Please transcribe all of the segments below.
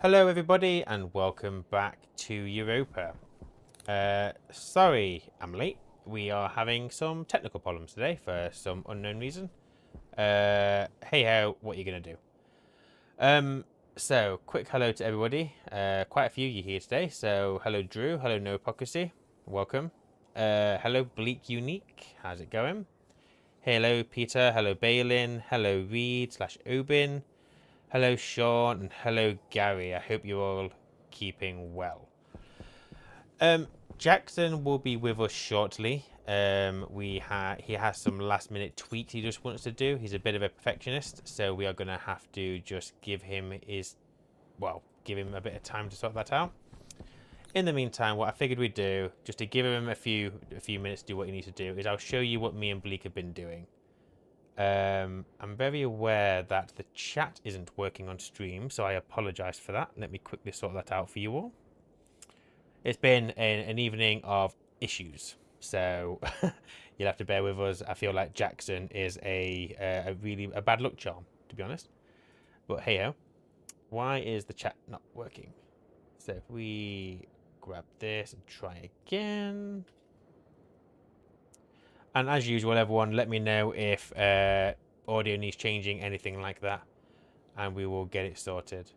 Hello everybody and welcome back to Europa. Sorry I'm late. We are having some technical problems today for some unknown reason. Hey ho, what are you going to do? So quick hello to everybody. Quite a few of you here today. So hello Drew, hello No Hypocrisy, welcome. Hello BleakUnique, how's it going? Hello Peter, hello Balin, hello Reed/Obin. Hello Sean and hello Gary. I hope you're all keeping well. Jackson will be with us shortly. He has some last minute tweaks he just wants to do. He's a bit of a perfectionist, so we are going to have to just give him a bit of time to sort that out. In the meantime, what I figured we'd do, just to give him a few minutes to do what he needs to do, is I'll show you what me and Bleak have been doing. I'm very aware that the chat isn't working on stream, so I apologize for that. Let me quickly sort that out for you all. It's been an evening of issues, so you'll have to bear with us. I feel like Jackson is a really bad luck charm, to be honest. But hey-ho, why is the chat not working? So if we grab this and try again. And as usual, everyone, let me know if audio needs changing, anything like that, and we will get it sorted.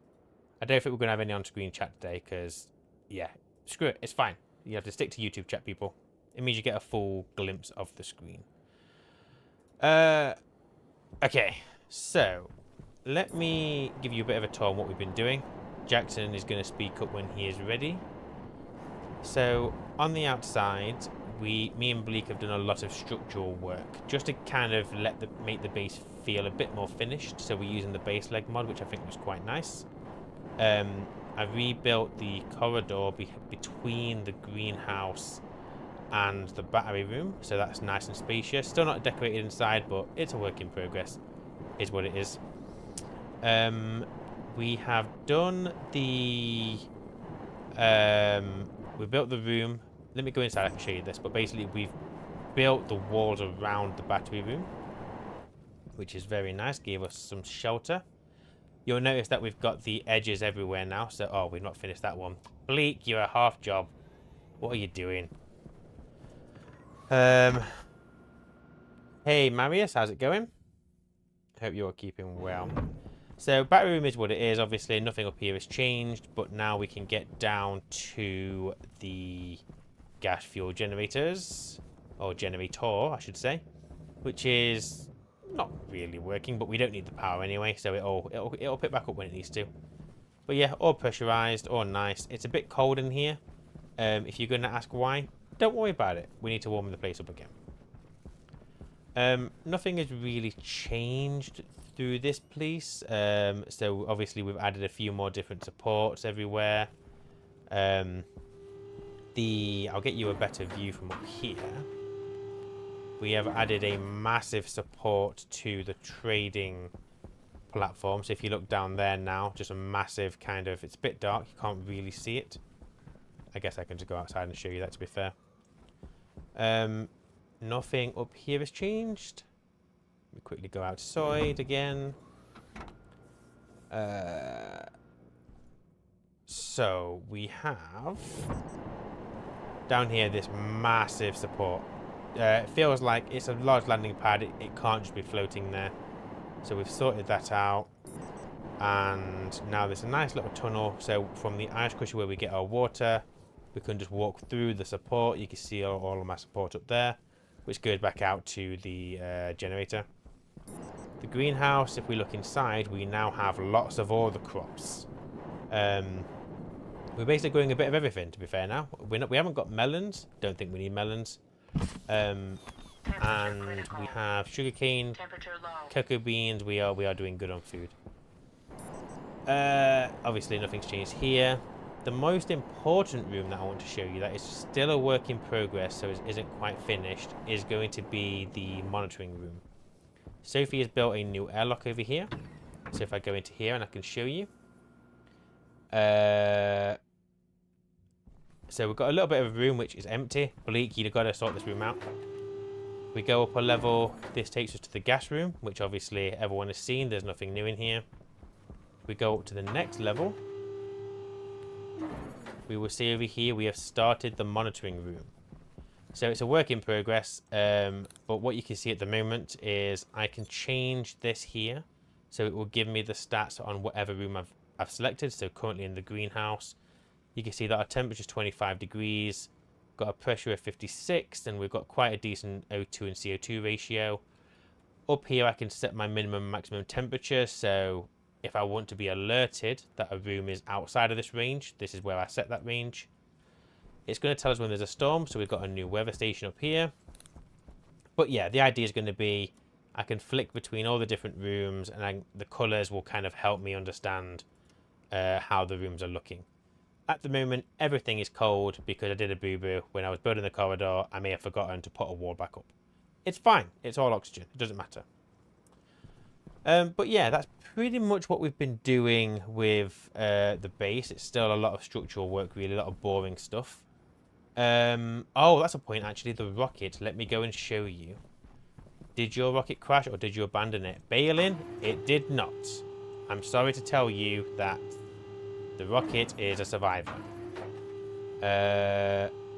I don't think we're going to have any on-screen chat today because, yeah, screw it. It's fine. You have to stick to YouTube chat, people. It means you get a full glimpse of the screen. Okay, so let me give you a bit of a tour on what we've been doing. Jackson is going to speak up when he is ready. So on the outside, me and Bleak have done a lot of structural work just to kind of make the base feel a bit more finished. So we're using the base leg mod, which I think was quite nice. I rebuilt the corridor between the greenhouse and the battery room, so that's nice and spacious. Still not decorated inside, but it's a work in progress, is what it is. We have done the we built the room. Let me go inside, I can show you this, but basically we've built the walls around the battery room, which is very nice, gave us some shelter. You'll notice that we've got the edges everywhere now, so, oh, we've not finished that one. Bleak, you're a half job. What are you doing? Hey, Marius, how's it going? Hope you're keeping well. So, battery room is what it is, obviously, nothing up here has changed, but now we can get down to the gas fuel generators, or generator I should say, which is not really working, but we don't need the power anyway, so it'll pick back up when it needs to. But yeah, all pressurized, all nice. It's a bit cold in here. If you're going to ask why, don't worry about it. We need to warm the place up again. Nothing has really changed through this place. So obviously we've added a few more different supports everywhere. I'll get you a better view from up here. We have added a massive support to the trading platform. So if you look down there now, just a massive kind of, it's a bit dark, you can't really see it. I guess I can just go outside and show you that, to be fair. Nothing up here has changed. Let me quickly go outside again. So we have down here this massive support. It feels like it's a large landing pad. It can't just be floating there. So we've sorted that out. And now there's a nice little tunnel. So from the ice crusher where we get our water, we can just walk through the support. You can see all of my support up there, which goes back out to the generator. The greenhouse, if we look inside, we now have lots of all the crops. We're basically growing a bit of everything, to be fair now. We haven't got melons. Don't think we need melons. And we have sugarcane, cocoa beans. We are doing good on food. Obviously nothing's changed here. The most important room that I want to show you that is still a work in progress, so it isn't quite finished, is going to be the monitoring room. Sophie has built a new airlock over here. So if I go into here and I can show you. So we've got a little bit of a room which is empty. Bleak, you've got to sort this room out. We go up a level. This takes us to the gas room, which obviously everyone has seen. There's nothing new in here. We go up to the next level. we will see over here we have started the monitoring room. So it's a work in progress, but what you can see at the moment is I can change this here. So it will give me the stats on whatever room I've selected. So currently in the greenhouse, you can see that our temperature is 25 degrees, got a pressure of 56, and we've got quite a decent O2 and CO2 ratio. Up here I can set my minimum and maximum temperature, so if I want to be alerted that a room is outside of this range, this is where I set that range. It's going to tell us when there's a storm, so we've got a new weather station up here. But yeah, the idea is going to be I can flick between all the different rooms, and the colours will kind of help me understand how the rooms are looking. At the moment, everything is cold because I did a boo-boo. When I was building the corridor, I may have forgotten to put a wall back up. It's fine. It's all oxygen. It doesn't matter. But yeah, that's pretty much what we've been doing with the base. It's still a lot of structural work, really, a lot of boring stuff. Oh, that's a point, actually. The rocket. Let me go and show you. Did your rocket crash or did you abandon it? Balin, it did not. I'm sorry to tell you that the rocket is a survivor.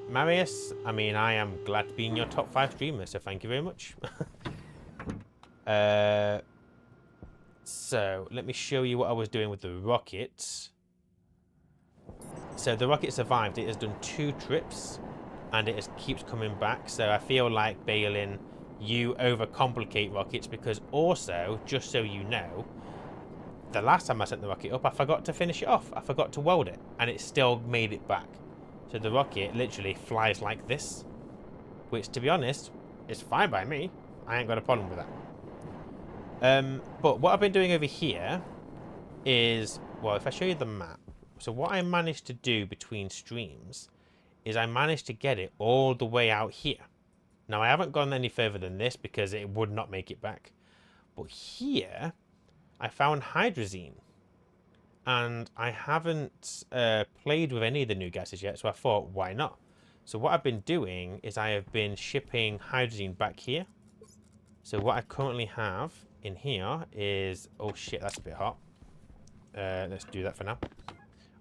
Marius, I mean, I am glad to be in your top 5 streamers, so thank you very much. So, let me show you what I was doing with the rocket. So, the rocket survived. It has done 2 trips, and it keeps coming back. So, I feel like, Balin, you overcomplicate rockets, because also, just so you know, the last time I sent the rocket up, I forgot to finish it off. I forgot to weld it, and it still made it back. So the rocket literally flies like this, which, to be honest, is fine by me. I ain't got a problem with that. But what I've been doing over here is, well, if I show you the map. So what I managed to do between streams is I managed to get it all the way out here. Now, I haven't gone any further than this because it would not make it back. But here, I found hydrazine. And I haven't played with any of the new gases yet, so I thought, why not? So what I've been doing is I have been shipping hydrazine back here. So what I currently have in here is... Oh shit, that's a bit hot. Let's do that for now.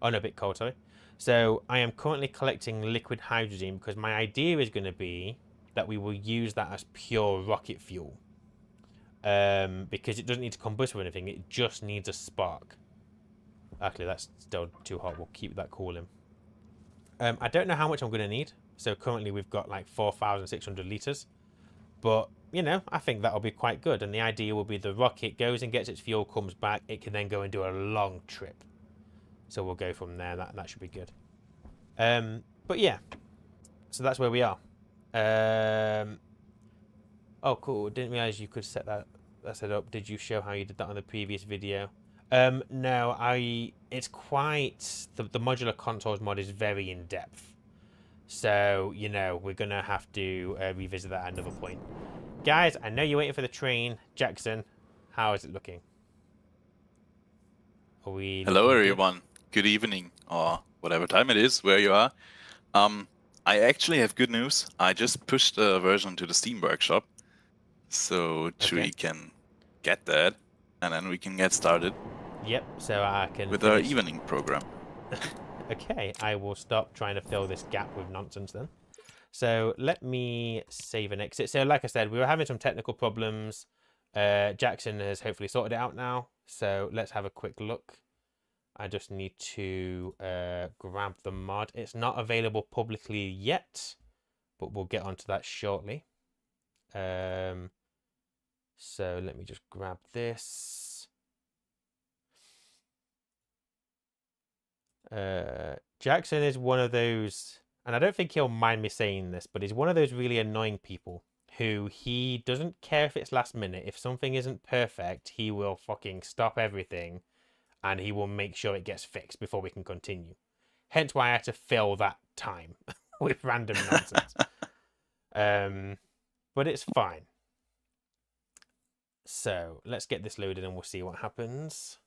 Oh no, a bit cold, sorry. So I am currently collecting liquid hydrazine because my idea is going to be that we will use that as pure rocket fuel. Because it doesn't need to combust or anything, it just needs a spark. Actually, that's still too hot. We'll keep that cooling. I don't know how much I'm going to need. So currently we've got like 4,600 litres. But, you know, I think that'll be quite good. And the idea will be the rocket goes and gets its fuel, comes back. It can then go and do a long trip. So we'll go from there. That should be good. But yeah. So that's where we are. Oh, cool. Didn't realise you could set that set up. Did you show how you did that on the previous video? No, it's quite, the modular controls mod is very in depth. So, you know, we're going to have to revisit that at another point. Guys, I know you're waiting for the train. Jackson, how is it looking? Are we Hello everyone. Good evening, or whatever time it is where you are. I actually have good news. I just pushed a version to the Steam Workshop. So Chewy can get that. And then we can get started. Yep, so I can with our evening program. Okay, I will stop trying to fill this gap with nonsense then. So let me save and exit. So like I said, we were having some technical problems. Jackson has hopefully sorted it out now. So let's have a quick look. I just need to grab the mod. It's not available publicly yet, but we'll get onto that shortly. So let me just grab this. Jackson is one of those, and I don't think he'll mind me saying this, but he's one of those really annoying people who he doesn't care if it's last minute. If something isn't perfect, he will fucking stop everything and he will make sure it gets fixed before we can continue. Hence why I had to fill that time with random nonsense. But it's fine. So let's get this loaded and we'll see what happens.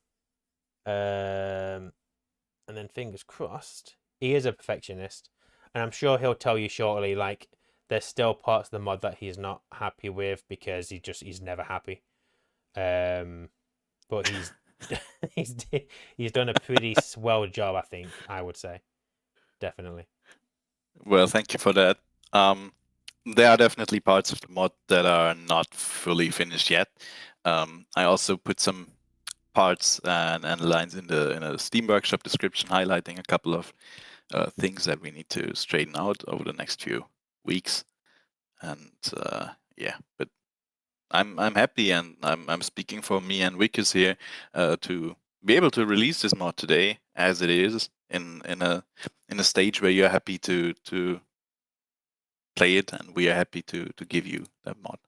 And then fingers crossed, he is a perfectionist. And I'm sure he'll tell you shortly, like, there's still parts of the mod that he's not happy with because he's never happy. But he's he's done a pretty swell job, I think, I would say. definitely. Well, thank you for that. There are definitely parts of the mod that are not fully finished yet. I also put some parts and lines in the Steam Workshop description, highlighting a couple of things that we need to straighten out over the next few weeks. And yeah, but I'm happy, and I'm speaking for me and Wikus here to be able to release this mod today as it is in a stage where you're happy to play it, and we are happy to give you that mod.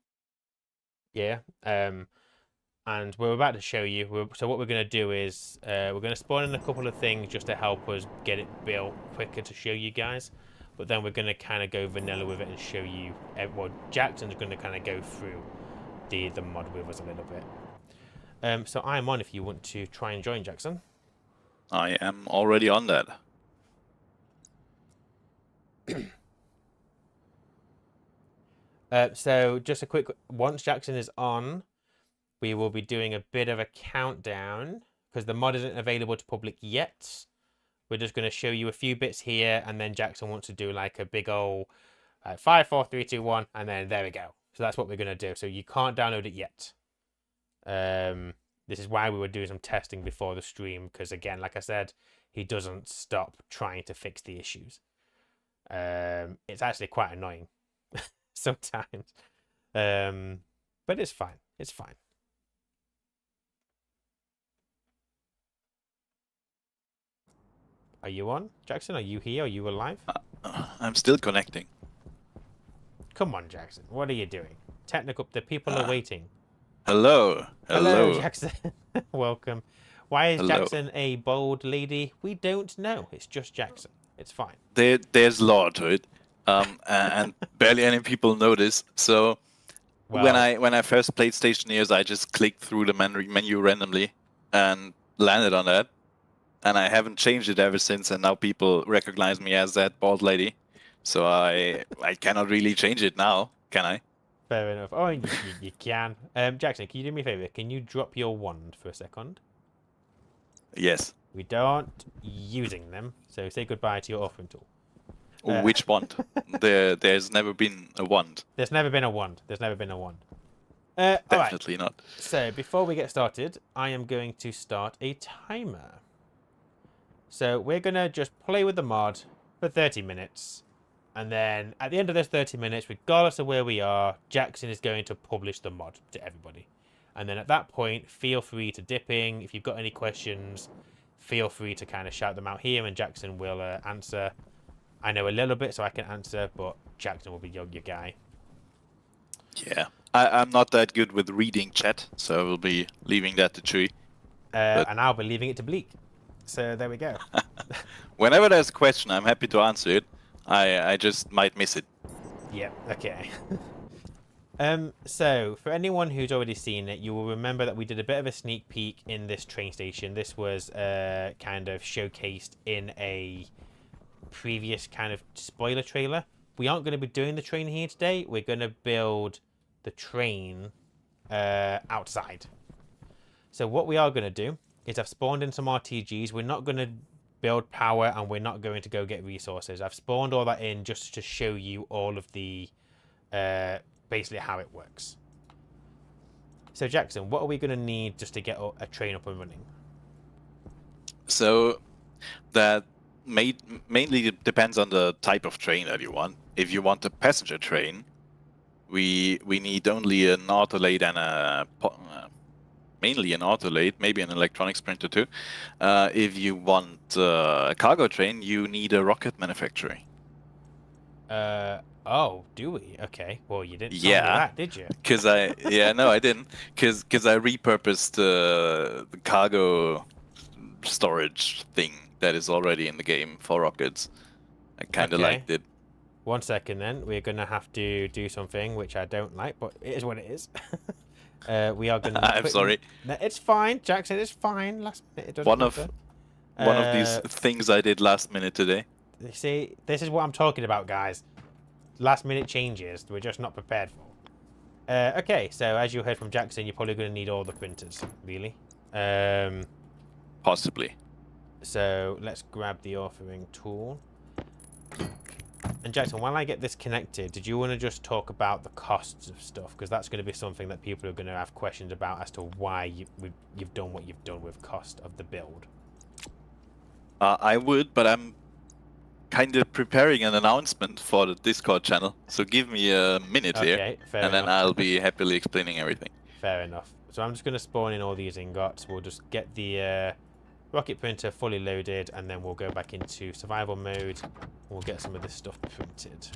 Yeah. And we're about to show you. So what we're going to do is we're going to spawn in a couple of things just to help us get it built quicker to show you guys. But then we're going to kind of go vanilla with it and show you. Well, Jackson's going to kind of go through the mod with us a little bit. So I'm on if you want to try and join, Jackson. I am already on that. So just a quick, once Jackson is on, we will be doing a bit of a countdown because the mod isn't available to public yet. We're just going to show you a few bits here, and then Jackson wants to do like a big old 5, 4, 3, 2, 1, and then there we go. So that's what we're going to do. So you can't download it yet. This is why we were doing some testing before the stream, because again, like I said, he doesn't stop trying to fix the issues. It's actually quite annoying sometimes, but it's fine. It's fine. Are you on, Jackson? Are you here? Are you alive? I'm still connecting. Come on, Jackson. What are you doing? Technical. The people are waiting. Hello. Hello, Jackson. Welcome. Why is Hello. Jackson a bold lady? We don't know. It's just Jackson. It's fine. There's law to it, and barely any people know this. So Well, when I first played Stationeers, I just clicked through the menu randomly and landed on that, and I haven't changed it ever since. And now people recognize me as that bald lady, so I cannot really change it now, can I? fair enough. Oh, you can. Jackson, can you do me a favor? Can you drop your wand for a second? Yes. We don't using them, so say goodbye to your offering tool. Which wand? There's never been a wand. There's never been a wand. There's never been a wand. Definitely all right. not. So before we get started, I am going to start a timer. So we're going to just play with the mod for 30 minutes. And then at the end of those 30 minutes, regardless of where we are, Jackson is going to publish the mod to everybody. And then at that point, feel free to dip in. If you've got any questions, feel free to kind of shout them out here and Jackson will answer. I know a little bit, so I can answer, but Jackson will be your guy. Yeah. I'm not that good with reading chat, so I will be leaving that to Chewy. And I'll be leaving it to Bleak. So there we go. Whenever there's a question, I'm happy to answer it. I just might miss it. Yeah, okay. So for anyone who's already seen it, you will remember that we did a bit of a sneak peek in this train station. This was kind of showcased in a previous kind of spoiler trailer. We aren't going to be doing the train here today. We're going to build the train outside. So what we are going to do is I've spawned in some RTGs. We're not going to build power and we're not going to go get resources. I've spawned all that in just to show you all of the basically how it works. So Jackson, what are we going to need just to get a train up and running? So that mainly depends on the type of train that you want. If you want a passenger train, we need only an autolate and mainly an autolate, maybe an electronics printer too. If you want a cargo train, you need a rocket manufacturer. Oh, do we? Okay. Well, you didn't tell me Yeah, that, did you? because I didn't, because I repurposed the cargo storage thing that is already in the game for rockets. I kind of liked it. 1 second then. We're going to have to do something which I don't like, but it is what it is. We are going to... I'm sorry. No, it's fine, Jackson. It's fine. Last minute, it doesn't One matter. of these things I did last minute today. You see, this is what I'm talking about, guys. Last minute changes we're just not prepared for. Okay, so as you heard from Jackson, you're probably going to need all the printers, really. Possibly. So let's grab the authoring tool. And Jackson, while I get this connected, did you want to just talk about the costs of stuff? Because that's going to be something that people are going to have questions about as to why you've done what you've done with cost of the build. I would, but I'm kind of preparing an announcement for the Discord channel. So give me a minute here, fair and enough. then I'll be happily explaining everything. Fair enough. So I'm just going to spawn in all these ingots. We'll just get the rocket printer fully loaded, and then we'll go back into survival mode. And we'll get some of this stuff printed.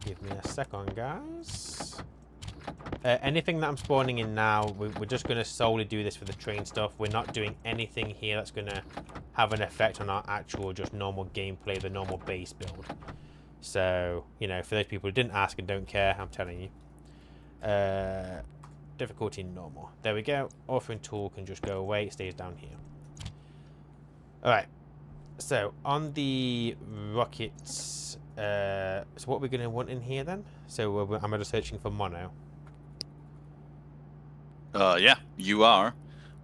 Give me a second, guys. Anything that I'm spawning in now, we're just going to solely do this for the train stuff. We're not doing anything here that's going to have an effect on our actual just normal gameplay, the normal base build. So, you know, for those people who didn't ask and don't care, I'm telling you. Difficulty normal. There we go. Authoring tool can just go away. It stays down here. Alright. So, on the rockets... so what we're going to want in here then? So, I'm just searching for mono. Yeah, you are.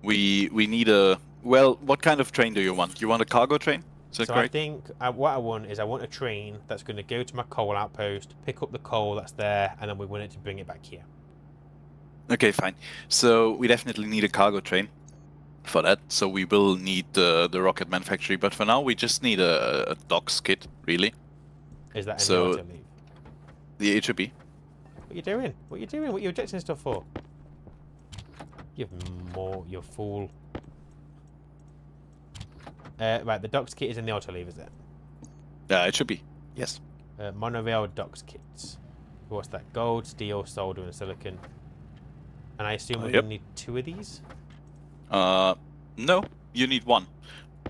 We need a... Well, what kind of train do you want? You want a cargo train? Is that correct? I think what I want is I want a train that's going to go to my coal outpost, pick up the coal that's there, and then we want it to bring it back here. Okay, fine. So we definitely need a cargo train for that. So we will need the rocket manufacturing, but for now we just need a docks kit, really. Is that so any auto leave? The HOB. What are you doing? What are you doing? What are you ejecting stuff for? You fool. Right, the docks kit is in the auto leave, is it? It should be. Yes. Mon-O-Rail docks kits. What's that? Gold, steel, solder, and silicon. And I assume we're going to need 2 of these? No, you need 1.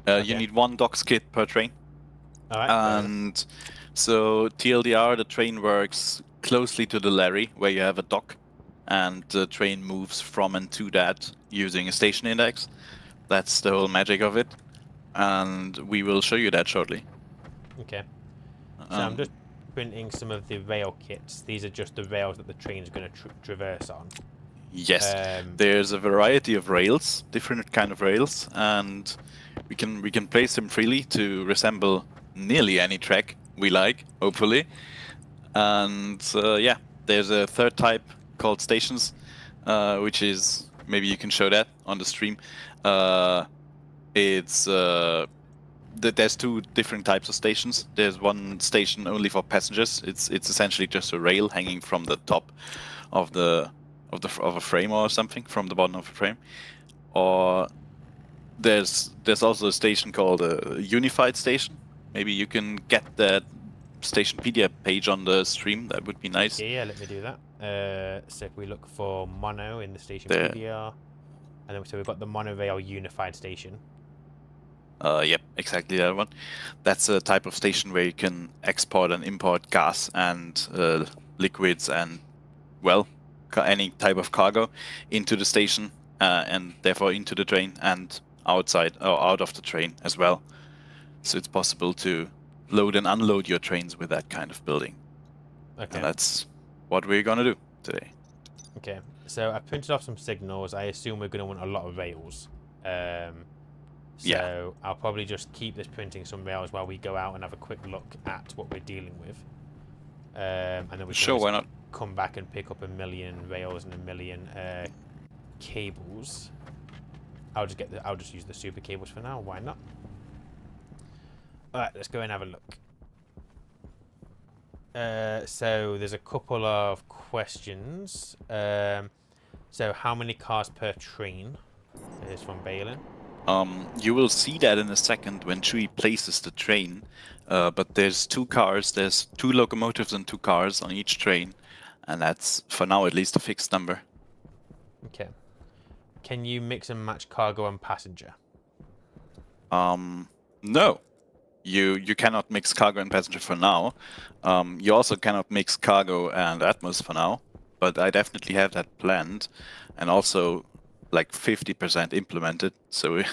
Okay. You need 1 docks kit per train. Alright. And so TLDR, the train works closely to the Larry, where you have a dock, and the train moves from and to that using a station index. That's the whole magic of it. And we will show you that shortly. Okay. So I'm just printing some of the rail kits. These are just the rails that the train is going to traverse on. Yes, there's a variety of rails, different kind of rails, and we can place them freely to resemble nearly any track we like, hopefully. And yeah, there's a third type called stations, which is, maybe you can show that on the stream. There's 2 different types of stations. There's one station only for passengers. It's essentially just a rail hanging from the top of a frame or something, from the bottom of a frame. Or there's also a station called a unified station. Maybe you can get that Stationpedia page on the stream. That would be nice. Yeah, let me do that. So if we look for mono in the Stationpedia, and then so we've got the Mon-O-Rail unified station. Yep, exactly that one. That's a type of station where you can export and import gas and liquids and, well, any type of cargo into the station, and therefore into the train and outside or out of the train as well. So it's possible to load and unload your trains with that kind of building. Okay. And that's what we're gonna do today. Okay. So I printed off some signals. I assume we're going to want a lot of rails. So I'll probably just keep this printing some rails while we go out and have a quick look at what we're dealing with. And then we can why not? come back and pick up 1 million rails and 1 million cables. I'll just use the super cables for now. Why not? All right, let's go and have a look. So there's a couple of questions. So how many cars per train? This is from Balin. You will see that in a second when Chewy places the train. But there's 2 cars. There's 2 locomotives and 2 cars on each train, and that's, for now at least, a fixed number. Okay. Can you mix and match cargo and passenger? No. You cannot mix cargo and passenger for now. You also cannot mix cargo and Atmos for now, but I definitely have that planned, and also like 50% implemented, so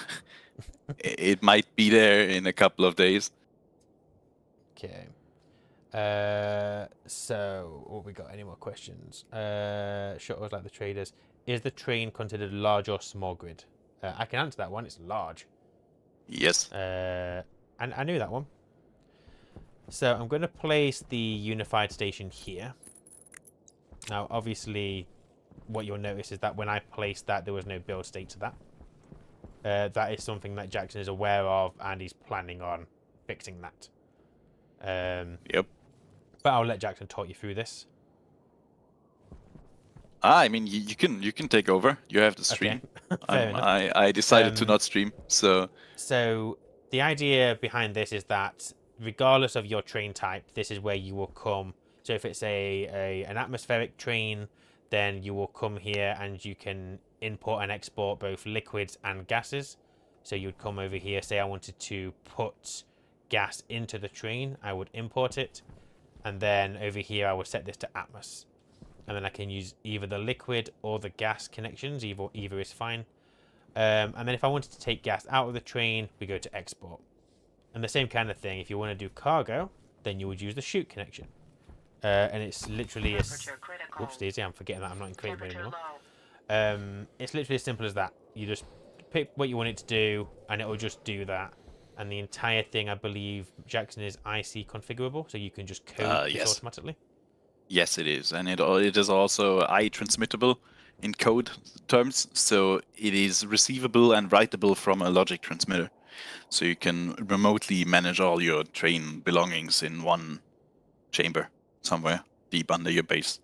it might be there in a couple of days. Okay. So what we got? Any more questions? Shuttles like the traders. Is the train considered large or small grid? I can answer that one. It's large. Yes. And I knew that one. So I'm going to place the unified station here. Now, obviously, what you'll notice is that when I placed that, there was no build state to that. That is something that Jackson is aware of, and he's planning on fixing that. Yep. But I'll let Jackson talk you through this. I mean, you can take over. You have the stream. Okay. I decided to not stream, so. So the idea behind this is that regardless of your train type, this is where you will come. So if it's an atmospheric train, then you will come here and you can import and export both liquids and gases. So you would come over here, say I wanted to put gas into the train, I would import it, and then over here I would set this to atmos. And then I can use either the liquid or the gas connections, either is fine. And then if I wanted to take gas out of the train, we go to export. And the same kind of thing, if you want to do cargo, then you would use the chute connection. And it's literally whoops daisy, I'm forgetting that I'm not in creative mode anymore. It's literally as simple as that. You just pick what you want it to do, and it will just do that. And the entire thing, I believe, Jackson, is IC configurable, so you can just code this automatically. Yes, it is, and it is also I-transmittable in code terms, so it is receivable and writable from a logic transmitter. So you can remotely manage all your train belongings in one chamber somewhere deep under your base.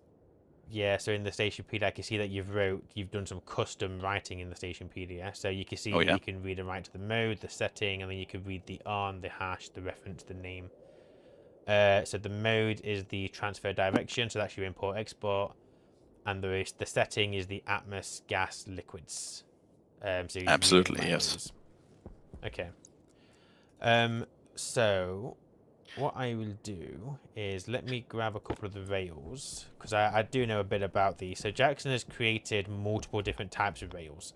Yeah, so in the station PD, I can see that you've done some custom writing in the station PDF. So you can see you can read and write to the mode, the setting, and then you can read the on, the hash, the reference, the name. So the mode is the transfer direction, so that's your import export, and the setting is the atmos, gas, liquids. So absolutely, yes. Okay. So what I will do is let me grab a couple of the rails, because I do know a bit about these. So Jackson has created multiple different types of rails.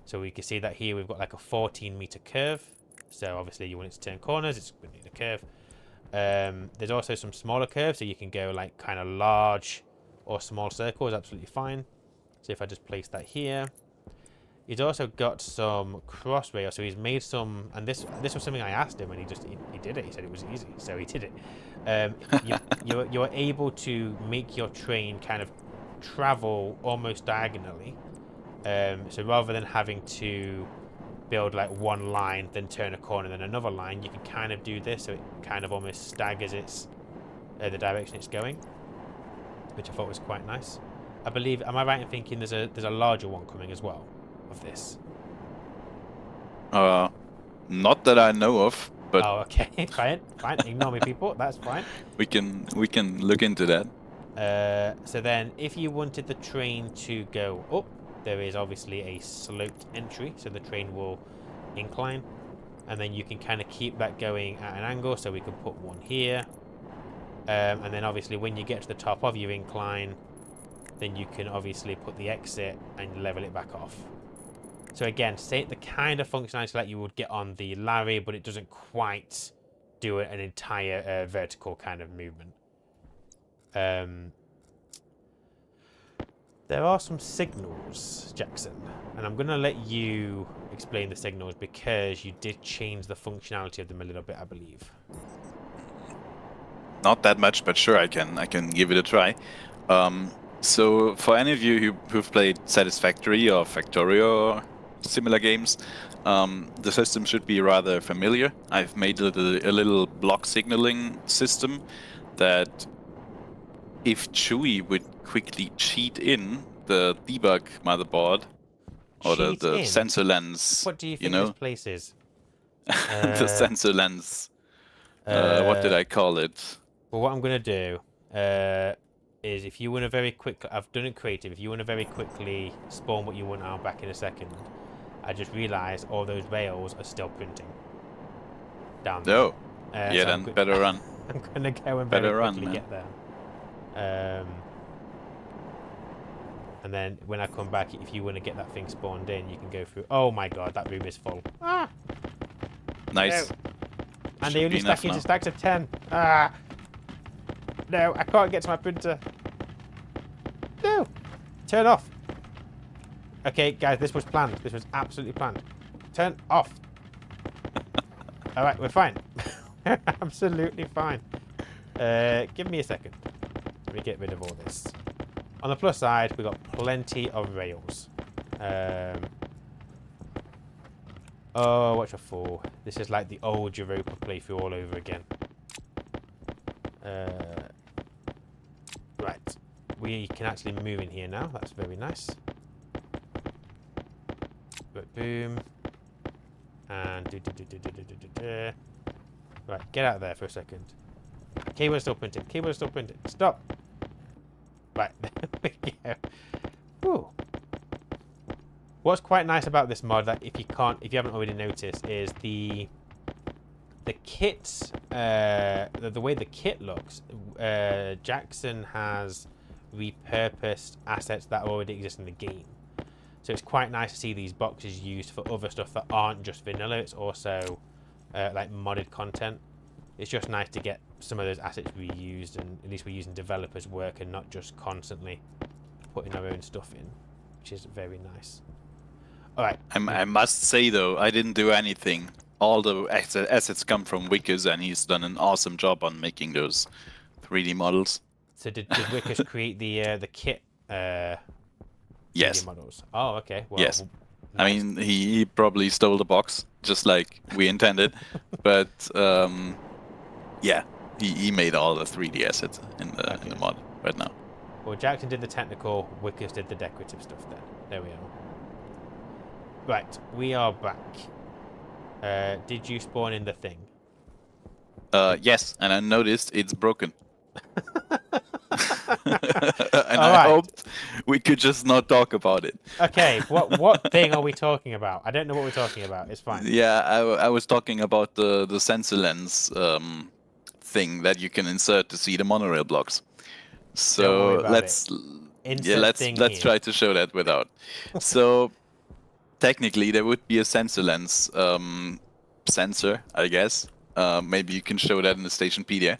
So we can see that here we've got like a 14-meter curve. So obviously you want it to turn corners, it's going to need a curve. There's also some smaller curves, so you can go like kind of large or small circles, absolutely fine. So if I just place that here, he's also got some cross rail. So he's made some, and this was something I asked him, and he did it. He said it was easy, so he did it. You're able to make your train kind of travel almost diagonally. So rather than having to build like one line, then turn a corner, then another line, you can kind of do this, so it kind of almost staggers the direction it's going, which I thought was quite nice. I believe, am I right in thinking there's a larger one coming as well of this? Not that I know of, but oh, okay. fine, ignore me, people. That's fine. we can look into that. So then, if you wanted the train to go up, there is obviously a sloped entry, so the train will incline, and then you can kind of keep that going at an angle, so we could put one here, and then obviously when you get to the top of your incline, then you can obviously put the exit and level it back off. So again, say the kind of functionality that you would get on the Larry, but it doesn't quite do an entire vertical kind of movement. There are some signals, Jackson, and I'm going to let you explain the signals because you did change the functionality of them a little bit, I believe. Not that much, but sure, I can give it a try. So for any of you who've played Satisfactory or Factorio or similar games, the system should be rather familiar. I've made a little block signaling system that if Chewy would quickly cheat in the debug motherboard or the sensor lens, what do you think this place is? The sensor lens. What did I call it? Well, what I'm going to do is if you want to very quick, I've done it creative, if you want to very quickly spawn what you want, I'll back in a second. I just realised all those rails are still printing down there. No. Yeah, so then better run. I'm going to go and very quickly get there. And then when I come back, if you want to get that thing spawned in, you can go through. Oh my god, that room is full. Ah! Nice. No. And they only stack into stacks of 10. Ah! No, I can't get to my printer. No! Turn off. Okay, guys, this was planned. This was absolutely planned. Turn off. Alright, we're fine. Absolutely fine. Give me a second. Let me get rid of all this. On the plus side, we've got plenty of rails. Oh, what a fool. This is like the old Europa playthrough all over again. Right. We can actually move in here now. That's very nice. But boom. And Right, get out of there for a second. Keyboard is still printing. Keyboard is still printing. Stop. Right, there we go. Whew. What's quite nice about this mod, that if you haven't already noticed, is the kit, the way the kit looks. Jackson has repurposed assets that already exist in the game, so it's quite nice to see these boxes used for other stuff that aren't just vanilla. It's also like modded content. It's just nice to get some of those assets reused, and at least we're using developers' work and not just constantly putting our own stuff in, which is very nice. All right. I must say though, I didn't do anything. All the assets come from Wikus, and he's done an awesome job on making those 3D models. So did Wikus create the kit? Yes. Models. Oh, okay. Well, yes. Nice. I mean, he probably stole the box, just like we intended. But yeah, he made all the 3D assets in the mod right now. Well, Jackson did the technical, Wikus did the decorative stuff then. There we are. Right, we are back. Did you spawn in the thing? Yes, and I noticed it's broken. And All I right. hoped we could just not talk about it. Okay, what thing are we talking about? I don't know what we're talking about. It's fine. Yeah, I was talking about the sensor lens thing that you can insert to see the monorail blocks. So let's try to show that without. So technically there would be a sensor lens sensor, I guess. Maybe you can show that in the Stationpedia.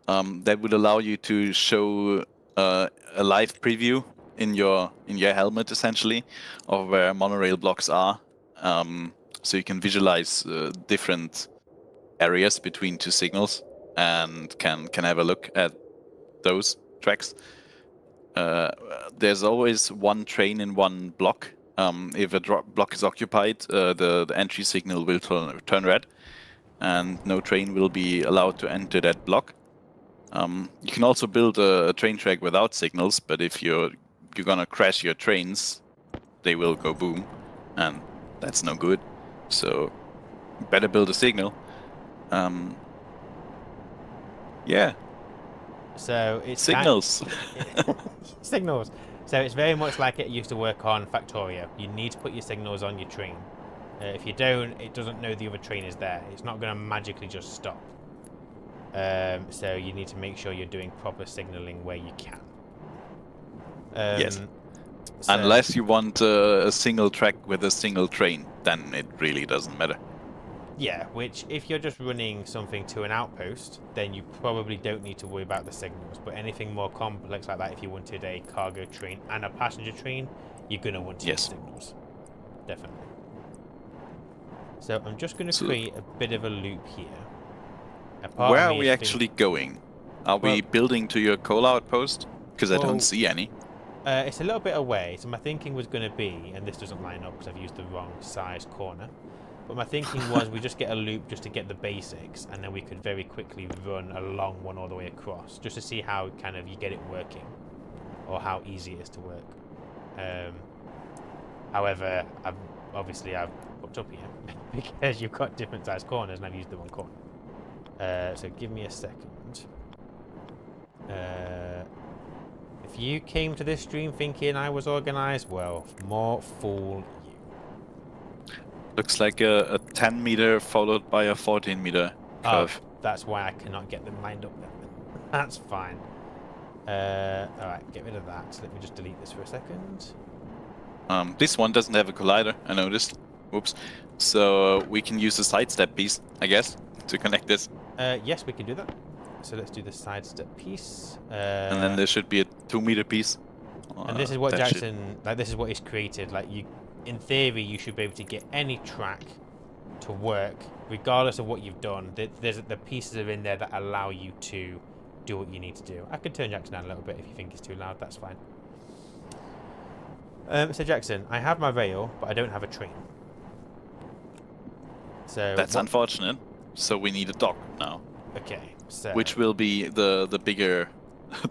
That would allow you to show a live preview in your helmet, essentially, of where monorail blocks are. So you can visualize different areas between two signals and can have a look at those tracks. There's always one train in one block. If a block is occupied, the entry signal will turn red, and no train will be allowed to enter that block. You can also build a train track without signals, but if you're gonna crash your trains, they will go boom, and that's no good. So better build a signal. Yeah. So it's signals. Signals. So it's very much like it used to work on Factorio. You need to put your signals on your train. If you don't, it doesn't know the other train is there. It's not going to magically just stop. So you need to make sure you're doing proper signaling where you can. Yes. So, unless you want a single track with a single train, then it really doesn't matter. Yeah, which if you're just running something to an outpost, then you probably don't need to worry about the signals. But anything more complex like that, if you wanted a cargo train and a passenger train, you're going to want to use signals. Definitely. So I'm just going to create a bit of a loop here. Where are we actually going? Are we building to your coal outpost? Because I don't see any. It's a little bit away, so my thinking was going to be, and this doesn't line up because I've used the wrong size corner, but my thinking was we just get a loop just to get the basics, and then we could very quickly run a long one all the way across, just to see how kind of you get it working, or how easy it is to work. However, I've fucked up here, because you've got different size corners, and I've used the wrong corner. So give me a second. If you came to this stream thinking I was organised, well, more fool you. Looks like a 10 meter followed by a 14 meter curve. Oh, that's why I cannot get them lined up then. That's fine. Alright, get rid of that. So let me just delete this for a second. This one doesn't have a collider, I noticed. Whoops. So we can use a sidestep piece, I guess, to connect this. Yes, we can do that. So let's do the sidestep piece. And then there should be a 2 meter piece. And this is what Jackson, this is what he's created. Like, you, in theory, you should be able to get any track to work, regardless of what you've done. The pieces are in there that allow you to do what you need to do. I could turn Jackson down a little bit if you think it's too loud. That's fine. So Jackson, I have my rail, but I don't have a train. So That's unfortunate. So we need a dock now. Okay, so which will be the bigger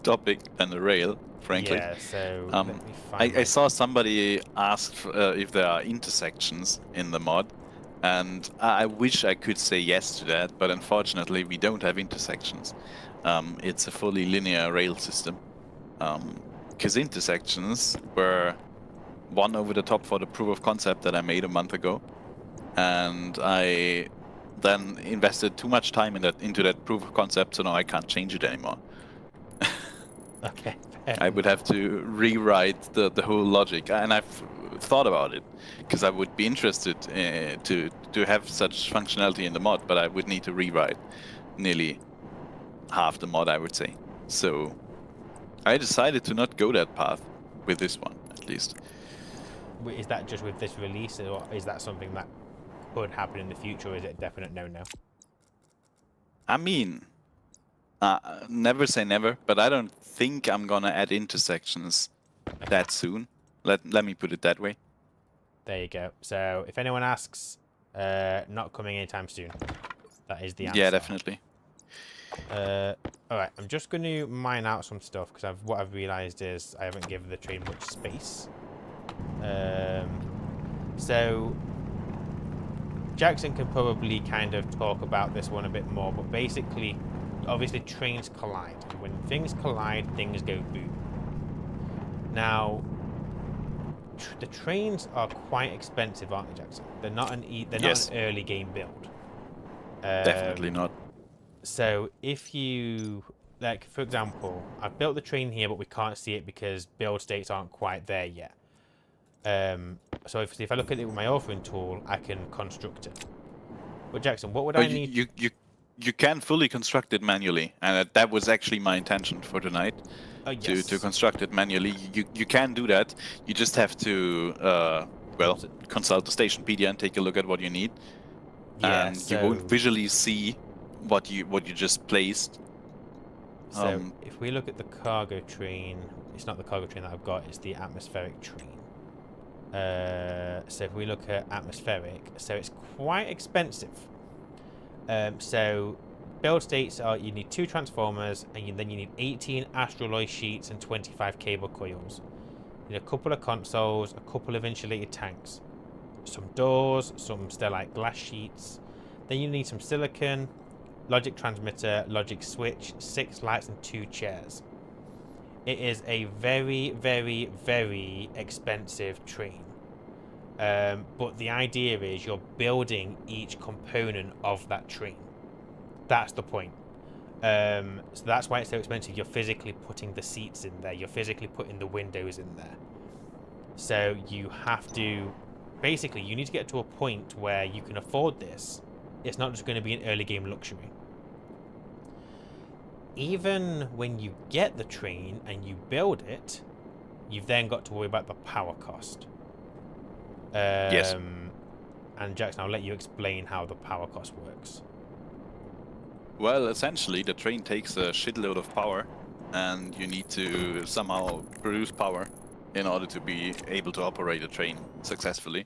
topic than the rail, frankly. yeah. So let me find I saw somebody ask if there are intersections in the mod, and I wish I could say yes to that, but unfortunately we don't have intersections. It's a fully linear rail system. Because intersections were one over the top for the proof of concept that I made a month ago, and I then invested too much time into that proof of concept, so now I can't change it anymore. Okay. I would have to rewrite the whole logic, and I've thought about it because I would be interested to have such functionality in the mod, but I would need to rewrite nearly half the mod, I would say. So I decided to not go that path with this one, at least. Is that just with this release, or is that something that could happen in the future, or is it a definite no-no? I mean, never say never, but I don't think I'm gonna add intersections that soon. Let me put it that way. There you go. So if anyone asks, not coming anytime soon. That is the answer. Yeah, definitely. All right, I'm just going to mine out some stuff because what I've realised is I haven't given the train much space. So Jackson can probably kind of talk about this one a bit more, but basically, obviously trains collide. And when things collide, things go boom. Now, the trains are quite expensive, aren't they, Jackson? They're not not an early game build. Definitely not. So if you, like, for example, I've built the train here, but we can't see it because build states aren't quite there yet. So if I look at it with my authoring tool, I can construct it. But Jackson, what would I need? You can fully construct it manually, and that was actually my intention for tonight. Oh, yes. To construct it manually. You can do that. You just have to consult the Stationpedia and take a look at what you need. Yeah, and so you won't visually see what you just placed. So if we look at the cargo train, it's not the cargo train that I've got, it's the atmospheric train. So if we look at atmospheric, so it's quite expensive. So build states are you need 2 transformers, and then you need 18 astraloy sheets and 25 cable coils. You need a couple of consoles, a couple of insulated tanks, some doors, some stellite glass sheets. Then you need some silicon, logic transmitter, logic switch, 6 lights and 2 chairs. It is a very, very, very expensive train. But the idea is you're building each component of that train. That's the point. So that's why it's so expensive. You're physically putting the seats in there. You're physically putting the windows in there. So you have to... Basically, you need to get to a point where you can afford this. It's not just going to be an early game luxury. Even when you get the train and you build it, you've then got to worry about the power cost. Yes. And Jackson, I'll let you explain how the power cost works. Well, essentially, the train takes a shitload of power, and you need to somehow produce power in order to be able to operate a train successfully.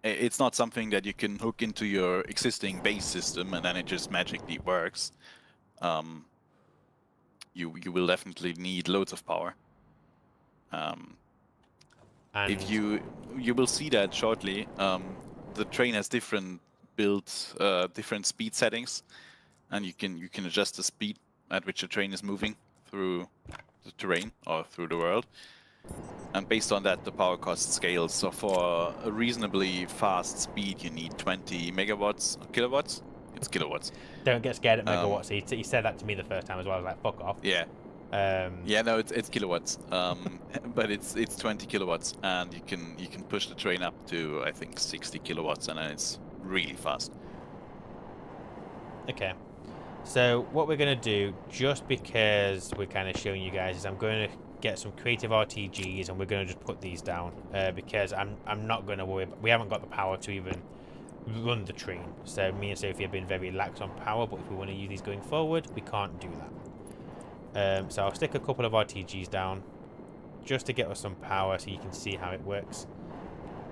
It's not something that you can hook into your existing base system and then it just magically works. You will definitely need loads of power. If you will see that shortly. The train has different builds, different speed settings, and you can adjust the speed at which the train is moving through the terrain or through the world. And based on that, the power cost scales. So for a reasonably fast speed, you need 20 megawatts, kilowatts? It's kilowatts. Don't get scared at megawatts. He said that to me the first time as well. I was like, fuck off. Yeah. Yeah, no, it's kilowatts. But it's 20 kilowatts, and you can push the train up to, I think, 60 kilowatts, and then it's really fast. Okay. So what we're going to do, just because we're kind of showing you guys, is I'm going to get some creative RTGs and we're going to just put these down because I'm not going to worry. We haven't got the power to even run the train. So me and Sophie have been very lax on power, but if we want to use these going forward, we can't do that. So I'll stick a couple of RTGs down just to get us some power so you can see how it works.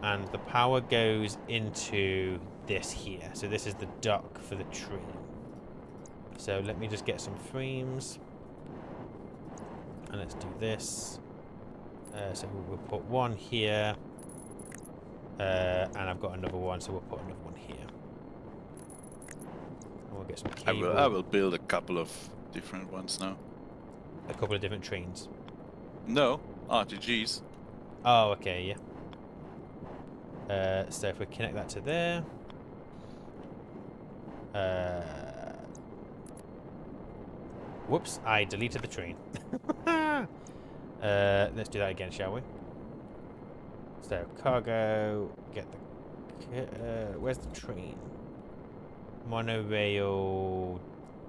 And the power goes into this here. So this is the dock for the train. So let me just get some frames. And let's do this. So we'll put one here. And I've got another one, so we'll put another one here. And we'll get some cable. I will build a couple of different ones now. A couple of different trains. No, RTGs. Oh, okay, yeah. So if we connect that to there. Whoops, I deleted the train. Let's do that again, shall we? So, cargo, get the... where's the train? Mon-O-Rail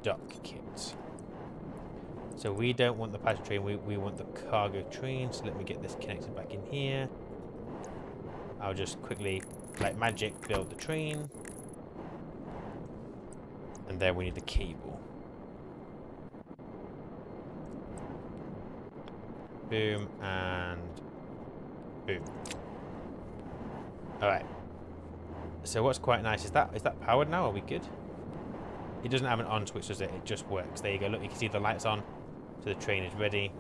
dock kit. So we don't want the passenger train, we want the cargo train. So let me get this connected back in here. I'll just quickly, like magic, build the train. And then we need the cable. Boom and boom. Alright. So what's quite nice is that powered now? Are we good? It doesn't have an on switch, does it? It just works. There you go. Look, you can see the lights on. So the train is ready.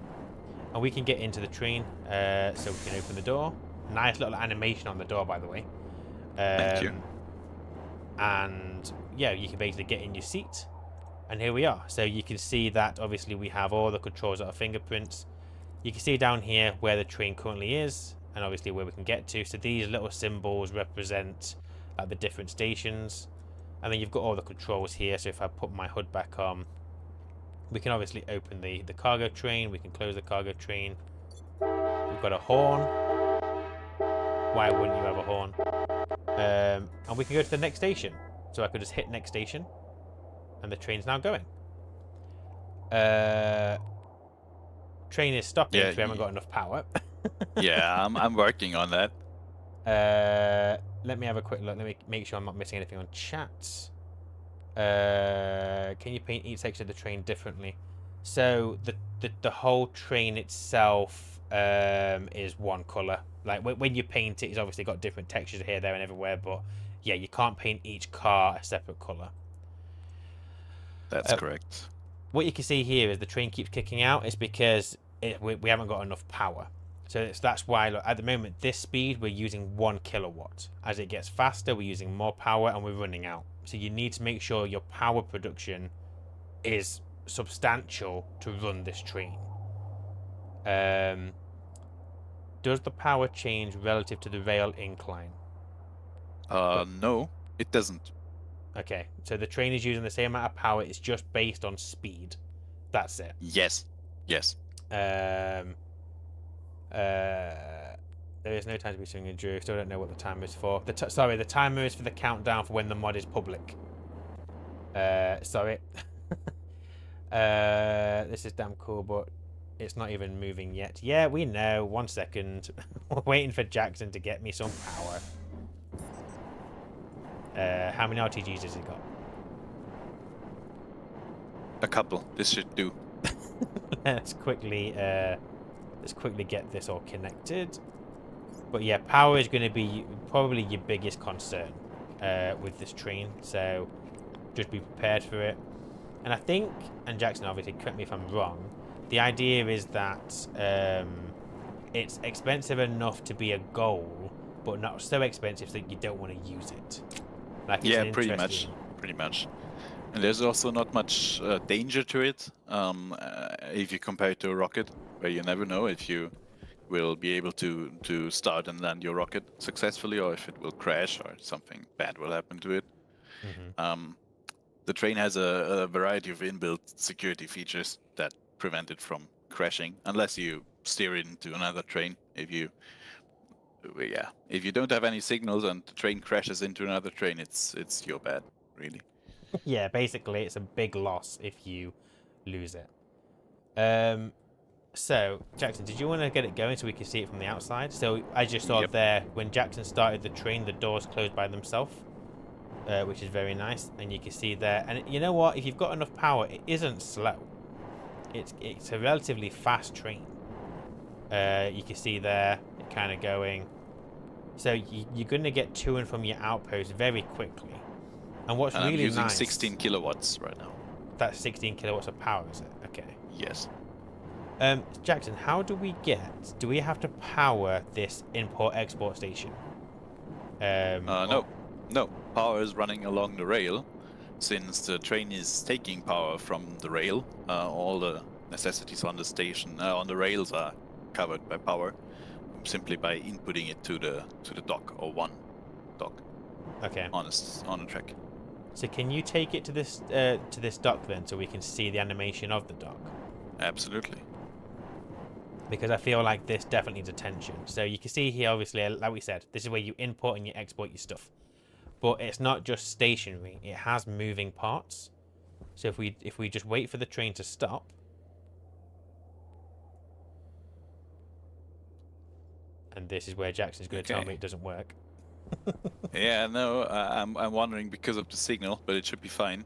And we can get into the train. So we can open the door. Nice little animation on the door, by the way. Thank you. And yeah, you can basically get in your seat. And here we are. So you can see that obviously we have all the controls that are fingerprints. You can see down here where the train currently is. And obviously where we can get to. So these little symbols represent the different stations. And then you've got all the controls here. So if I put my HUD back on, we can obviously open the cargo train. We can close the cargo train. We've got a horn. Why wouldn't you have a horn? And we can go to the next station. So I could just hit next station. And the train's now going. Train is stopping because we haven't got enough power. Yeah, I'm working on that. Let me have a quick look. Let me make sure I'm not missing anything on chat. Can you paint each section of the train differently? So the whole train itself is one color. Like when you paint it, it's obviously got different textures here, there, and everywhere. But yeah, you can't paint each car a separate color. That's correct. What you can see here is the train keeps kicking out. It's because we haven't got enough power. So that's why, look, at the moment, this speed, we're using 1 kilowatt. As it gets faster, we're using more power and we're running out. So you need to make sure your power production is substantial to run this train. Does the power change relative to the rail incline? No, it doesn't. Okay, so the train is using the same amount of power. It's just based on speed. That's it. Yes. There is no time to be swinging Drew. Still don't know what the timer is for. Sorry, the timer is for the countdown for when the mod is public. Sorry. This is damn cool, but it's not even moving yet. Yeah, we know. 1 second. We're waiting for Jackson to get me some power. How many RTGs has he got? A couple. This should do. Let's quickly get this all connected. But yeah, power is going to be probably your biggest concern with this train. So just be prepared for it. And I think, and Jackson obviously correct me if I'm wrong, the idea is that it's expensive enough to be a goal, but not so expensive that you don't want to use it. Like, yeah, pretty much. And there's also not much danger to it if you compare it to a rocket, where you never know if you will be able to start and land your rocket successfully, or if it will crash or something bad will happen to it. Mm-hmm. The train has a variety of inbuilt security features that prevent it from crashing, unless you steer it into another train. If you don't have any signals and the train crashes into another train, it's your bad, really. Yeah, basically it's a big loss if you lose it. So, Jackson, did you want to get it going so we can see it from the outside? So, as you saw there, when Jackson started the train, the doors closed by themselves, which is very nice. And you can see there. And you know what? If you've got enough power, it isn't slow. it's a relatively fast train. You can see there, it kind of going. So you're going to get to and from your outpost very quickly. And what's really I'm using nice... 16 kilowatts right now. That's 16 kilowatts of power, is it? Okay. Yes. Jackson, how do we have to power this import-export station? No. Power is running along the rail. Since the train is taking power from the rail, all the necessities on the station, on the rails are covered by power, simply by inputting it to the dock, or one dock. Okay. On a track. So can you take it to this dock then, so we can see the animation of the dock? Absolutely. Because I feel like this definitely needs attention. So you can see here, obviously, like we said, this is where you import and you export your stuff. But it's not just stationary; it has moving parts. So if we just wait for the train to stop. And this is where Jackson's going to tell me it doesn't work. Yeah, no, I'm wondering because of the signal, but it should be fine.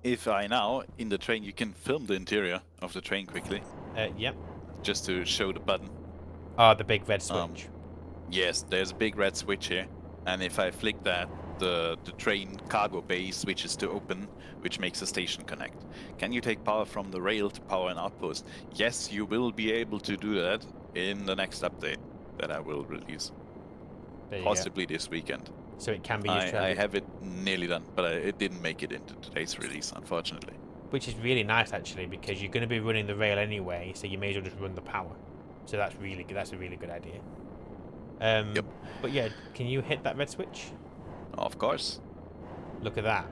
If I now, in the train, you can film the interior of the train quickly. Yep. Just to show the button. Oh, the big red switch. Yes, there's a big red switch here. And if I flick that, the train cargo bay switches to open, which makes the station connect. Can you take power from the rail to power an outpost? Yes, you will be able to do that in the next update that I will release. Possibly this weekend. So it can be used. I have it nearly done, but it didn't make it into today's release, unfortunately. Which is really nice, actually, because you're going to be running the rail anyway, so you may as well just run the power. So that's really good. That's a really good idea. Yep. But yeah, can you hit that red switch? Of course. Look at that.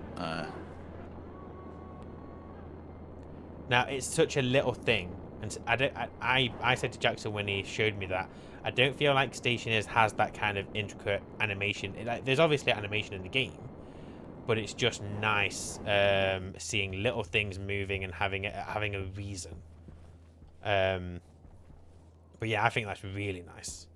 Now it's such a little thing, and I said to Jackson when he showed me that, I don't feel like Stationeers has that kind of intricate animation. There's obviously animation in the game, but it's just nice seeing little things moving and having a reason. But yeah, I think that's really nice.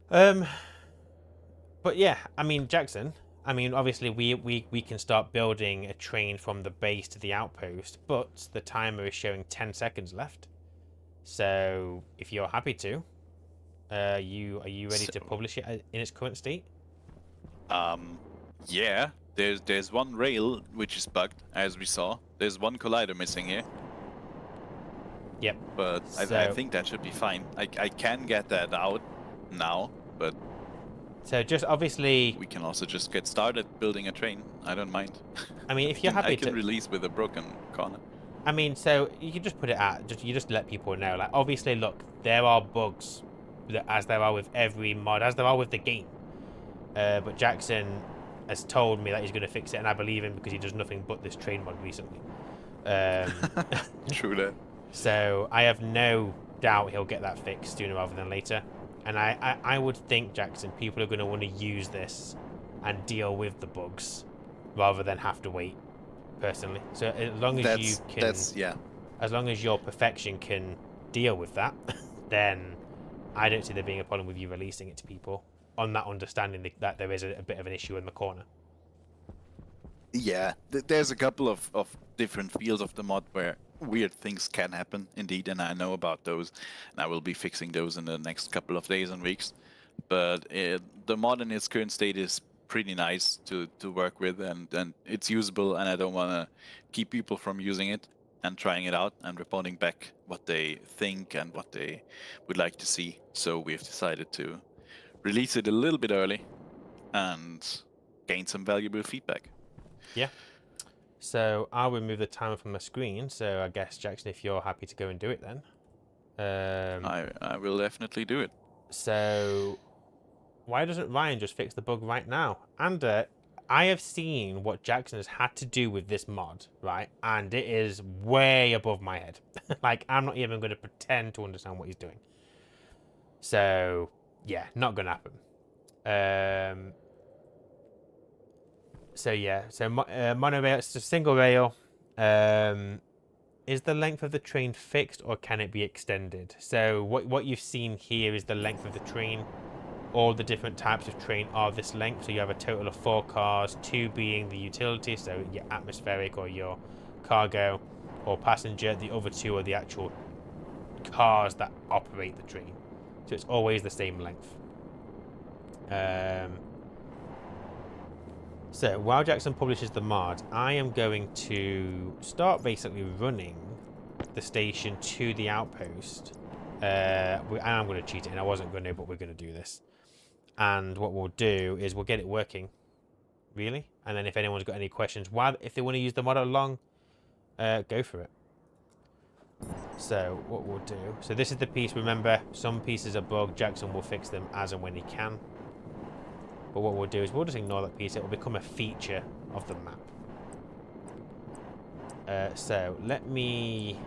But yeah, I mean, Jackson, obviously we can start building a train from the base to the outpost, but the timer is showing 10 seconds left. So if you're happy to, are you ready to publish it in its current state? Yeah. There's one rail which is bugged, as we saw. There's one collider missing here. Yep. But I think that should be fine. I can get that out now, but so just obviously we can also just get started building a train. I don't mind. I mean, if you're happy to release with a broken corner. I mean, so you can just put it out. You just let people know. Like, obviously, look, there are bugs, as there are with every mod, as there are with the game. But Jackson has told me that he's going to fix it, and I believe him because he does nothing but this train mod recently. True that. So I have no doubt he'll get that fixed sooner rather than later. And I would think, Jackson, people are going to want to use this and deal with the bugs rather than have to wait, personally. So as long as you can, as long as your perfection can deal with that, then I don't see there being a problem with you releasing it to people on that understanding that there is a bit of an issue in the corner. Yeah, there's a couple of different fields of the mod where weird things can happen, indeed, and I know about those, and I will be fixing those in the next couple of days and weeks. But the mod in its current state is pretty nice to work with, and it's usable, and I don't want to keep people from using it and trying it out and reporting back what they think and what they would like to see. So we've decided to release it a little bit early and gain some valuable feedback. Yeah. So I'll remove the timer from the screen. So I guess, Jackson, if you're happy to go and do it then. I will definitely do it. So why doesn't Ryan just fix the bug right now? And I have seen what Jackson has had to do with this mod, right? And it is way above my head. Like, I'm not even going to pretend to understand what he's doing. So yeah, not going to happen. So yeah, so monorail, it's a single rail. Is the length of the train fixed or can it be extended? So what you've seen here is the length of the train. All the different types of train are this length. So you have a total of 4 cars, 2 being the utility, so your atmospheric or your cargo, or passenger. The other two are the actual cars that operate the train. So it's always the same length. So while Jackson publishes the mod, I am going to start basically running the station to the outpost. I'm going to cheat it, and I wasn't going to, but we're going to do this. And what we'll do is we'll get it working, really. And then if anyone's got any questions, if they want to use the mod along, go for it. So what we'll do, so this is the piece. Remember, some pieces are bugged. Jackson will fix them as and when he can. But what we'll do is we'll just ignore that piece. It will become a feature of the map. So let me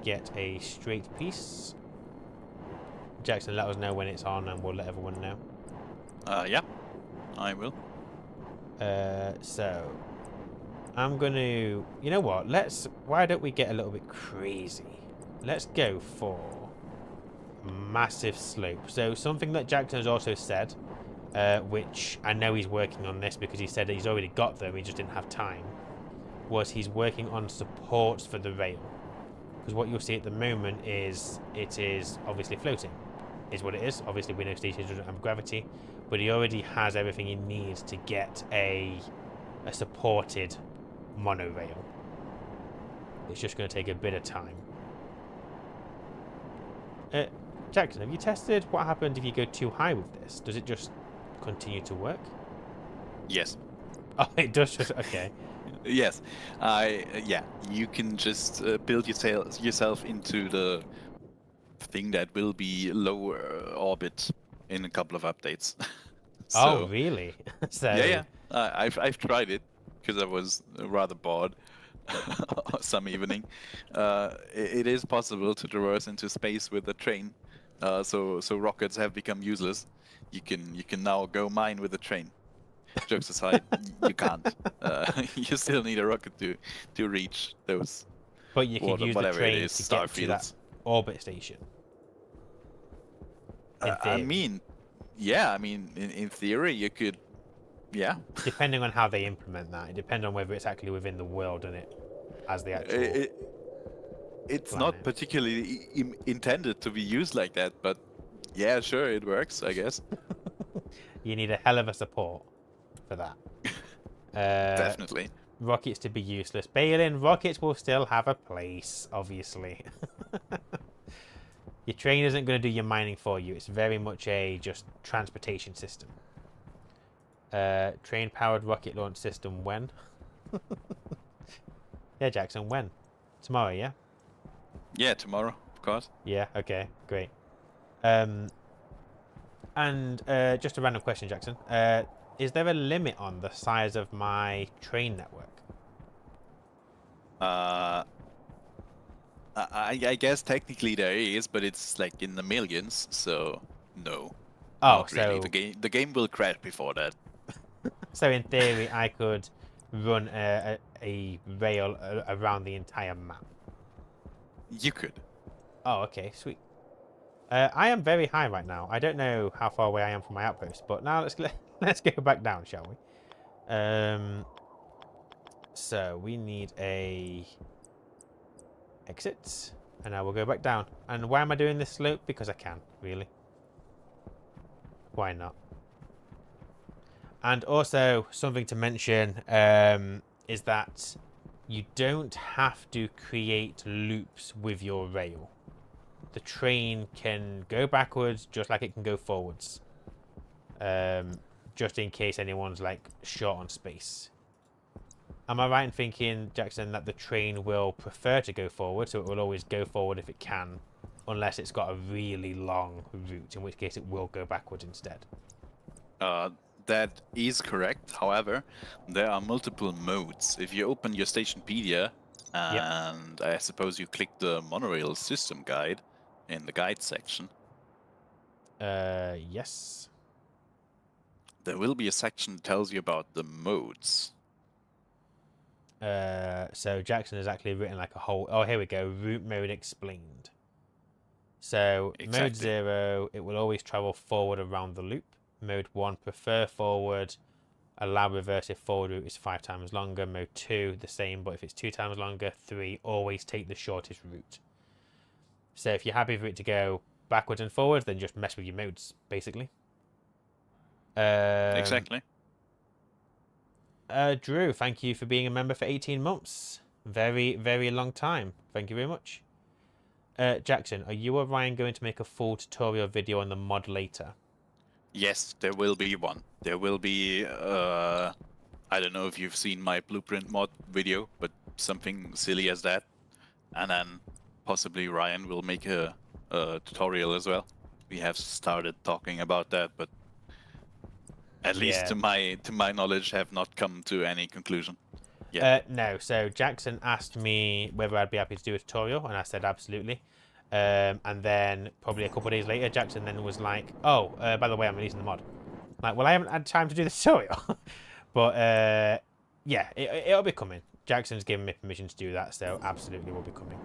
get a straight piece. Jackson, let us know when it's on, and we'll let everyone know. Yeah, I will. So I'm going to... You know what? Why don't we get a little bit crazy? Let's go for massive slope. So something that Jackson has also said, which I know he's working on this because he said that he's already got them, he just didn't have time, was he's working on supports for the rail. Because what you'll see at the moment is it is obviously floating, is what it is. Obviously we know stations don't have gravity, but he already has everything he needs to get a supported monorail. It's just going to take a bit of time. Jackson, have you tested what happens if you go too high with this? Does it just continue to work? Yes. Oh, it does just... Okay. Yes. Yeah, you can just build yourself into the thing that will be lower orbit in a couple of updates. Oh, really? So... Yeah. I've tried it because I was rather bored some evening. It is possible to traverse into space with a train. So rockets have become useless. You can now go mine with a train. Jokes aside, you can't. You still need a rocket to reach those. But you can use the train to star get to fields. that orbit station. I mean, yeah. I mean, in theory, you could. Yeah. Depending on how they implement that, it depends on whether it's actually within the world and it as the actual. It's planet. not particularly intended to be used like that, but yeah, sure, it works, I guess. You need a hell of a support for that. Definitely. Rockets to be useless. Balin, rockets will still have a place, obviously. Your train isn't going to do your mining for you. It's very much a just transportation system. Train-powered rocket launch system when? Yeah, Jackson, when? Tomorrow, yeah? Yeah, tomorrow, of course. Yeah, okay, great. And just a random question, Jackson. Is there a limit on the size of my train network? I guess technically there is, but it's like in the millions, so no. Oh, not really. The game will crash before that. So in theory, I could run a rail around the entire map. You could. Oh, okay, sweet. I am very high right now. I don't know how far away I am from my outpost, but now let's go back down, shall we? So we need a exit, and now we'll go back down. And why am I doing this slope? Because I can, really. Why not? And also, something to mention is that you don't have to create loops with your rail. The train can go backwards just like it can go forwards. Just in case anyone's like short on space. Am I right in thinking, Jackson, that the train will prefer to go forward, so it will always go forward if it can, unless it's got a really long route, in which case it will go backwards instead? That is correct. However, there are multiple modes. If you open your Stationpedia, and I suppose you click the monorail system guide in the guide section. Yes. There will be a section that tells you about the modes. So Jackson has actually written like a whole... Oh, here we go. Route mode explained. So Exactly. mode 0, it will always travel forward around the loop. Mode 1, prefer forward. Allow reverse if forward route is 5 times longer. Mode 2, the same, but if it's 2 times longer. 3, always take the shortest route. So if you're happy for it to go backwards and forwards, then just mess with your modes, basically. Exactly. Drew, thank you for being a member for 18 months. Very, very long time. Thank you very much. Jackson, are you or Ryan going to make a full tutorial video on the mod later? Yes, there will be one. There will be, I don't know if you've seen my blueprint mod video, but something silly as that. And then possibly Ryan will make a tutorial as well. We have started talking about that, but at least to my knowledge, have not come to any conclusion. Yeah. No, so Jackson asked me whether I'd be happy to do a tutorial, and I said absolutely. And then probably a couple of days later, Jackson then was like, "Oh, by the way, I'm releasing the mod." Like, well, I haven't had time to do the tutorial, but yeah, it'll be coming. Jackson's given me permission to do that, so absolutely will be coming.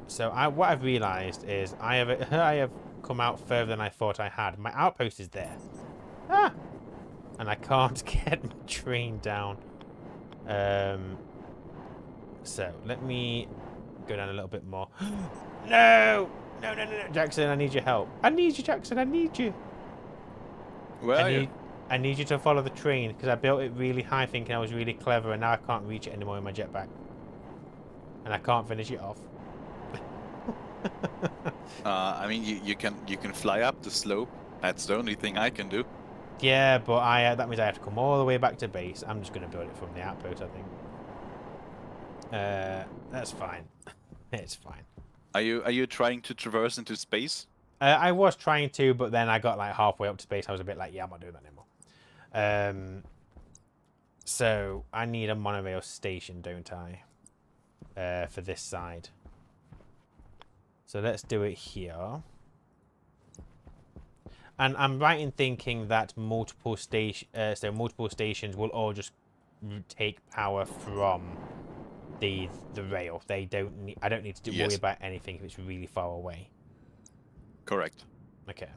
So what I've realised is I have come out further than I thought I had. My outpost is there. Ah! And I can't get my train down. So let me go down a little bit more. No! No, no, no, no, Jackson, I need your help. I need you, Jackson, I need you. Where are you? I need you to follow the train, because I built it really high thinking I was really clever, and now I can't reach it anymore in my jetpack. And I can't finish it off. I mean, you can fly up the slope. That's the only thing I can do. Yeah, but that means I have to come all the way back to base. I'm just going to build it from the outpost, I think. That's fine. It's fine. Are you trying to traverse into space? I was trying to, but then I got like halfway up to space. I was a bit like, yeah, I'm not doing that anymore. So I need a monorail station, don't I? For this side. So let's do it here. And I'm right in thinking that multiple stations will all just take power from the rail. They don't need. I don't need to worry about anything if it's really far away. Correct. Okay.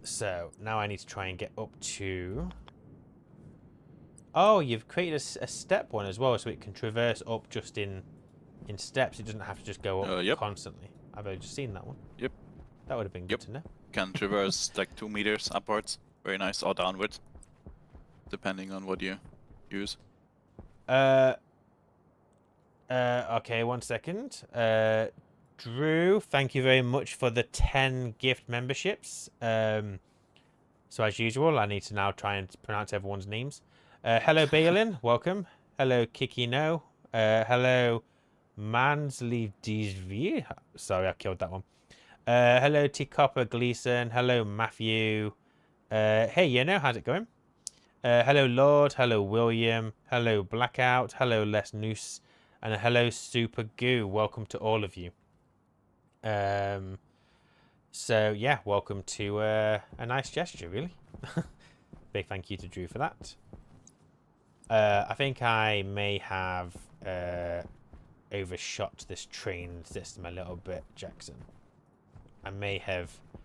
So now I need to try and get up to. Oh, you've created a step one as well, so it can traverse up just in steps. It doesn't have to just go up constantly. I've only just seen that one. Yep. That would have been good to know. Can traverse like 2 meters upwards. Very nice. Or downwards. Depending on what you use. Okay, 1 second. Drew, thank you very much for the 10 gift memberships. So as usual, I need to now try and pronounce everyone's names. Hello, Balin. Welcome. Hello, Kiki No. Hello, Mansley Dizvi. Sorry, I killed that one. Hello, T. Copper Gleason. Hello, Matthew. Hey, how's it going? Hello, Lord. Hello, William. Hello, Blackout. Hello, Les Noose. And hello, Super Goo. Welcome to all of you. So, yeah, welcome to a nice gesture, really. Big thank you to Drew for that. I think I may have overshot this train system a little bit, Jackson. I may have a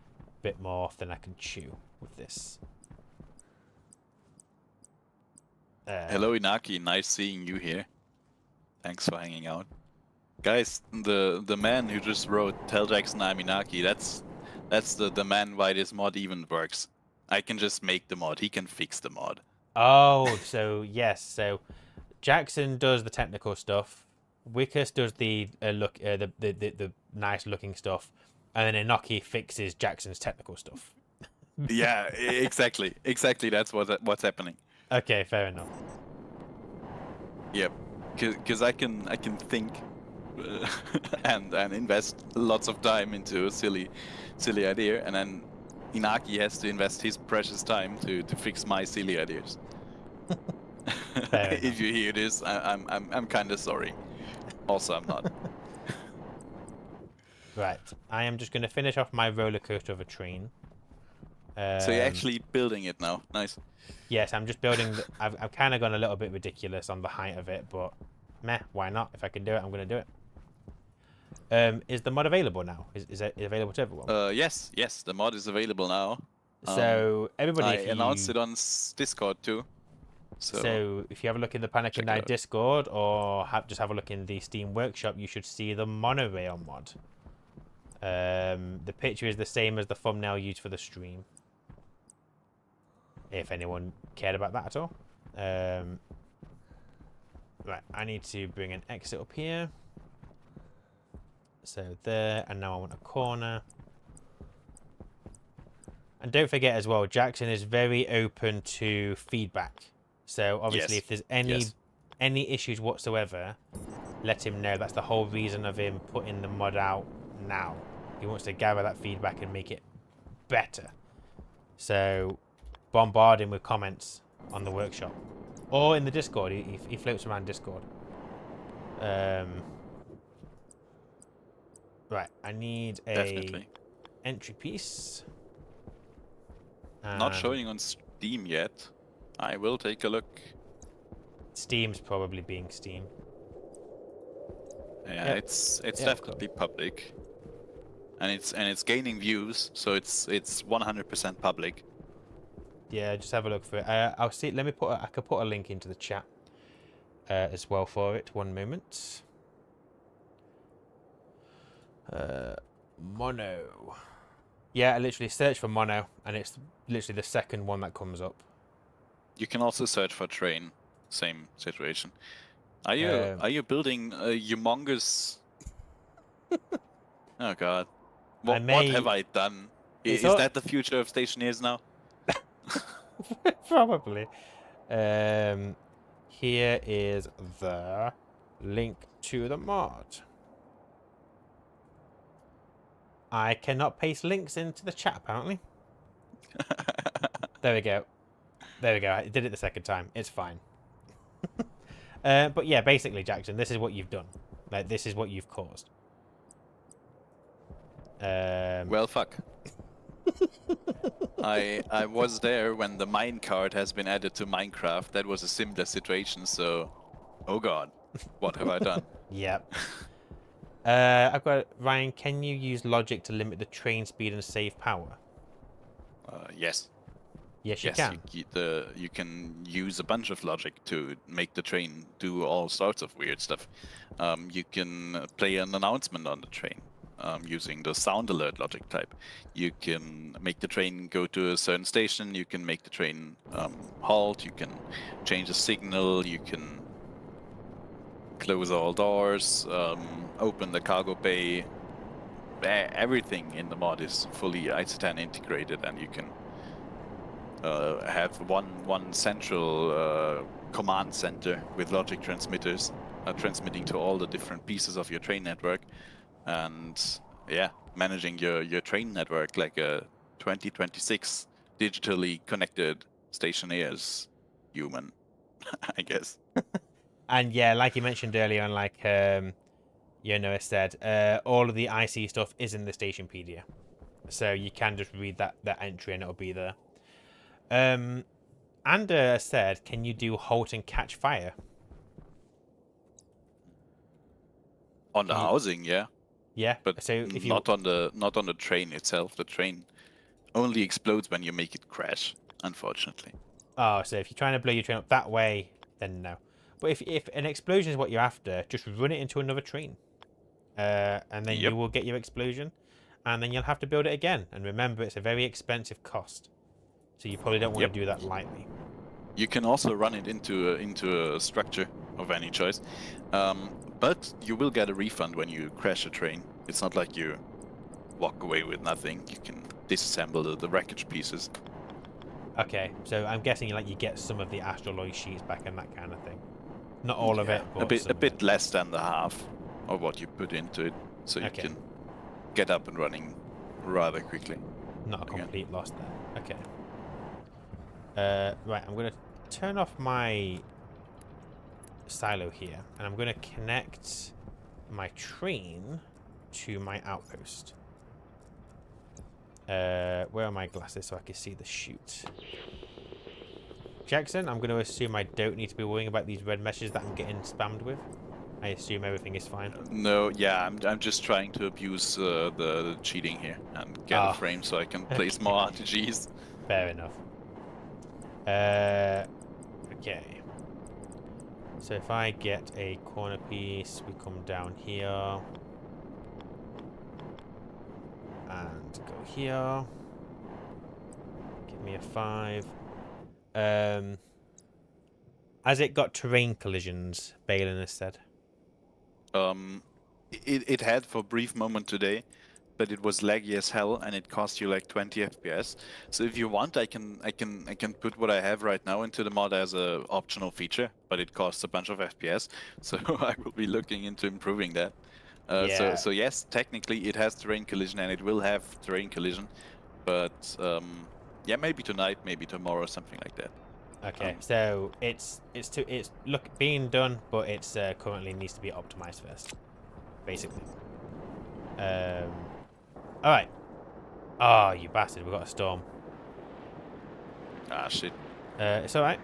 bit more than I can chew with this. Hello, Inaki. Nice seeing you here. Thanks for hanging out. Guys, the man who just wrote "Tell Jackson I'm Inaki," that's the man why this mod even works. I can just make the mod. He can fix the mod. Oh, so yes. So Jackson does the technical stuff. Wikus does the the nice looking stuff, and then Inaki fixes Jackson's technical stuff. Yeah, exactly. Exactly. That's what's happening. Okay, fair enough. Yep. Because I can think and invest lots of time into a silly idea, and then Inaki has to invest his precious time to fix my silly ideas. If you hear this, I'm kind of sorry. Also, I'm not. Right, I am just going to finish off my roller coaster of a train. So you're actually building it now. Nice. Yes, I'm just building. I've kind of gone a little bit ridiculous on the height of it, but meh, why not? If I can do it, I'm going to do Is the mod available now? Is it available to everyone? Yes, the mod is available now. So everybody, I if you, announced it on Discord too. so if you have a look in the Panic and check it Die out. Discord, or just have a look in the Steam Workshop, you should see the Mon-O-Rail mod. The picture is the same as the thumbnail used for the stream. If anyone cared about that at all. Right, I need to bring an exit up here. So there, and now I want a corner. And don't forget as well, Jackson is very open to feedback. So obviously, Yes. if there's any issues whatsoever, let him know. That's the whole reason of him putting the mod out now. He wants to gather that feedback and make it better. So bombard him with comments on the workshop or in the Discord. He floats around Discord. Right, I need a Definitely. entry piece. Not showing on Steam yet. I will take a look. Steam's probably being Steam. Yeah, Yep. it's Yep, definitely public, and it's gaining views, so it's 100% public. Yeah, just have a look for it. I'll see. Let me I could put a link into the chat as well for it. One moment. Mono. Yeah, I literally search for Mono, and it's literally the second one that comes up. You can also search for train. Same situation. Are you building a humongous? Oh God, what have I done? Is that the future of Stationeers now? Probably. Here is the link to the mod. I cannot paste links into the chat, apparently. There we go. There we go. I did it the second time. It's fine. But yeah, basically, Jackson, this is what you've done. Like, this is what you've caused. Well, fuck. I was there when the minecart has been added to Minecraft. That was a similar situation, so... Oh God. What have I done? Yep. I've got... Ryan, can you use logic to limit the train speed and save power? Yes. Yes, you can. You can use a bunch of logic to make the train do all sorts of weird stuff. You can play an announcement on the train using the sound alert logic type. You can make the train go to a certain station. You can make the train halt. You can change the signal. You can close all doors, open the cargo bay. Everything in the mod is fully IC10 integrated, and you can have one central command center with logic transmitters transmitting to all the different pieces of your train network, and yeah, managing your train network like a 2026 digitally connected Stationeers human, I guess. And yeah, like you mentioned earlier on, like Noah said, all of the IC stuff is in the Stationpedia, so you can just read that entry and it'll be there. Ander said, can you do halt and catch fire? On the housing, yeah. Yeah, but so if not on the train itself. The train only explodes when you make it crash, unfortunately. Oh, so if you're trying to blow your train up that way, then no. But if an explosion is what you're after, just run it into another train. And then you will get your explosion. And then you'll have to build it again. And remember, it's a very expensive cost. So you probably don't want to do that lightly. You can also run it into a structure of any choice. But you will get a refund when you crash a train. It's not like you walk away with nothing. You can disassemble the wreckage pieces. Okay, so I'm guessing you get some of the astraloy sheets back and that kind of thing. Not all of it, but a bit less than the half of what you put into it, so you can get up and running rather quickly. Not a complete loss there. Okay. Right, I'm going to turn off my silo here, and I'm going to connect my train to my outpost. Where are my glasses so I can see the chute? Jackson, I'm going to assume I don't need to be worrying about these red meshes that I'm getting spammed with. I assume everything is fine. No, yeah, I'm just trying to abuse the cheating here and get a frame so I can place more RTGs. Fair enough. Okay. So if I get a corner piece, we come down here. And go here. Give me a 5. Has it got terrain collisions, Balin has said? It had for a brief moment today, but it was laggy as hell and it cost you like 20 FPS. So if you want, I can put what I have right now into the mod as a optional feature, but it costs a bunch of FPS. So I will be looking into improving that. Yeah. So yes, technically it has terrain collision and it will have terrain collision, but yeah, maybe tonight, maybe tomorrow, something like that. Okay, so it's being done, but it's currently needs to be optimized first, basically. All right. Oh, you bastard! We got a storm. Ah, shit. It's all right.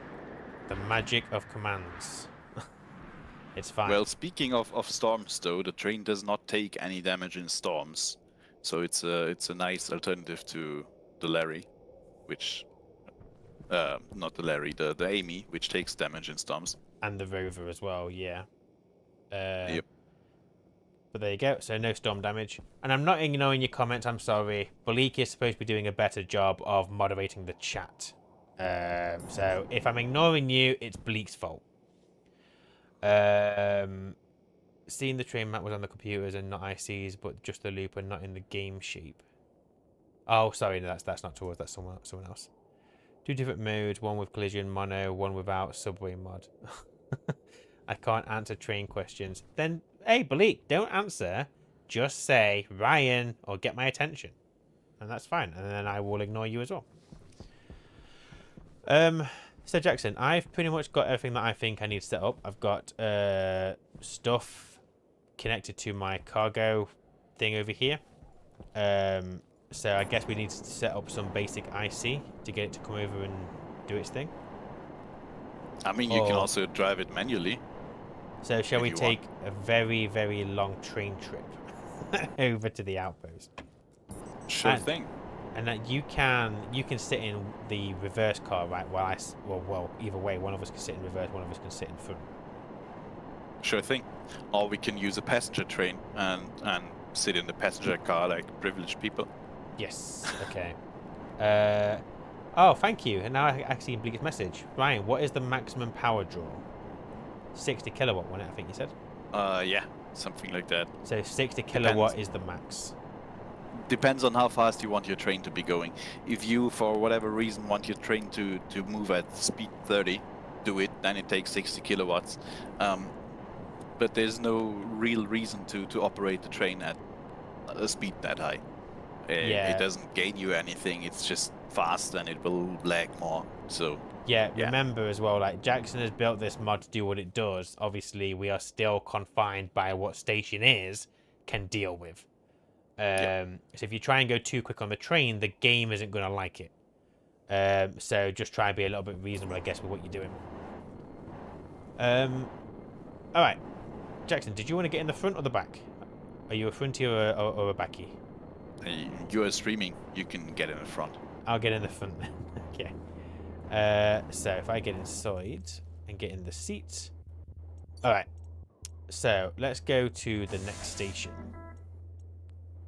The magic of commands. It's fine. Well, speaking of storms, though, the train does not take any damage in storms, so it's a nice alternative to the Larry, which. Not the Larry, the Amy, which takes damage in storms. And the Rover as well, yeah. Yep. But there you go, so no storm damage. And I'm not ignoring your comments, I'm sorry. Bleak is supposed to be doing a better job of moderating the chat. So if I'm ignoring you, it's Bleak's fault. Seeing the train map was on the computers and not ICs, but just the loop and not in the game shape. Oh, sorry, no, that's not towards, that's someone else. 2 different modes, one with collision, mono, one without, subway mod. I can't answer train questions. Then, hey, Bleak, don't answer. Just say, Ryan, or get my attention. And that's fine. And then I will ignore you as well. So, Jackson, I've pretty much got everything that I think I need to set up. I've got stuff connected to my cargo thing over here. So I guess we need to set up some basic IC to get it to come over and do its thing. I mean, you can also drive it manually. So shall we take a very, very long train trip over to the outpost? Sure thing. And that you can sit in the reverse car, right? Well, either way, one of us can sit in reverse, one of us can sit in front. Sure thing. Or we can use a passenger train and sit in the passenger car like privileged people. Yes. Okay. Oh, thank you. And now I see Bleak's message. Ryan, what is the maximum power draw? 60 kilowatt, wasn't it? I think you said. Yeah, something like that. So 60 kilowatt is the max. Depends on how fast you want your train to be going. If you, for whatever reason, want your train to move at speed 30, do it. Then it takes 60 kilowatts. But there's no real reason to operate the train at a speed that high. Yeah. It doesn't gain you anything. It's just fast and it will lag more. So yeah, remember as well, like Jackson has built this mod to do what it does. Obviously, we are still confined by what Stationeers can deal with. So if you try and go too quick on the train, the game isn't going to like it. So just try and be a little bit reasonable, I guess, with what you're doing. All right, Jackson, did you want to get in the front or the back? Are you a fronty or a backy? You are streaming. You can get in the front. I'll get in the front then. Okay. So if I get inside and get in the seats. All right. So let's go to the next station.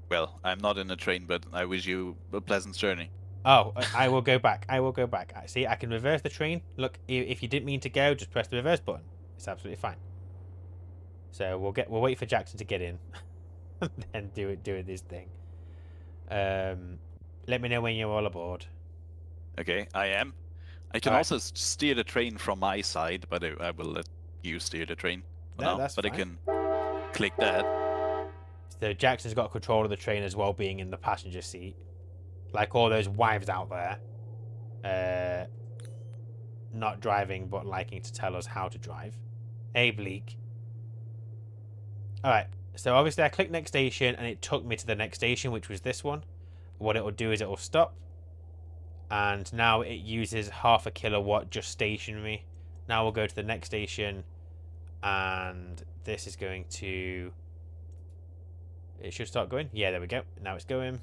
Well, I'm not in the train, but I wish you a pleasant journey. Oh, I will go back. I will go back. See, I can reverse the train. Look, if you didn't mean to go, just press the reverse button. It's absolutely fine. So we'll wait for Jackson to get in, and then do this thing. Let me know when you're all aboard. Okay, I am. I can also steer the train from my side, but I will let you steer the train. That's but fine. I can click that. So Jackson's got control of the train as well, being in the passenger seat. Like all those wives out there. Not driving, but liking to tell us how to drive. Hey, Bleak. Alright, so obviously I clicked next station, and it took me to the next station, which was this one. What it will do is it will stop. And now it uses 0.5 kilowatt just stationary. Now we'll go to the next station and this is going to... It should start going. Yeah, there we go. Now it's going.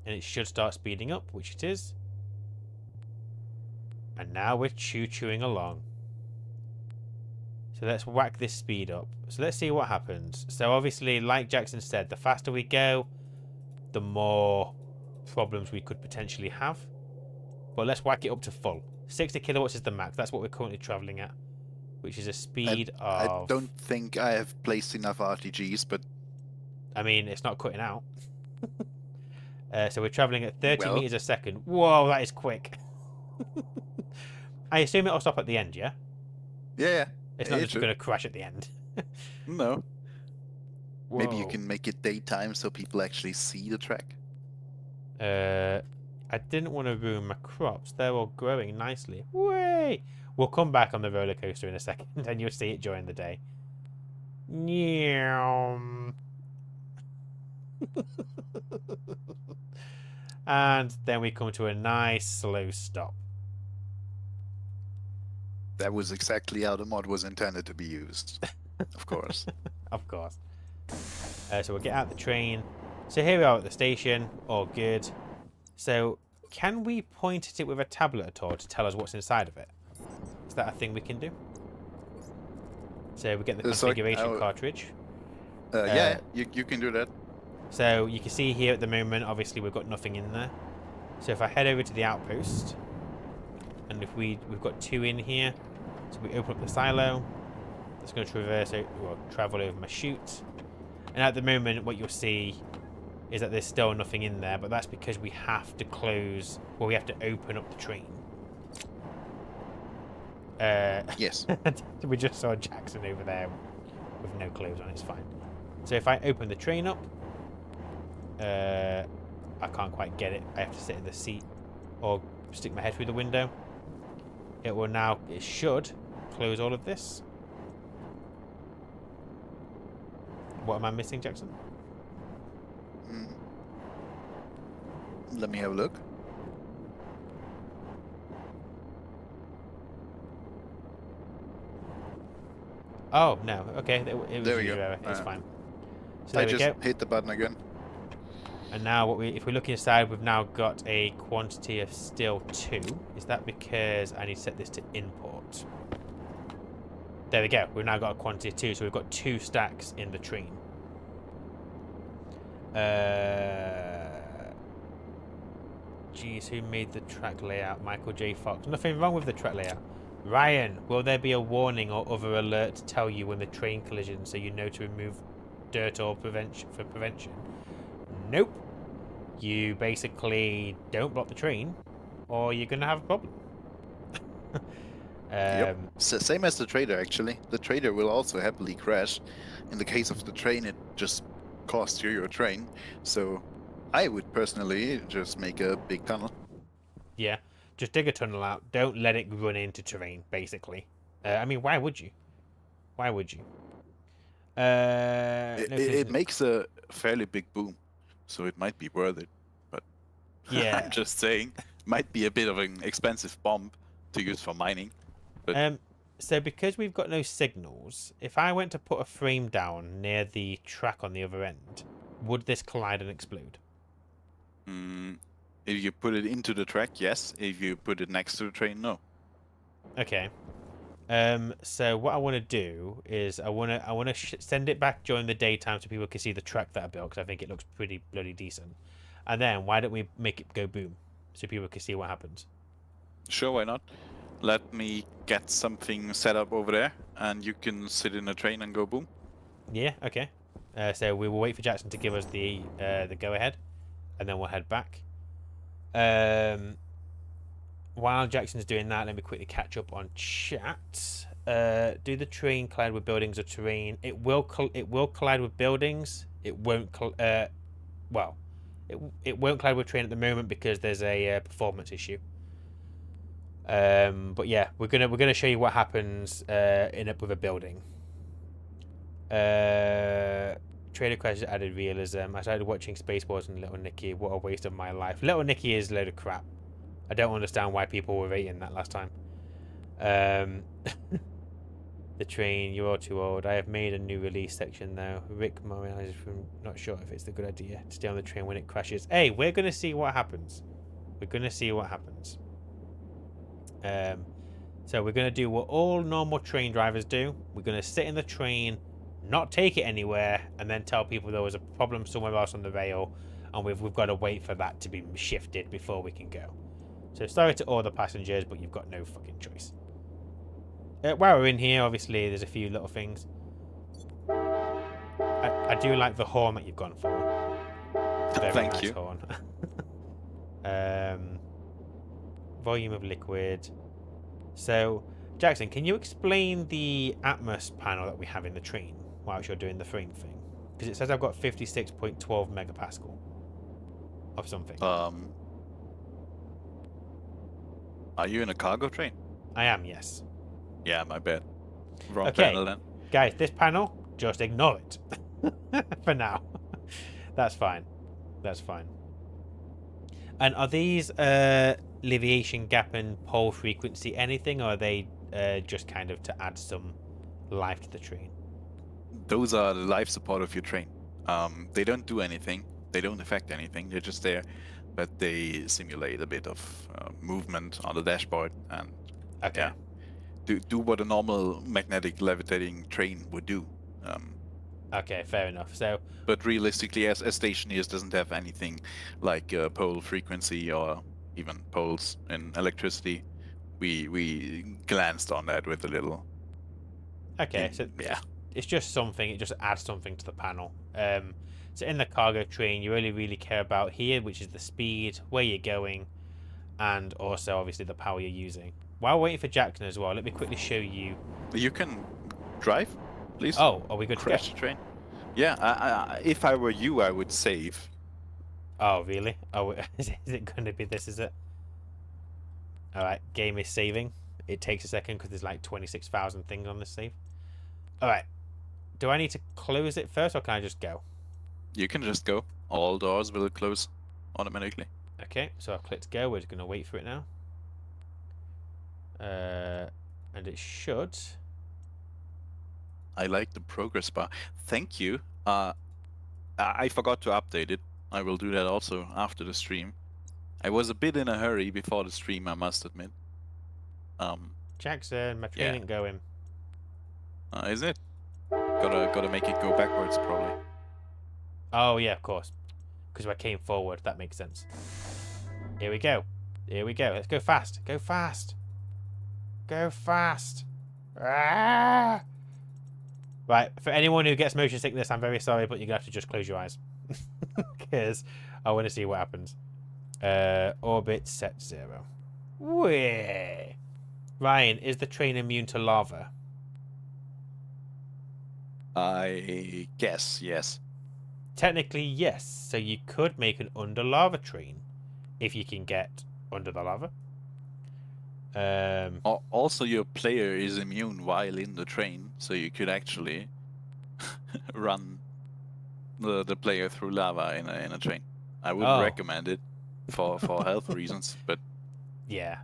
And it should start speeding up, which it is. And now we're choo-chooing along. So let's whack this speed up. So let's see what happens. So obviously, like Jackson said, the faster we go, the more problems we could potentially have. But let's whack it up to full. 60 kilowatts is the max. That's what we're currently traveling at, which is a speed of... I don't think I have placed enough RTGs, but... I mean, it's not cutting out. So we're traveling at 30 meters a second. Whoa, that is quick. I assume it'll stop at the end, yeah? Yeah. It's not just going to crash at the end. No. Whoa. Maybe you can make it daytime so people actually see the track. I didn't want to ruin my crops. They're all growing nicely. Way! We'll come back on the roller coaster in a second and you'll see it during the day. And then we come to a nice slow stop. That was exactly how the mod was intended to be used. Of course. Of course. So we'll get out the train. So here we are at the station. All good. So can we point at it with a tablet at all to tell us what's inside of it? Is that a thing we can do? So we get the configuration cartridge. Yeah, you can do that. So you can see here at the moment, obviously we've got nothing in there. So if I head over to the outpost, and if we've got 2 in here, so we open up the silo, it's going to traverse it, or travel over my chute. And at the moment, what you'll see is that there's still nothing in there, but that's because we have to close, well, we have to open up the train. Yes. We just saw Jackson over there with no clothes on, it's fine. So if I open the train up, I can't quite get it. I have to sit in the seat or stick my head through the window. It will now, it should close all of this. What am I missing, Jackson? Let me have a look. Oh, no. Okay, it was there we user go. error. It's fine. So I there we just go. hit the button again. And now, if we look inside, we've now got a quantity of still 2. Is that because I need to set this to import? There we go. We've now got a quantity of 2, so we've got 2 stacks in the train. Geez, who made the track layout? Michael J. Fox. Nothing wrong with the track layout. Ryan, will there be a warning or other alert to tell you when the train collisions so you know to remove dirt or for prevention? Nope. You basically don't block the train or you're going to have a problem. Yep. Same as the trader, actually. The trader will also happily crash. In the case of the train, it just costs you your train. So I would personally just make a big tunnel. Yeah. Just dig a tunnel out. Don't let it run into terrain, basically. I mean, why would you? Why would you? It makes a fairly big boom. So it might be worth it, but yeah, I'm just saying, might be a bit of an expensive bomb to use for mining. But so because we've got no signals, if I went to put a frame down near the track on the other end, would this collide and explode? If you put it into the track, yes. If you put it next to the train, no. Okay. So what I want to do is I want to send it back during the daytime so people can see the track that I built, because I think it looks pretty bloody decent. And then why don't we make it go boom so people can see what happens? Sure, why not? Let me get something set up over there, and you can sit in a train and go boom. Yeah. Okay. So we will wait for Jackson to give us the go ahead, and then we'll head back. While Jackson's doing that, let me quickly catch up on chat. Do the train collide with buildings or terrain? It will collide with buildings. It won't. Well, it won't collide with train at the moment because there's a performance issue. But yeah, we're gonna show you what happens with a building. Trader crashes added realism. I started watching Spaceballs and Little Nicky. What a waste of my life. Little Nicky is a load of crap. I don't understand why people were rating that last time. The train, you're all too old. I have made a new release section now. Rick Moran, I'm not sure if it's a good idea to stay on the train when it crashes. Hey, we're going to see what happens. We're going to see what happens. So we're going to do what all normal train drivers do. We're going to sit in the train, not take it anywhere, and then tell people there was a problem somewhere else on the rail, and we've got to wait for that to be shifted before we can go. So sorry to all the passengers, but you've got no fucking choice. While we're in here, obviously, there's a few little things. I do like the horn that you've gone for. Very Thank nice you. Horn. Volume of liquid. So, Jackson, can you explain the Atmos panel that we have in the train whilst you're doing the frame thing? Because it says I've got 56.12 megapascal of something. Are you in a cargo train? I am, yes. Yeah, my bad. Wrong Okay. panel then. Guys, this panel, just ignore it. For now. That's fine. That's fine. And are these leviation gap and pole frequency anything, or are they just kind of to add some life to the train? Those are the life support of your train. They don't do anything. They don't affect anything. They're just there, but they simulate a bit of movement on the dashboard and Okay. do what a normal magnetic levitating train would do. Okay, fair enough. So, But realistically, as Stationeers doesn't have anything like pole frequency or even poles in electricity, we glanced on that with a little. okay, so Yeah. it's just something. It just adds something to the panel. So in the cargo train, you really care about here, which is the speed, where you're going, and also obviously the power you're using. While waiting for Jackson as well, let me quickly show you. You can drive, please. Oh, are we good to go? Crash the train. Yeah, if I were you, I would save. Oh, really? Oh, is it going to be this, is it? Alright, game is saving. It takes a second because there's like 26,000 things on this save. Alright. Do I need to close it first, or can I just go? You can just go. All doors will close automatically. Okay, so I've clicked go. We're just going to wait for it now. And it should. I like the progress bar. Thank you. I forgot to update it. I will do that also after the stream. I was a bit in a hurry before the stream, I must admit. Jackson, my train ain't going. Isn't it? Gotta make it go backwards, probably. Oh, yeah, of course. Because I came forward. That makes sense. Here we go. Here we go. Let's go fast. Go fast. Go fast. Ah! Right, for anyone who gets motion sickness, I'm very sorry, but you're going to have to just close your eyes. Because I want to see what happens. Orbit set 0. Whee! Ryan, is the train immune to lava? I guess, yes. Technically, yes. So you could make an under lava train if you can get under the lava. Also, your player is immune while in the train, so you could actually run the player through lava in a train. I wouldn't recommend it for health reasons, but yeah,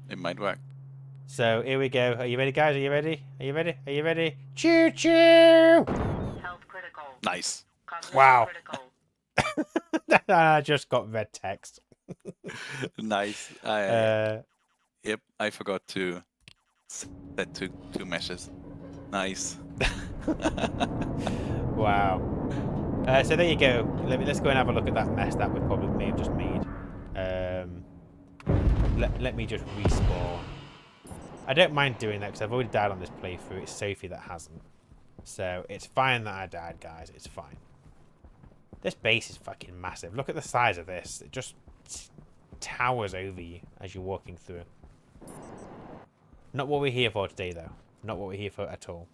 it might work. So here we go. Are you ready, guys? Are you ready? Are you ready? Are you ready? Choo choo! Health critical. Nice. Cognitive Wow. critical. I just got red text. Nice. Yep, I forgot to set two meshes. Nice. Wow. So there you go. Let's go and have a look at that mess that we probably may have just made. Let me just respawn. I don't mind doing that because I've already died on this playthrough. It's Sophie that hasn't. So it's fine that I died, guys. It's fine. This base is fucking massive. Look at the size of this. It just towers over you as you're walking through. Not what we're here for today, though. Not what we're here for at all.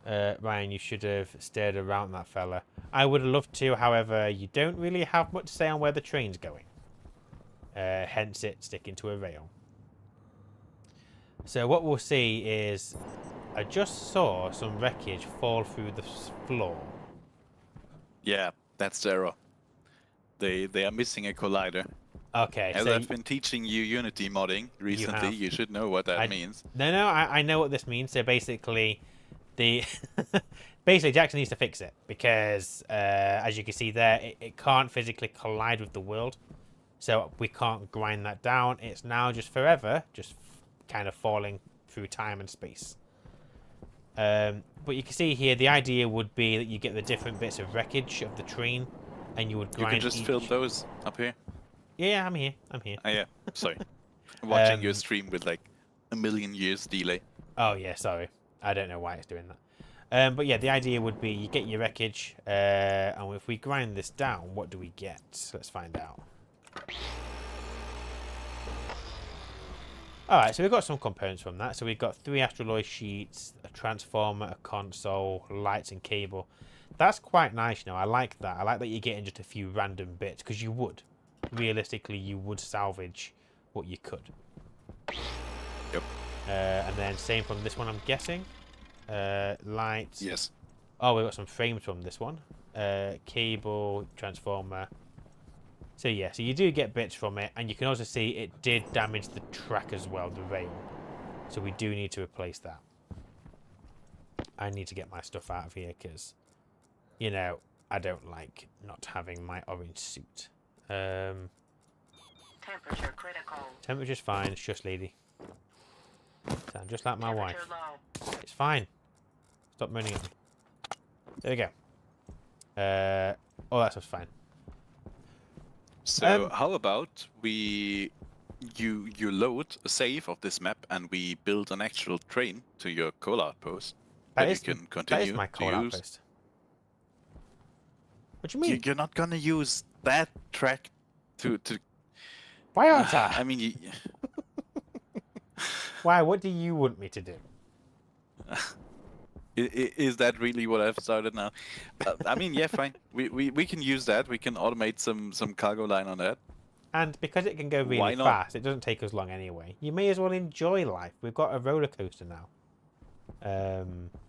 Ryan, you should have stared around that fella. I would have loved to, however, you don't really have much to say on where the train's going. Hence it sticking to a rail. So what we'll see is, I just saw some wreckage fall through the floor. Yeah, that's the error. They are missing a collider. Okay, As so I've been teaching you Unity modding recently, have. you should know what that means. No, I know what this means. So basically, basically Jackson needs to fix it because, as you can see there, it can't physically collide with the world, so we can't grind that down. It's now just forever, just kind of falling through time and space. But you can see here, the idea would be that you get the different bits of wreckage of the train, and you would grind. You can just film those up here. Yeah, I'm here. I'm here. Oh yeah, sorry. I'm watching your stream with like a million years delay. Oh yeah, sorry. I don't know why it's doing that. But yeah, the idea would be you get your wreckage, and if we grind this down, what do we get? Let's find out. Alright, so we've got some components from that. So we've got 3 astraloy sheets, a transformer, a console, lights and cable. That's quite nice, you know. I like that. I like that you're getting just a few random bits, because you would. Realistically, you would salvage what you could. Yep. And then same from this one, I'm guessing. Lights. Yes. Oh, we've got some frames from this one. Cable, transformer. So yeah, so you do get bits from it, and you can also see it did damage the track as well, the rail. So we do need to replace that. I need to get my stuff out of here because, you know, I don't like not having my orange suit. Temperature critical. Temperature's fine, shush lady. Sound just like my wife. Low. It's fine. Stop moaning at me. There we go. Oh, that stuff's fine. So how about you load a save of this map and we build an actual train to your coal outpost that you can continue that is my coal to use. outpost. What do you mean? You're not gonna use that track to. Why aren't I? I mean, Why? What do you want me to do? Is that really what I've started now? I mean, yeah, fine. We can use that. We can automate some cargo line on that. And because it can go Why really not? fast, it doesn't take us long anyway. You may as well enjoy life. We've got a roller coaster now.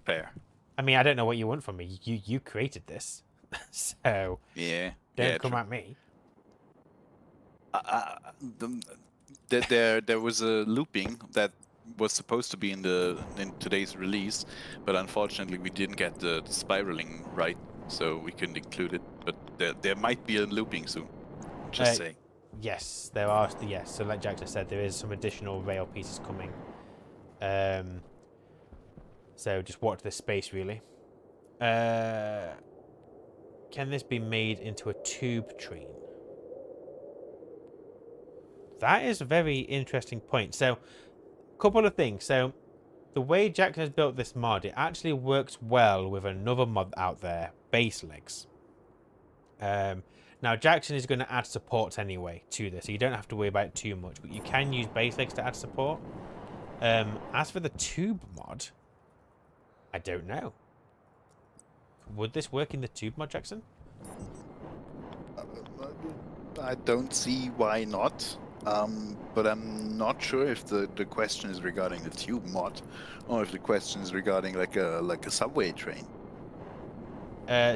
Fair. I mean, I don't know what you want from me. You created this, so Yeah. don't come at me. There was a looping that was supposed to be in today's release, but unfortunately we didn't get the spiraling right, so we couldn't include it. But there might be a looping soon. Just saying. Yes, there are. Yes, so like Jackson said, there is some additional rail pieces coming. So just watch this space, really. Can this be made into a tube train? That is a very interesting point. So, a couple of things. So, the way Jackson has built this mod, it actually works well with another mod out there, Base Legs. Now, Jackson is going to add supports anyway to this, so you don't have to worry about it too much. But you can use Base Legs to add support. As for the tube mod, I don't know. Would this work in the tube mod, Jackson? I don't see why not. But I'm not sure if the question is regarding the tube mod, or if the question is regarding like a subway train.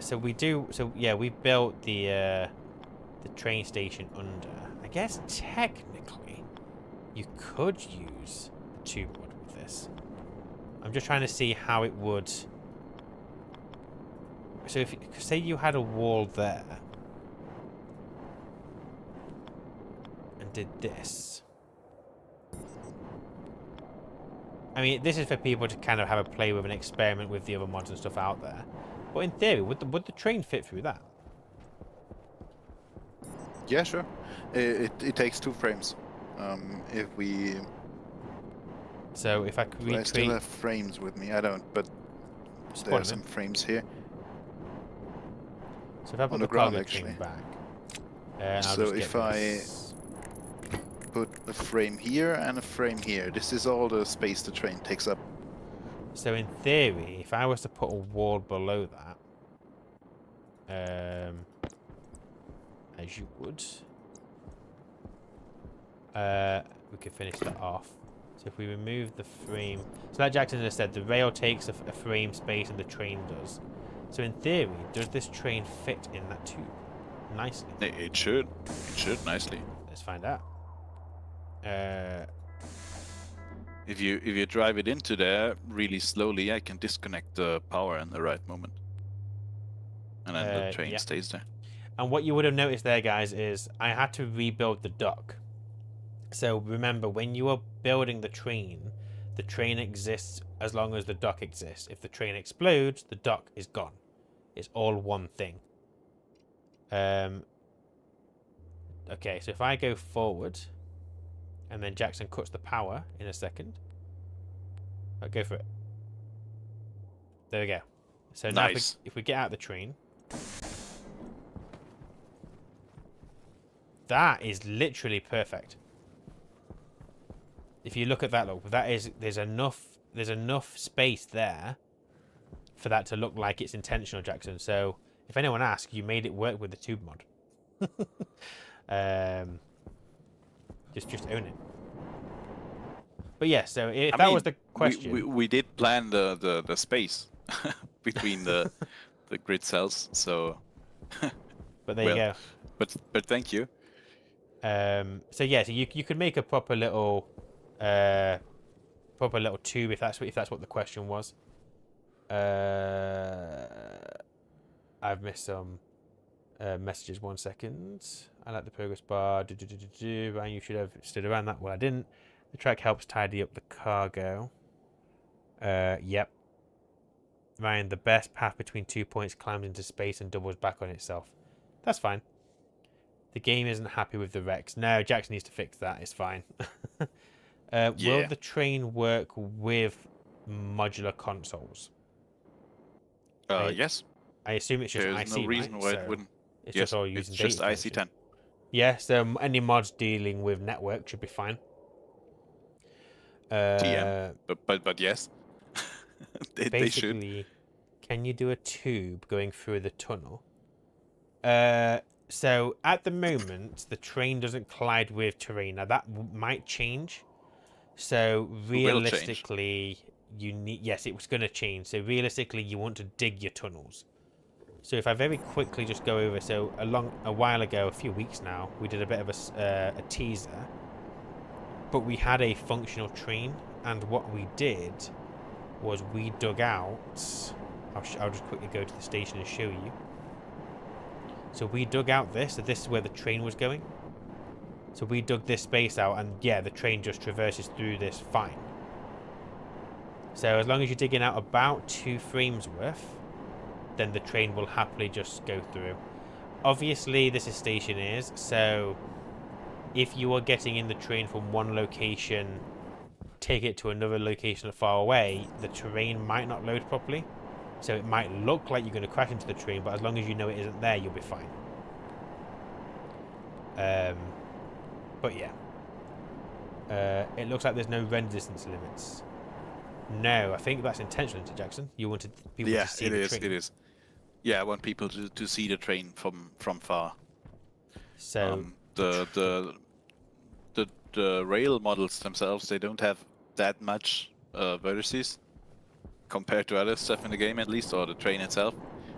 So we do. So yeah, we built the train station under. I guess technically, you could use the tube mod with this. I'm just trying to see how it would. So if say you had a wall there. Did this. I mean, this is for people to kind of have a play with and experiment with the other mods and stuff out there. But in theory, would the train fit through that? Yeah, sure. It takes 2 frames. If we. So if I could recreate. I still have frames with me. I don't, but there are some frames here. So if I put the cargo train back. So if I put a frame here and a frame here, this is all the space the train takes up. So in theory, if I was to put a wall below that, as you would, we could finish that off. So if we remove the frame, so like Jackson just said, the rail takes a frame space and the train does. So in theory, does this train fit in that tube nicely? It should. It should nicely. Let's find out. If you drive it into there really slowly, I can disconnect the power in the right moment, and then the train yeah. stays there. And what you would have noticed there, guys, is I had to rebuild the dock. So remember, when you are building the train exists as long as the dock exists. If the train explodes, the dock is gone. It's all one thing. Okay, so if I go forward, and then Jackson cuts the power in a second. I'll go for it. There we go. So now Nice. if we get out the train, that is literally perfect. If you look at that, look, there's enough space there for that to look like it's intentional, Jackson. So if anyone asks, you made it work with the tube mod. Just own it. But yeah, so if that was the question, we did plan the space between the grid cells, so. But there you go. But thank you. So yeah, so you could make a proper little tube if that's what the question was. I've missed some messages. 1 second. I like the progress bar. And you should have stood around that. Well, I didn't. The track helps tidy up the cargo. Yep. Ryan, the best path between 2 points climbs into space and doubles back on itself. That's fine. The game isn't happy with the Rex. No, Jackson needs to fix that. It's fine. Will the train work with modular consoles? Yes. I assume it's just There's IC, no reason right? why So it wouldn't. it's Yes, just all using it's just data IC10. transmission. Yeah, so any mods dealing with network should be fine. TM. But yes. they should. Basically, can you do a tube going through the tunnel? So at the moment, the train doesn't collide with terrain. Now that might change. So realistically, you need. Yes, it was going to change. So realistically, you want to dig your tunnels. So if I very quickly just go over, so a while ago, a few weeks now, we did a bit of a teaser, but we had a functional train, and what we did was we dug out. I'll just quickly go to the station and show you. So we dug out this. So this is where the train was going. So we dug this space out, and yeah, the train just traverses through this fine. So as long as you're digging out about 2 frames worth, then the train will happily just go through. Obviously, this is Stationeers, so if you are getting in the train from one location, take it to another location far away, the terrain might not load properly. So it might look like you're going to crash into the train, but as long as you know it isn't there, you'll be fine. But yeah. It looks like there's no render distance limits. No, I think that's intentional, Jackson. You wanted people to see the train. It is. Yeah, I want people to see the train from far. So the rail models themselves, they don't have that much vertices compared to other stuff in the game, at least, or the train itself.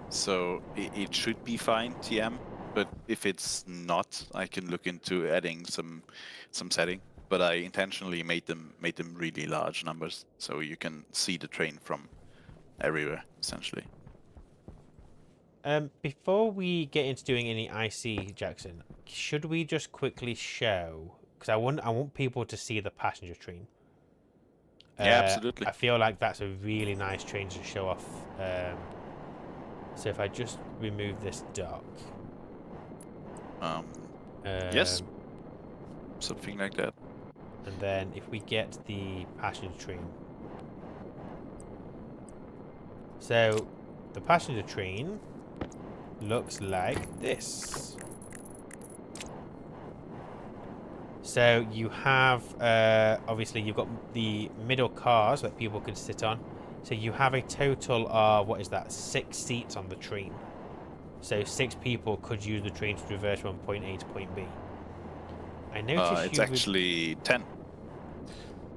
So it should be fine, TM. But if it's not, I can look into adding some setting. But I intentionally made them really large numbers, so you can see the train from everywhere, essentially. Before we get into doing any IC, Jackson, should we just quickly show? Because I want people to see the passenger train. Yeah, absolutely. I feel like that's a really nice train to show off. So if I just remove this dock. Yes. Something like that. And then if we get the passenger train. So the passenger train looks like this. So you have, obviously you've got the middle cars that people can sit on. So you have a total of, 6 seats on the train. So 6 people could use the train to traverse from point A to point B. I noticed it's actually 10.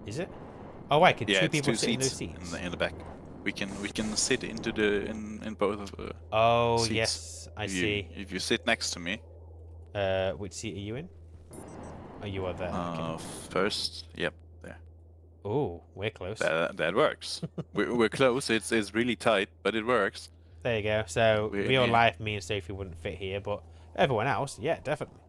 Is it? Oh, why? Can 2 people 2 sit in those seats seats? in the back. We can sit into in both of the Oh, seats. yes, I see. If you sit next to me. Which seat are you in? Oh, you are there. Okay. First, yep, there. Oh, we're close. That works. we're close. It's really tight, but it works. There you go. So We're in real here. life, me and Sophie wouldn't fit here, but everyone else, yeah, definitely.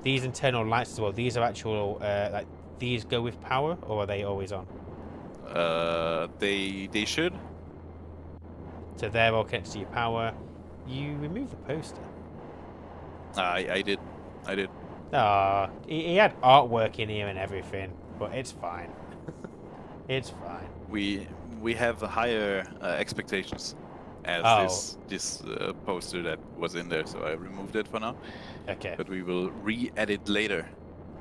These internal lights as well. These are actual like these go with power, or are they always on? They should. So they're all connected to your power. You remove the poster. I did. Ah, he had artwork in here and everything, but it's fine. It's fine. We have higher expectations as Oh. this poster that was in there, so I removed it for now. Okay. But we will re-edit later.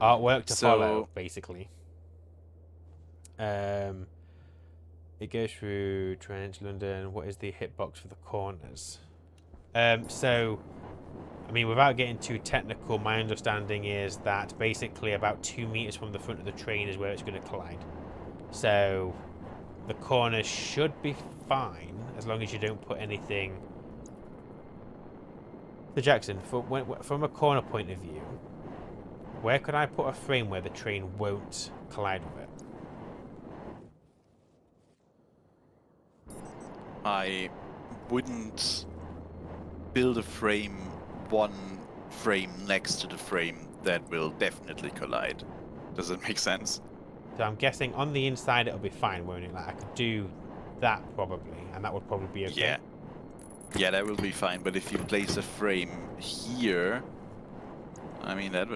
Artwork to So- follow, basically. It goes through Trench, London. What is the hitbox for the corners? So, I mean, without getting too technical, my understanding is that basically about 2 meters from the front of the train is where it's going to collide. So, the corners should be fine as long as you don't put anything. So, Jackson, from a corner point of view, where could I put a frame where the train won't collide with it? I wouldn't build a frame, one frame next to the frame that will definitely collide. Does it make sense? So I'm guessing on the inside it'll be fine, won't it? Like I could do that probably, and that would probably be okay. Yeah. Yeah, that will be fine. But if you place a frame here, I mean that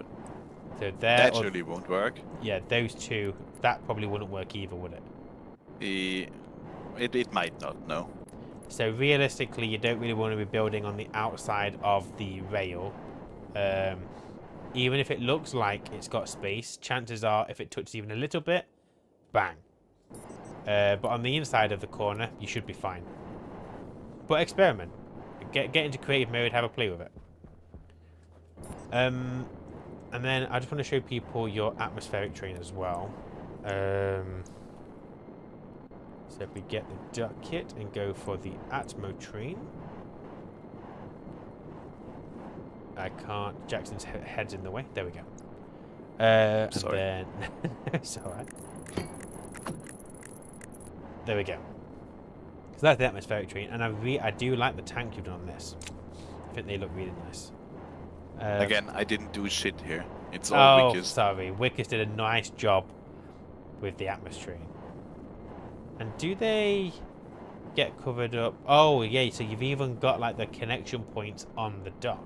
So there, naturally won't work. yeah, those two, that probably wouldn't work either, would it? It might not. No. So realistically, you don't really want to be building on the outside of the rail. Even if it looks like it's got space, chances are if it touches even a little bit, bang. But on the inside of the corner, you should be fine. But experiment. Get into creative mode, have a play with it. And then I just want to show people your atmospheric train as well. So if we get the duck kit and go for the Atmo train. I can't. Jackson's head's in the way. There we go. Sorry. And then it's alright. There we go. So that's the atmospheric train, and I do like the tank you've done on this. I think they look really nice. Again, I didn't do shit here. It's all Oh, Wikus. sorry. Wikus did a nice job with the atmos train. And do they get covered up? Oh, yeah. So you've even got like the connection points on the dock.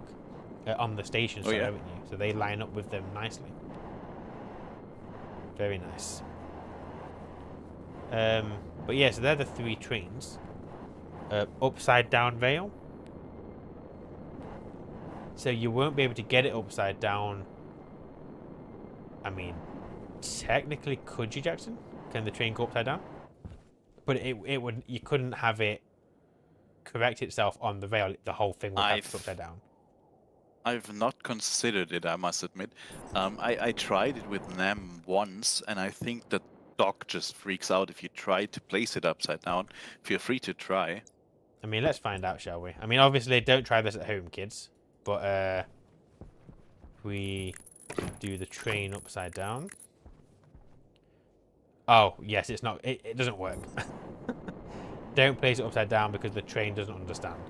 On the station, sorry, yeah. haven't you? So they line up with them nicely. Very nice. But yeah, so they're the 3 trains. Upside down rail. So you won't be able to get it upside down. I mean, technically, could you, Jackson? Can the train go upside down? But it would. You couldn't have it correct itself on the rail. The whole thing would have to go upside down. I've not considered it, I must admit. I tried it with NAM once, and I think the dock just freaks out if you try to place it upside down. Feel free to try. I mean, let's find out, shall we? I mean, obviously, don't try this at home, kids. But we do the train upside down. Oh, yes, it's not. It doesn't work. Don't place it upside down because the train doesn't understand.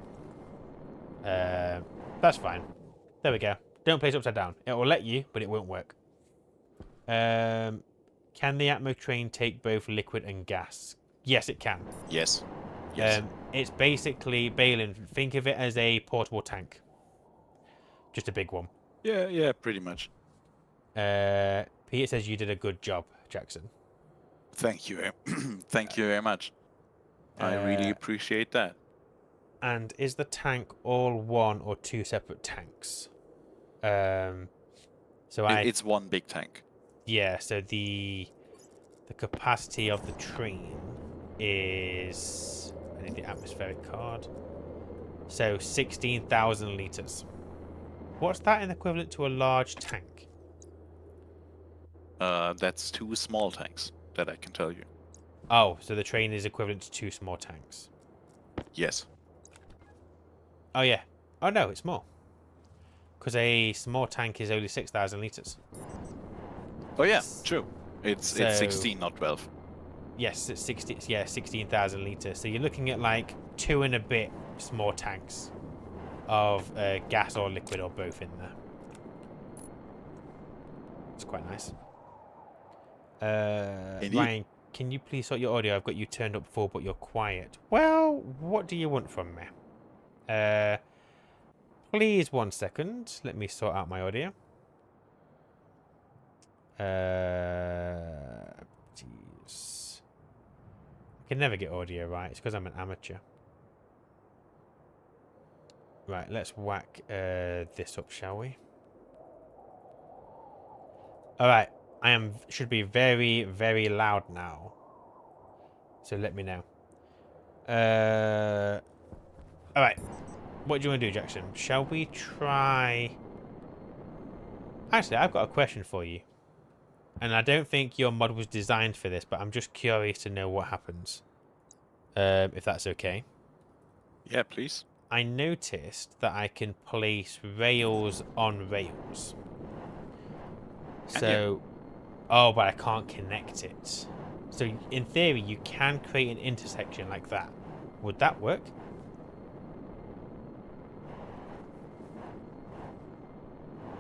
That's fine. There we go. Don't place it upside down. It will let you, but it won't work. Can the Atmo train take both liquid and gas? Yes, it can. Yes. Yes. It's basically, Balin, think of it as a portable tank. Just a big one. Yeah, pretty much. Peter says you did a good job, Jackson. Thank you. Thank you very much. I really appreciate that. And is the all one or 2 separate tanks? So It's one big tank. yeah. So the capacity of the train is, I need the atmospheric card. So 16,000 liters. What's that in equivalent to a large tank? That's 2 small tanks, that I can tell you. Oh, so the train is equivalent to 2 small tanks. Yes. Oh yeah. Oh no, it's more. because a small tank is only 6,000 liters. Oh yeah, true. It's So- 16, not 12. Yes, it's 60. Yeah, 16,000 liters. So you're looking at like 2 and a bit small tanks of gas or liquid or both in there. It's quite nice. Indeed. Ryan, can you please sort your audio? I've got you turned up full, but you're quiet. Well, what do you want from me? Please 1 second. Let me sort out my audio. Jeez. I can never get audio right. It's because I'm an amateur. Right, let's whack this up, shall we? Alright, should be very, very loud now. So let me know. Alright. What do you want to do, Jackson? Shall we try... Actually, I've got a question for you. And I don't think your mod was designed for this, but I'm just curious to know what happens. If that's okay. Yeah, please. I noticed that I can place rails on rails. So, oh, but I can't connect it. So, in theory, you can create an intersection like that. Would that work?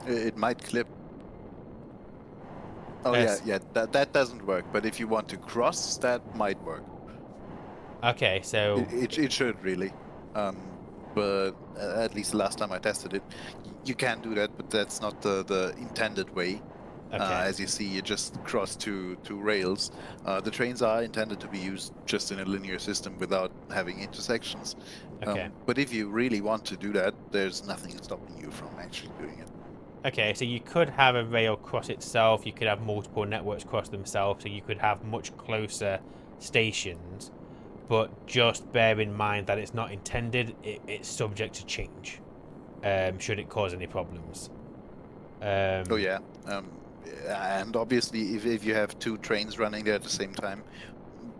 It might clip. Oh Yes. yeah, that doesn't work. But if you want to cross, that might work. Okay, so It should really. But at least the last time I tested it, you can do that, but that's not the intended way. okay, As you see, you just cross two rails. The trains are intended to be used just in a linear system without having intersections. okay, But if you really want to do that, there's nothing stopping you from actually doing it. okay. So you could have a rail cross itself. You could have multiple networks cross themselves. So you could have much closer stations. But just bear in mind that it's not intended. It's subject to change. Should it cause any problems? Oh yeah. And obviously, if you have two trains running there at the same time,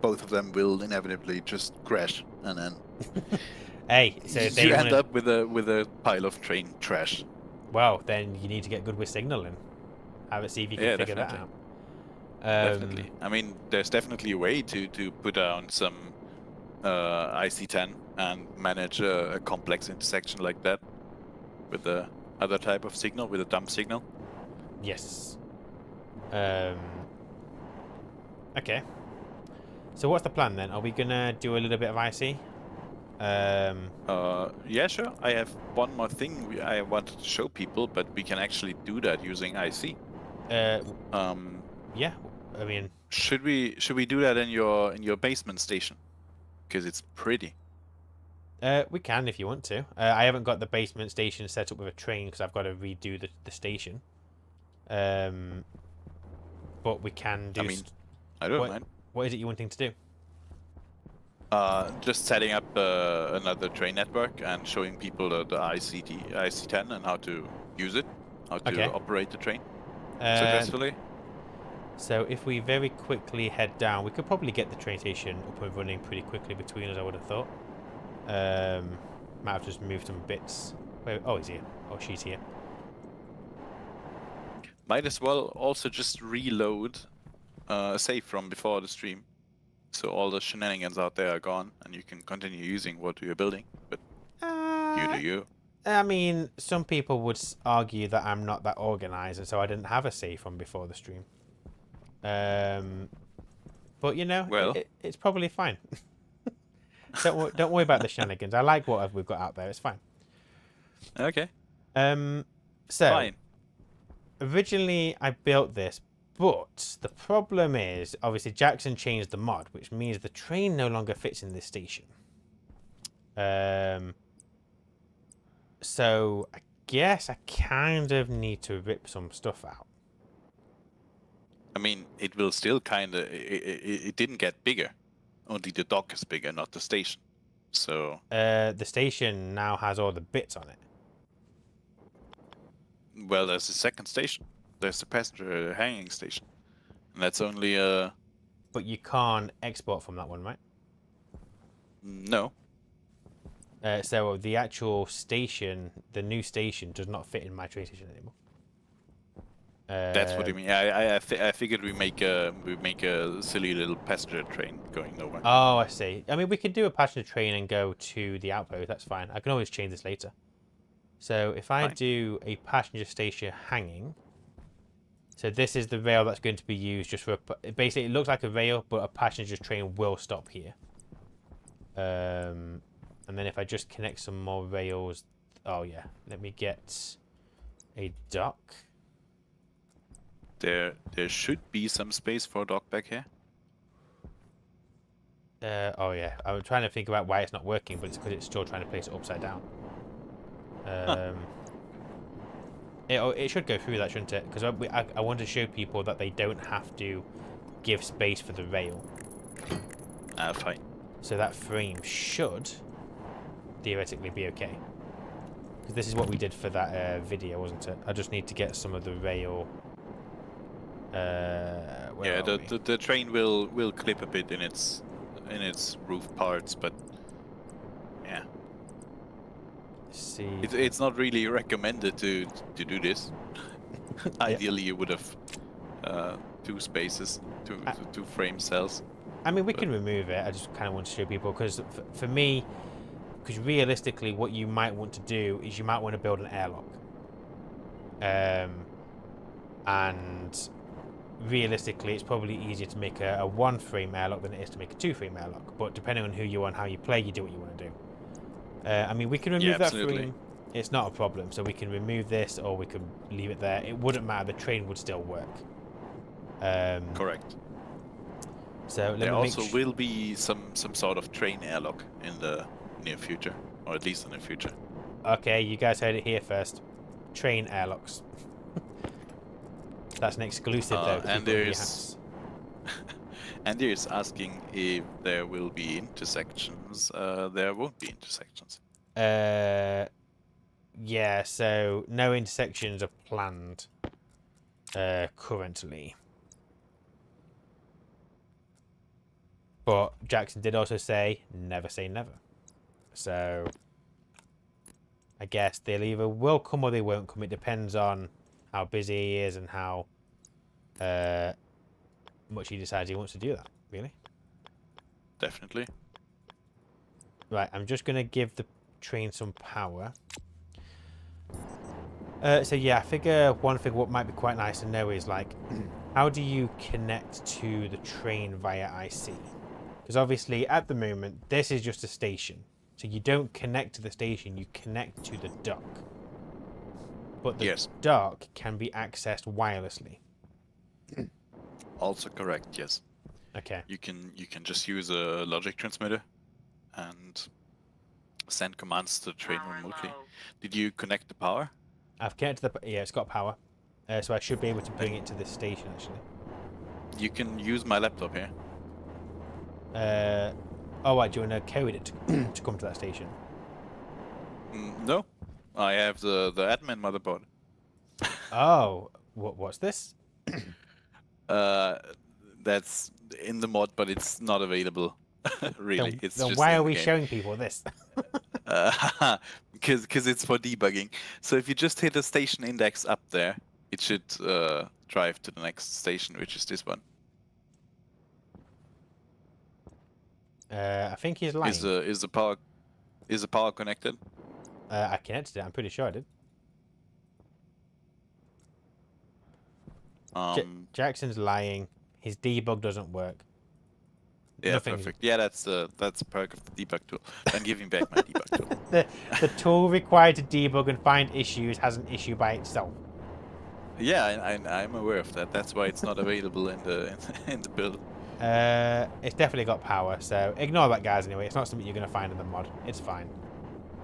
both of them will inevitably just crash, and then Hey, so if they you end wanna, up with a pile of train trash. well, then you need to get good with signaling. Have it, see if you can Yeah, figure definitely. that out. Definitely. I mean, there's definitely a way to put down some IC10 and manage a complex intersection like that with the other type of signal, with a dump signal. Yes. Okay. So what's the plan then? Are we gonna do a little bit of IC? Yeah, sure. I have one more thing I wanted to show people, but we can actually do that using IC. Yeah. I mean, Should we do that in your basement station? Because it's pretty. we can if you want to. I haven't got the basement station set up with a train because I've got to redo the station. But we can do. I mean, I don't what, mind. What is it you're wanting to do? Just setting up another train network and showing people the IC10 and how to use it, how to Okay. operate the train successfully. So if we very quickly head down, we could probably get the train station up and running pretty quickly between us, I would have thought. Might have just moved some bits. Wait, oh, he's here. Oh, she's here. Might as well also just reload a save from before the stream. So all the shenanigans out there are gone, and you can continue using what you're building. But you do you. I mean, some people would argue that I'm not that organized, and so I didn't have a save from before the stream. But you know, Well. it's probably fine. Don't worry about the shenanigans. I like what we've got out there. It's fine. Okay. So Fine. originally I built this, but the problem is obviously Jackson changed the mod, which means the train no longer fits in this station. So I guess I kind of need to rip some stuff out. I mean, it will still kind of. It didn't get bigger. Only the dock is bigger, not the station. So. The station now has all the bits on it. Well, there's a second station. There's the passenger hanging station, and that's only But you can't export from that one, right? no. So the actual station, the new station, does not fit in my train station anymore. That's what you mean. I figured we make a silly little passenger train going over. Oh, I see. I mean, we could do a passenger train and go to the outpost. That's fine. I can always change this later. So if I Fine. do a passenger station hanging, so this is the rail that's going to be used just for basically it looks like a rail, but a passenger train will stop here. And then if I just connect some more rails, oh yeah, let me get a dock. There should be some space for a dock back here. Oh yeah, I was trying to think about why it's not working, but it's because it's still trying to place it upside down. It should go through that, shouldn't it? Because I want to show people that they don't have to give space for the rail. Fine. So that frame should theoretically be okay. Because this is what we did for that video, wasn't it? I just need to get some of the rail. Yeah, the train will clip a bit in its roof parts, but yeah, see, it's not really recommended to do this. Ideally, you would have two spaces, two frame cells. I mean, we can remove it. I just kind of want to show people because for me, because realistically, what you might want to do is you might want to build an airlock. And realistically, it's probably easier to make a one-frame airlock than it is to make a two-frame airlock. But depending on who you are and how you play, you do what you want to do. I mean, we can remove that frame. It's not a problem. So we can remove this, or we can leave it there. It wouldn't matter. The train would still work. Correct. So there also will be some sort of train airlock in the near future, or at least in the future. Okay, you guys heard it here first. Train airlocks. That's an exclusive though. And there's and there's asking if there will be intersections. There won't be intersections. Yeah, so no intersections are planned currently. But Jackson did also say never say never. So I guess they'll either will come or they won't come. It depends on how busy he is and how much he decides he wants to do that, really. Definitely. Right, I'm just going to give the train some power. So yeah, I figure what might be quite nice to know is like, how do you connect to the train via IC? Because obviously at the moment, this is just a station. So you don't connect to the station, you connect to the dock. But the dock can be accessed wirelessly. Also correct, yes. Okay. You can just use a logic transmitter and send commands to the train remotely. Did you connect the power? I've connected the... Yeah, it's got power. So I should be able to bring it to this station, actually. You can use my laptop here. Oh, right, do you want to code it to come to that station? No. I have the admin motherboard. Oh, what's this? That's in the mod, but it's not available. Really, it's then just why in are the we game. showing people this? Because it's for debugging. So if you just hit a station index up there, it should drive to the next station, which is this one. I think he's lying. Is the power connected? I connected it. I'm pretty sure I did. Jackson's lying. His debug doesn't work. Yeah, Nothing. perfect. Yeah, that's a perk of the debug tool. I'm giving back my debug tool. The tool required to debug and find issues has an issue by itself. Yeah, I'm aware of that. That's why it's not available in the build. It's definitely got power, so ignore that, guys. Anyway, it's not something you're gonna find in the mod. It's fine.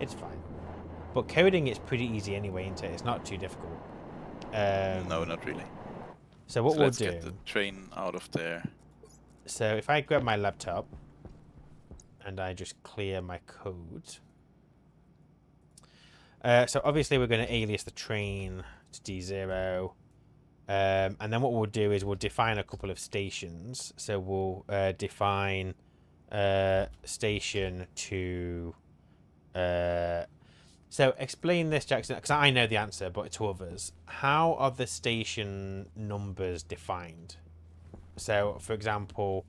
It's fine. But coding is pretty easy anyway, isn't it? It's not too difficult. No, not really. So what we'll let's do... get the train out of there. So if I grab my laptop and I just clear my code. So obviously we're going to alias the train to D0. And then what we'll do is we'll define a couple of stations. So we'll define station to So explain this, Jackson, because I know the answer, but to others. How are the station numbers defined? So, for example,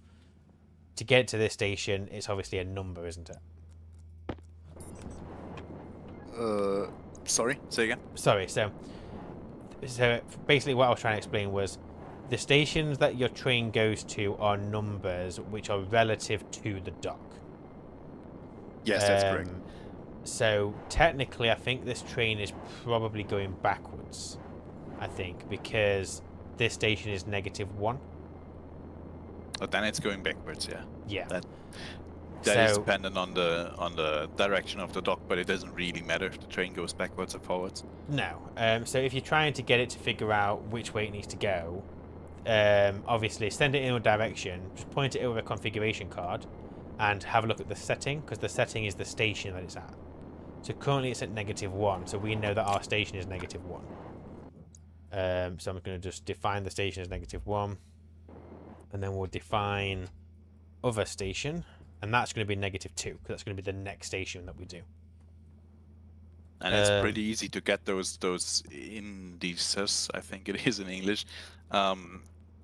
to get to this station, it's obviously a number, isn't it? Sorry, say again. Sorry, so basically what I was trying to explain was the stations that your train goes to are numbers which are relative to the dock. Yes, that's correct. So technically, I think this train is probably going backwards. I think because this station is -1. But then it's going backwards, yeah. Yeah. That is dependent on the direction of the dock, but it doesn't really matter if the train goes backwards or forwards. No. So if you're trying to get it to figure out which way it needs to go, obviously send it in a direction. Just point it over a configuration card, and have a look at the setting, because the setting is the station that it's at. So currently it's at -1, so we know that our station is -1. So I'm going to just define the station as -1, and then we'll define other station, and that's going to be -2, because that's going to be the next station that we do. And it's pretty easy to get those indices, I think it is in English.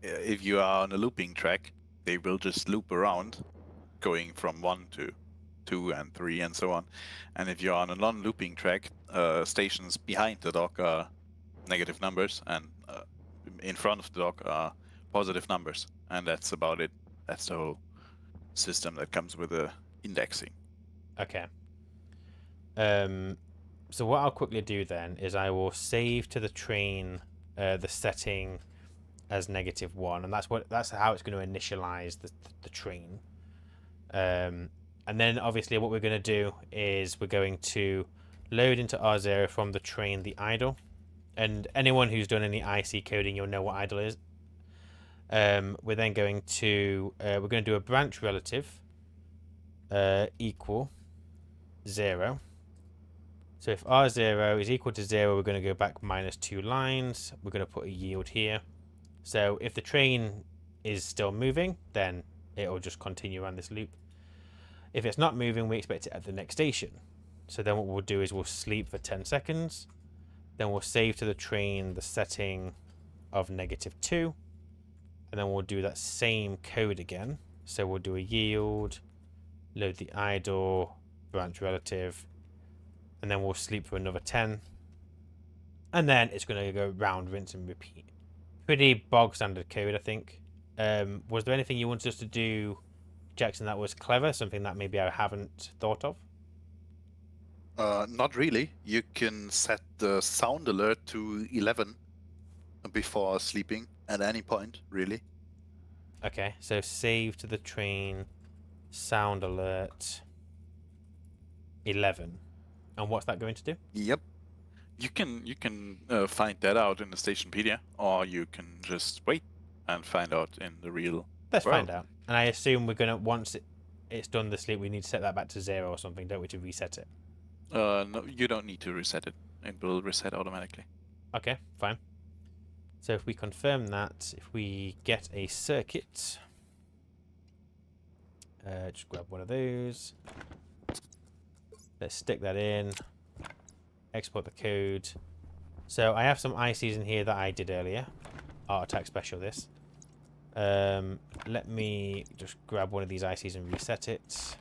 If you are on a looping track, they will just loop around, going from 1 to 2 and 3 and so on. And if you're on a non-looping track, stations behind the dock are negative numbers, and in front of the dock are positive numbers. And that's about it. That's the whole system that comes with the indexing. Okay. So what I'll quickly do then is I will save to the train the setting as -1, and that's how it's going to initialize the train. And then obviously what we're going to do is we're going to load into R0 from the train the idle. And anyone who's done any IC coding, you'll know what idle is. We're then going to do a branch relative equal 0. So if R0 is equal to 0, we're going to go back -2 lines. We're going to put a yield here. So if the train is still moving, then it'll just continue around this loop. If it's not moving, we expect it at the next station. So then what we'll do is we'll sleep for 10 seconds. Then we'll save to the train the setting of -2. And then we'll do that same code again. So we'll do a yield, load the idle, branch relative, and then we'll sleep for another 10. And then it's going to go round, rinse, and repeat. Pretty bog standard code, I think. Was there anything you wanted us to do, Jackson, that was clever? Something that maybe I haven't thought of? Not really. You can set the sound alert to 11 before sleeping at any point, really. Okay, so save to the train, sound alert, 11. And what's that going to do? Yep. You can find that out in the Stationpedia, or you can just wait and find out in the real Let's world. find out. And I assume we're going to, once it's done the sleep, we need to set that back to 0 or something, don't we, to reset it? No, you don't need to reset it. It will reset automatically. Okay, fine. So if we confirm that, if we get a circuit, just grab one of those. Let's stick that in. Export the code. So I have some ICs in here that I did earlier. Art Attack Special this. Let me just grab one of these ICs and reset it.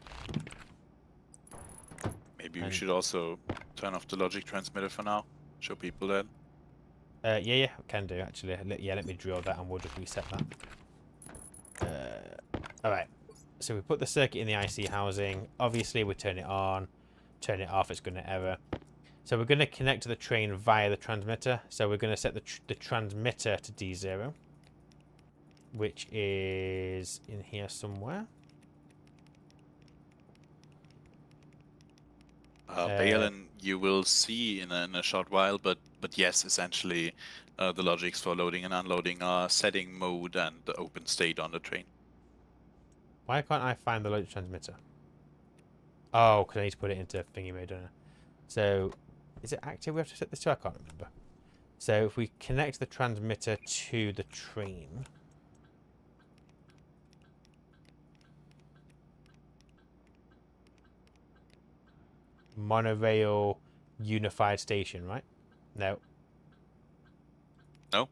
Maybe we should also turn off the logic transmitter for now. Show people that. Yeah, can do actually. Let me drill that and we'll just reset that. Alright. So we put the circuit in the IC housing. Obviously we turn it on. Turn it off, it's going to error. So we're going to connect to the train via the transmitter. So we're going to set the transmitter to D0, which is in here somewhere. Balin, you will see in a short while, but yes, essentially the logics for loading and unloading are setting mode and the open state on the train. Why can't I find the logic transmitter? Oh, because I need to put it into thingy mode, don't I? So, is it active? We have to set this to? I can't remember. So, if we connect the transmitter to the train. Monorail unified station, right? No. No.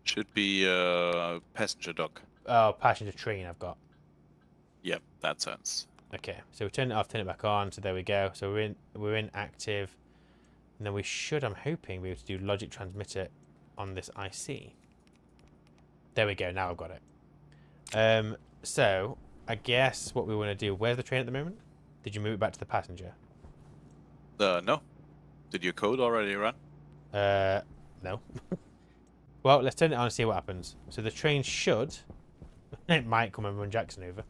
Should be passenger dock. Oh, passenger train I've got. Yep, that sounds. Okay, so we turn it off, turn it back on. So there we go. So we're in active, and then we should, I'm hoping, be able to do logic transmitter on this IC. There we go. Now I've got it. So I guess what we want to do. Where's the train at the moment? Did you move it back to the passenger? No. Did your code already run? No. Well, let's turn it on and see what happens. So the train should, it might come and run Jackson over.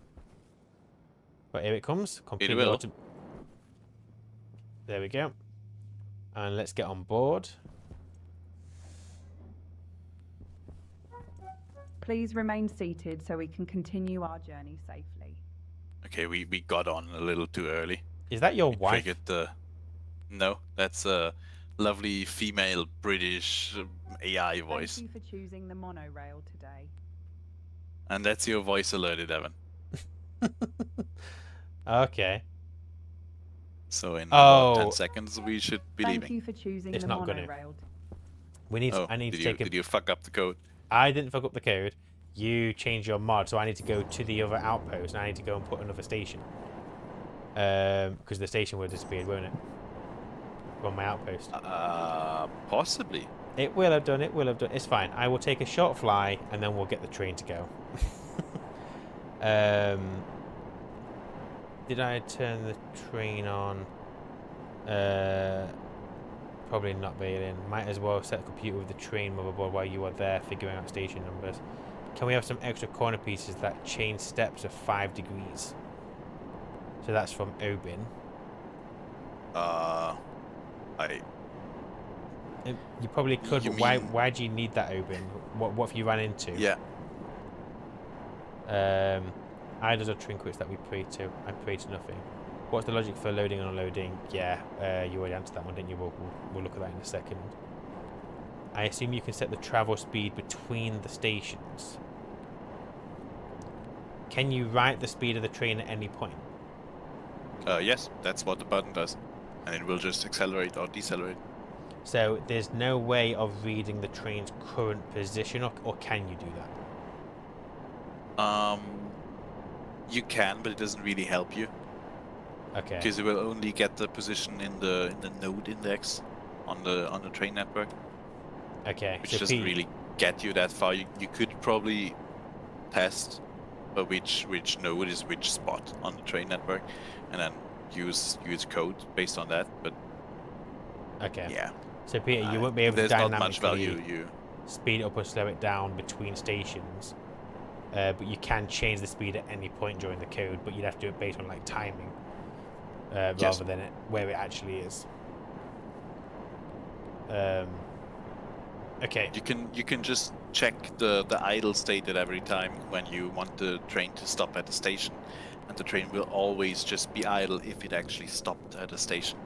But here it comes. It will. There we go. And let's get on board. Please remain seated so we can continue our journey safely. Okay, we got on a little too early. Is that your wife? Triggered the... No, that's a lovely female British AI voice. Thank you for choosing the Mon-O-Rail today. And that's your voice alerted, Evan. Okay. So in about 10 seconds we should be Thank leaving. you for choosing It's the not gonna. Mon-O-Rail. We need. Oh, I need to did take did you fuck up the code? I didn't fuck up the code. You changed your mod, so I need to go to the other outpost, and I need to go and put another station. Because the station will disappear, won't it? On my outpost. Possibly. It will have done. It will have done. It's fine. I will take a short fly, and then we'll get the train to go. Did I turn the train on? Probably not, Bailin. Might as well set the computer with the train motherboard while you are there figuring out station numbers. Can we have some extra corner pieces that change steps of 5 degrees? So that's from Obin. You probably could, You but mean- why do you need that, Obin? What have you ran into? Yeah. Idols or trinkets that we pray to. I pray to nothing. What's the logic for loading and unloading? Yeah, you already answered that one, didn't you? We'll look at that in a second. I assume you can set the travel speed between the stations. Can you write the speed of the train at any point? Yes, that's what the button does. And it will just accelerate or decelerate. So there's no way of reading the train's current position, or can you do that? You can, but it doesn't really help you. Okay. Because it will only get the position in the node index on the train network, Okay. which So doesn't Pete, really get you that far. You could probably test which node is which spot on the train network, and then use code based on that. But okay. yeah, So Peter, you won't be able to there's not much dynamically value. speed it up or slow it down between stations. But you can change the speed at any point during the code, but you'd have to do it based on like timing, rather than where it actually is. Okay. You can just check the idle state at every time when you want the train to stop at the station, and the train will always just be idle if it actually stopped at a station.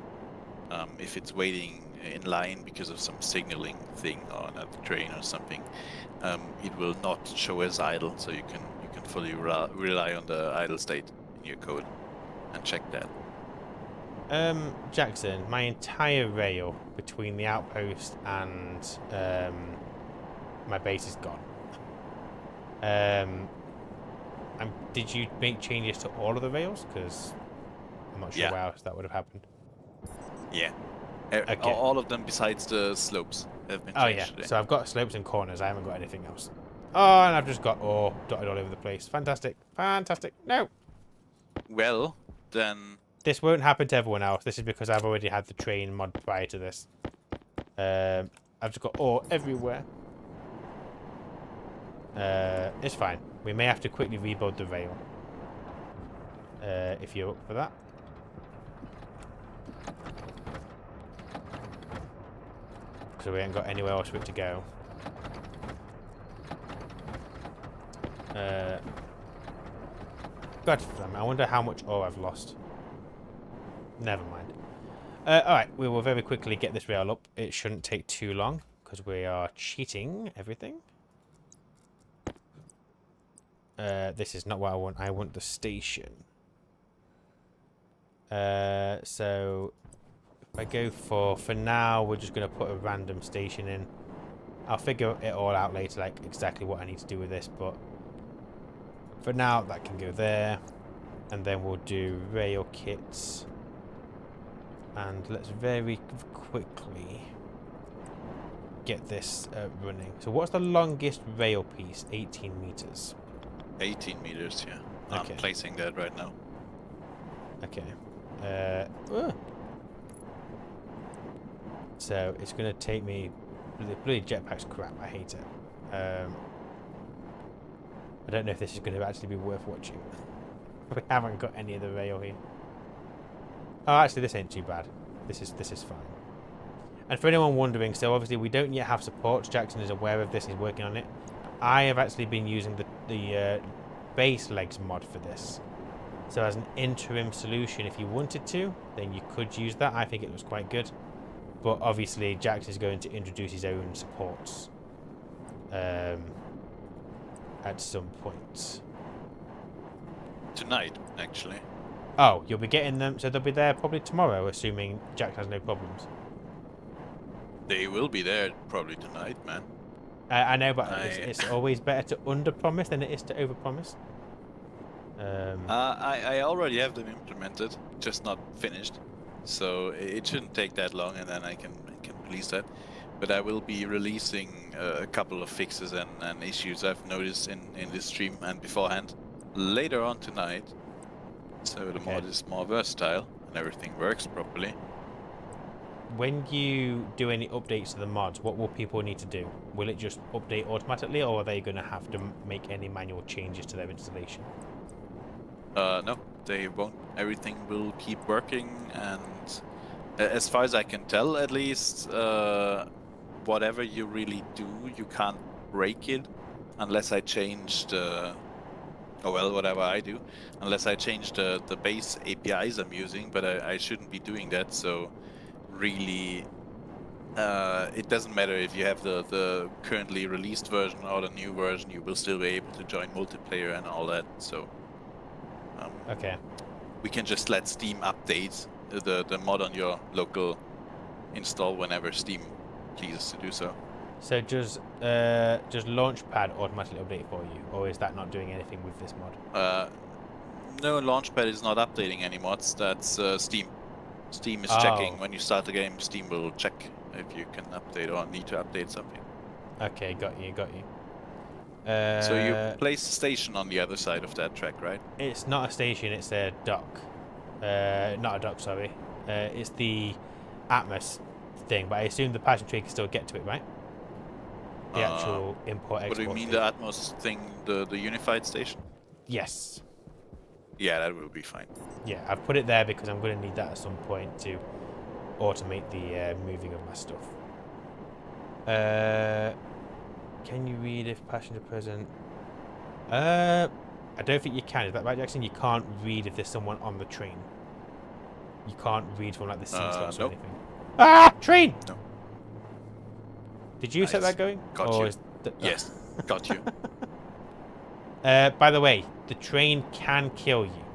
If it's waiting in line because of some signaling thing on another train or something, it will not show as idle. So you can fully rely on the idle state in your code and check that. Jackson, my entire rail between the outpost and my base is gone. Did you make changes to all of the rails? Because I'm not sure Yeah. where else that would have happened. Yeah. Okay. All of them besides the slopes have been Oh changed yeah, today. so I've got slopes and corners. I haven't got anything else. Oh, and I've just got ore dotted all over the place. Fantastic, fantastic. No, Well, then this won't happen to everyone else. This is because I've already had the train mod prior to this. I've just got ore everywhere. It's fine. We may have to quickly rebuild the rail. If you're up for that. So we ain't got anywhere else for it to go. God, I wonder how much ore I've lost. Never mind. Alright, we will very quickly get this rail up. It shouldn't take too long, because we are cheating everything. This is not what I want. I want the station. So I go for now, we're just going to put a random station in. I'll figure it all out later, like exactly what I need to do with this, but for now, that can go there. And then we'll do rail kits. And let's very quickly get this running. So what's the longest rail piece? 18 meters. 18 meters, yeah. Okay. I'm placing that right now. Okay. So it's going to take me... The bloody jetpack's crap. I hate it. I don't know if this is going to actually be worth watching. We haven't got any of the rail here. Oh, actually, this ain't too bad. This is fine. And for anyone wondering, so obviously we don't yet have support. Jackson is aware of this. He's working on it. I have actually been using the base legs mod for this. So as an interim solution, if you wanted to, then you could use that. I think it looks quite good. But obviously, Jackson is going to introduce his own supports at some point. Tonight, actually. Oh, you'll be getting them, so they'll be there probably tomorrow, assuming Jack has no problems. They will be there probably tonight, man. I know, but it's always better to under-promise than it is to over-promise. I already have them implemented, just not finished. So it shouldn't take that long, and then I can release that. But I will be releasing a couple of fixes and issues I've noticed in this stream and beforehand later on tonight. So the mod is more versatile and everything works properly. When you do any updates to the mods, what will people need to do? Will it just update automatically, or are they going to have to make any manual changes to their installation? No, they won't. Everything will keep working, and as far as I can tell, at least, whatever you really do, you can't break it unless I change the... Oh well, whatever I do, unless I change the base APIs I'm using, but I shouldn't be doing that, so really it doesn't matter if you have the currently released version or the new version, you will still be able to join multiplayer and all that, so Okay. we can just let Steam update the mod on your local install whenever Steam pleases to do so. So does Launchpad automatically update for you, or is that not doing anything with this mod? No, Launchpad is not updating any mods. That's Steam. Steam is checking when you start the game. Steam will check if you can update or need to update something. Okay, got you. So you place a station on the other side of that track, right? It's not a station, it's a dock. Not a dock, sorry. It's the Atmos thing, but I assume the passenger train can still get to it, right? The actual import-export. What do you mean, the Atmos thing, the unified station? Yes. Yeah, that will be fine. Yeah, I've put it there because I'm going to need that at some point to automate the moving of my stuff. Can you read if passenger present? I don't think you can. Is that right, Jackson? You can't read if there's someone on the train. You can't read from like the seat slots or nope. anything. Ah, train! No. Did you set Nice. that going? Got Or you. is Yes, got you. By the way, the train can kill you.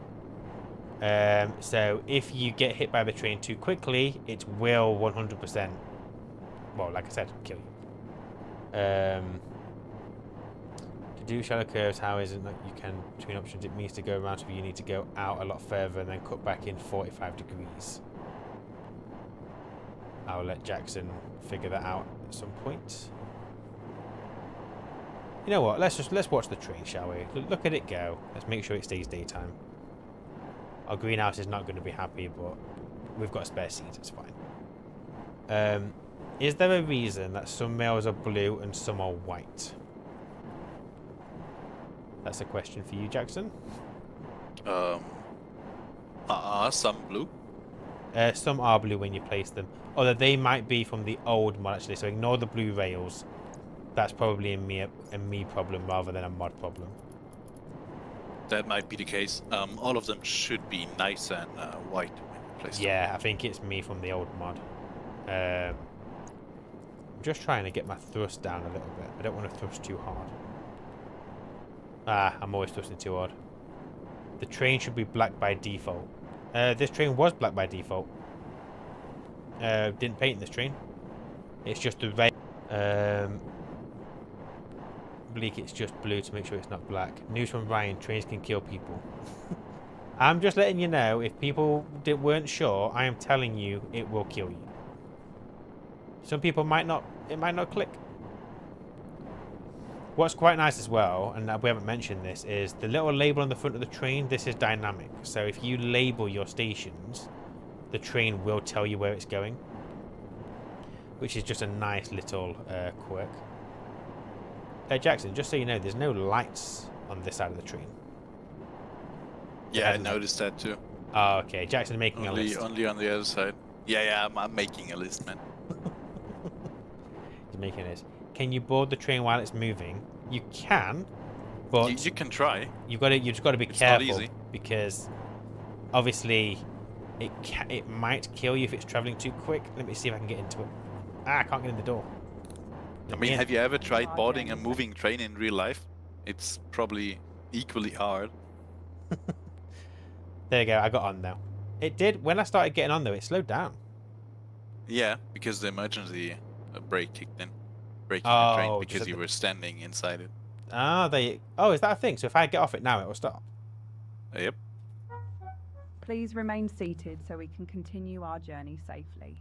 So if you get hit by the train too quickly, it will 100%, well, like I said, kill you. To do shallow curves, how is it that you can, between options, it means to go around, so you need to go out a lot further and then cut back in 45 degrees. I'll let Jackson figure that out at some point. You know what? Let's watch the train, shall we? Look at it go. Let's make sure it stays daytime. Our greenhouse is not going to be happy, but we've got spare seats. It's fine. Is there a reason that some males are blue and some are white? That's a question for you, Jackson. Some blue. Some are blue when you place them. Although they might be from the old mod, actually. So ignore the blue rails. That's probably a me problem rather than a mod problem. That might be the case. All of them should be nice and white when you place them. Yeah, I think it's me from the old mod. I'm just trying to get my thrust down a little bit. I don't want to thrust too hard. I'm always thrusting too hard. The train should be black by default. This train was black by default. Didn't paint this train. It's just the rail. Bleak, it's just blue to make sure it's not black. News from Ryan, trains can kill people. I'm just letting you know, if people weren't sure, I am telling you it will kill you. Some people might not, it might not click. What's quite nice as well, and we haven't mentioned this, is the little label on the front of the train. This is dynamic. So if you label your stations, the train will tell you where it's going. Which is just a nice little quirk. Jackson, just so you know, there's no lights on this side of the train. Yeah, I noticed that too. Oh, okay. Jackson's making a list. Only on the other side. Yeah, I'm making a list, man. He's making this. Can you board the train while it's moving? You can, but you can try. You just got to be It's careful not easy. because obviously it might kill you if it's traveling too quick. Let me see if I can get into it. I can't get in the door. I mean, have you ever tried boarding a moving train in real life? It's probably equally hard. There you go. I got on now. It did. When I started getting on though, it slowed down. Yeah, because the emergency brake kicked in. Braking Oh, the train just because at you the- were standing inside it. Oh, is that a thing? So if I get off it now, it will stop. Yep. Please remain seated so we can continue our journey safely.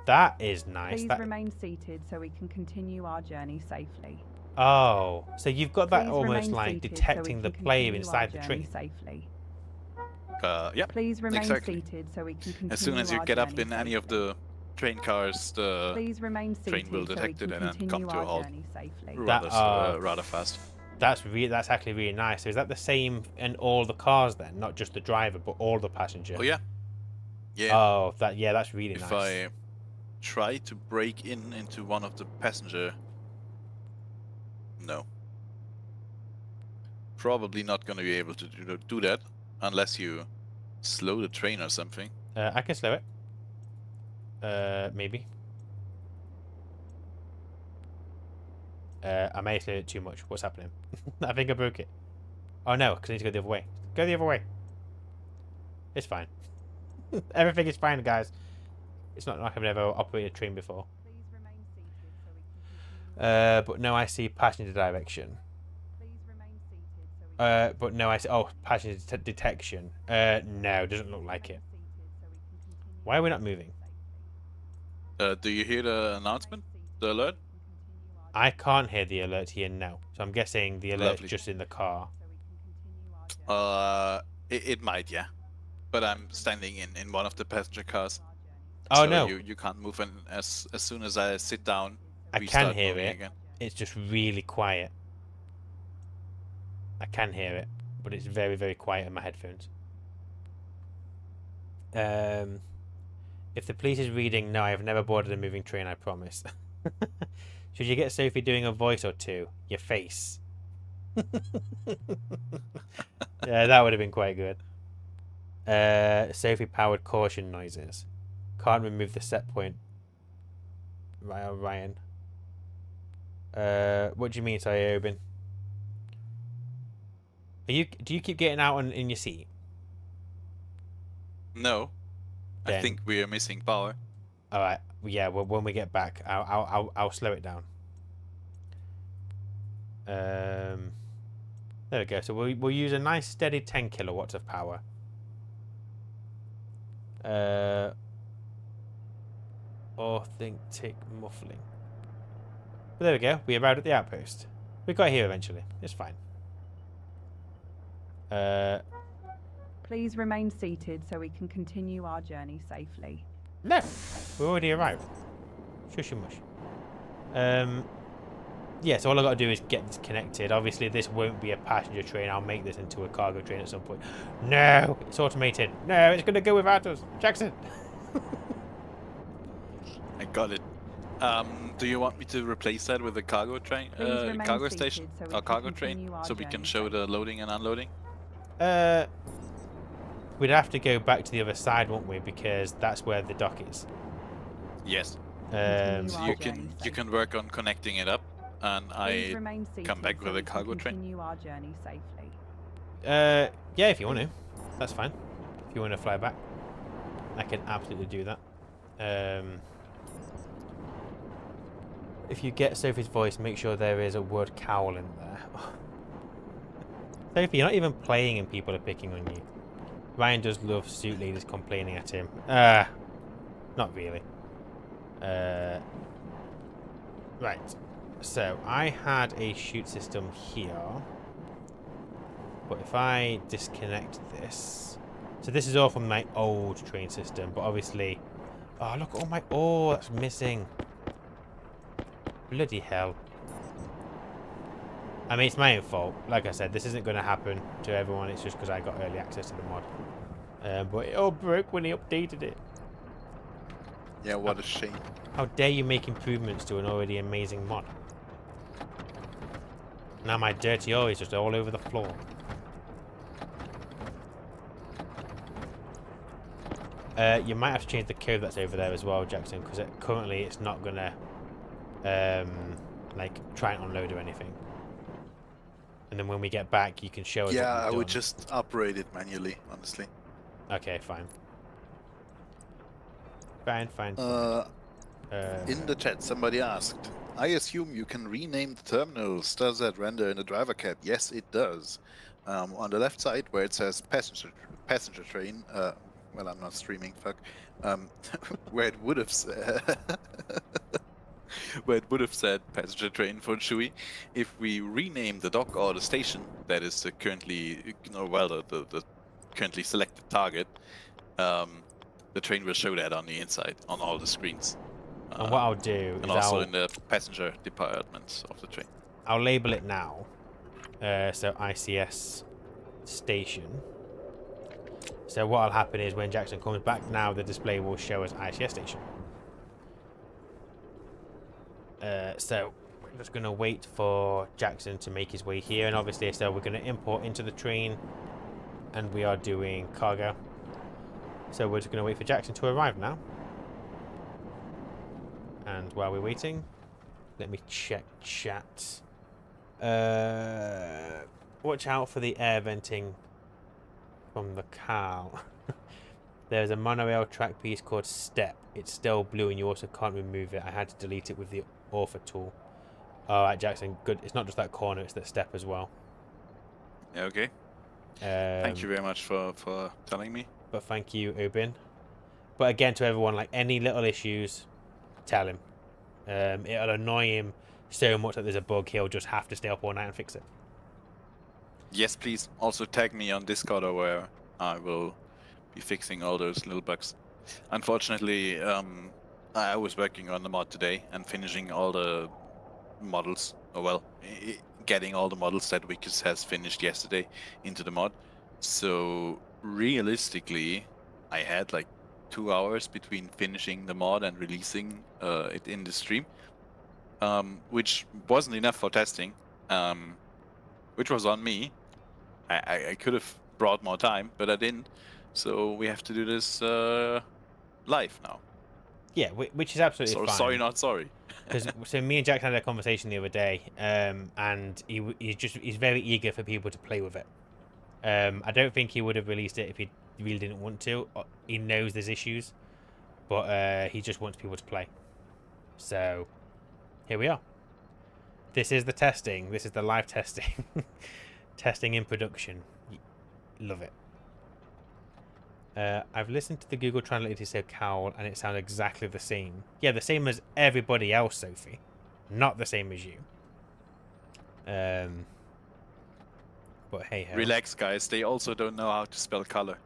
That is nice. Please remain seated so we can continue our journey safely. Oh, so you've got that Please almost remain like seated so we detecting the can player continue inside our the journey train. Safely. Yep. Please remain exactly. seated so we can continue As soon as you our get up journey in any of safely. the train cars, the Please remain train seated will so we detect can it and then continue come to a our halt. journey safely. rather fast. That's actually really nice. So is that the same in all the cars then, not just the driver, but all the passenger? Oh yeah. Yeah. Oh, that's really If nice. I try to break into one of the passenger, no. Probably not going to be able to do that unless you slow the train or something. I can slow it. Maybe. I may have slowed it too much. What's happening? I think I broke it. Oh no, because I need to go the other way. Go the other way. It's fine. Everything is fine, guys. It's not like I've never operated a train before. Please remain seated so we can continue. But no, I see passenger direction. Please remain seated so we can But no, I see. Oh, passenger detection. No, doesn't look like it. Why are we not moving? Do you hear the announcement? The alert? I can't hear the alert here now, so I'm guessing the alert's Lovely. just in the car. It might, yeah. But I'm standing in one of the passenger cars. Oh so no, You can't move, and as soon as I sit down, I we can start hear moving it. again. It's just really quiet. I can hear it, but it's very, very quiet in my headphones. If the police is reading, no, I have never boarded a moving train, I promise. Should you get Sophie doing a voice or two? Your face. Yeah, that would have been quite good. Sophie powered caution noises. Can't remove the set point. Ryan. What do you mean, sorry, Obin? Do you keep getting out in your seat? No, I Then- think we are missing power. All right. Yeah. Well, when we get back, I'll slow it down. There we go. So we'll use a nice steady 10 kilowatts of power. Authentic muffling. But there we go. We arrived at the outpost. We got here eventually. It's fine. Please remain seated so we can continue our journey safely. No, we already arrived. Shush mush. Yeah, so all I got to do is get this connected. Obviously, this won't be a passenger train. I'll make this into a cargo train at some point. No, it's automated. No, it's going to go without us. Jackson. I got it. Do you want me to replace that with a cargo train, Please remain cargo seated station, so we or can cargo train, continue our so we can journey show the loading and unloading? We'd have to go back to the other side, won't we? Because that's where the dock is. Yes. Continue So our you journey can work on connecting it up, and Please I remain seated come back so with we a can cargo train. continue our journey safely. Yeah, if you want to. That's fine. If you want to fly back, I can absolutely do that. If you get Sophie's voice, make sure there is a word cowl in there. Sophie, you're not even playing and people are picking on you. Ryan does love suit leaders complaining at him. Not really. Right. So, I had a shoot system here. But if I disconnect this... So this is all from my old train system, but obviously... Oh, look at all my... Oh, that's missing. Bloody hell. I mean, it's my own fault. Like I said, this isn't going to happen to everyone. It's just because I got early access to the mod. But it all broke when he updated it. Yeah, what a shame. How dare you make improvements to an already amazing mod? Now my dirty oil is just all over the floor. You might have to change the code that's over there as well, Jackson, because currently it's not gonna like try and unload or anything. And then when we get back, you can show us. Yeah, what I you've would done. just operate it manually, honestly. Okay, fine. Fine. In the chat, somebody asked, I assume you can rename the terminals. Does that render in the driver cab? Yes, it does. On the left side, where it says passenger train, well, I'm not streaming, fuck. Where it would have said, passenger train for Chewy, if we rename the dock or the station, that is the currently, the currently selected target, the train will show that on the inside, on all the screens. And what I'll do and is also in the passenger departments of the train. I'll label it now. So ICS station. So what'll happen is when Jackson comes back now, the display will show us ICS station. So we're just going to wait for Jackson to make his way here, and obviously so we're going to import into the train, and we are doing cargo. So we're just going to wait for Jackson to arrive now. And while we're waiting, let me check chat. Watch out for the air venting from the cow. There's a monorail track piece called Step. It's still blue and you also can't remove it. I had to delete it with the author tool. Alright, Jackson, good. It's not just that corner, it's that Step as well. Yeah, okay. Thank you very much for telling me. But thank you, Ubin. But again, to everyone, like any little issues, tell him. It'll annoy him so much that there's a bug, he'll just have to stay up all night and fix it. Yes, please. Also tag me on Discord where I will be fixing all those little bugs. Unfortunately, I was working on the mod today and finishing all the models. Oh well, getting all the models that Wikus has finished yesterday into the mod. So realistically, I had like 2 hours between finishing the mod and releasing it in the stream, which wasn't enough for testing, which was on me. I could have brought more time, but I didn't. So we have to do this live now. Yeah, which is absolutely fine. Sorry, not sorry. So me and Jack had a conversation the other day, and he's very eager for people to play with it. I don't think he would have released it if he really didn't want to. He knows there's issues, but he just wants people to play. So here we are. This is the testing. This is the live testing. Testing in production. Love it. I've listened to the Google Translate to say cowl, and it sounds exactly the same. Yeah, the same as everybody else, Sophie. Not the same as you. But hey ho. Relax, guys. They also don't know how to spell color.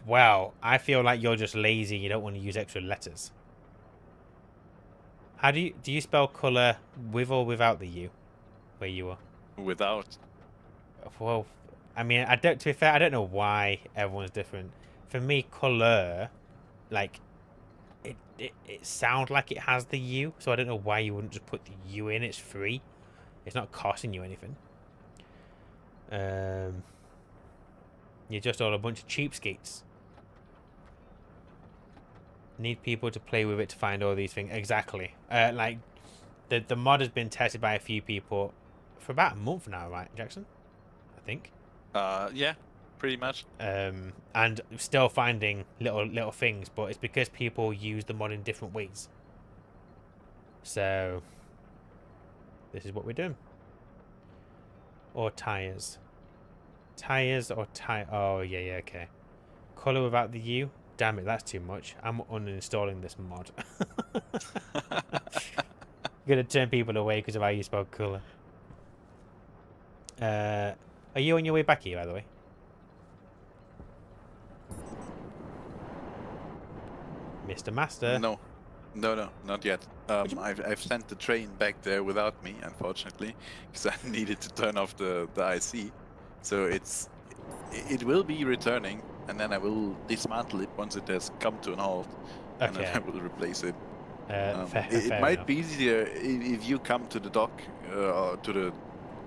Well, I feel like you're just lazy. You don't want to use extra letters. How do you spell color with or without the U? Where you are? Without. Well, I mean, to be fair, I don't know why everyone's different. For me, color, like, it sounds like it has the U, so I don't know why you wouldn't just put the U in. It's free. It's not costing you anything. You're just all a bunch of cheapskates. Need people to play with it to find all these things. Exactly. Like, the mod has been tested by a few people for about a month now, right, Jackson? I think. Yeah. pretty much. And still finding little things, but it's because people use the mod in different ways. So this is what we're doing. Or tires. Tires or tire. Oh yeah, okay. Color without the U. Damn it, that's too much. I'm uninstalling this mod. Gonna turn people away because of how you spell color. Are you on your way back here, by the way? Mr. Master? No, not yet. I've sent the train back there without me, unfortunately, because I needed to turn off the IC. So it will be returning, and then I will dismantle it once it has come to an halt, and then I will replace it. It might be easier if you come to the dock or to the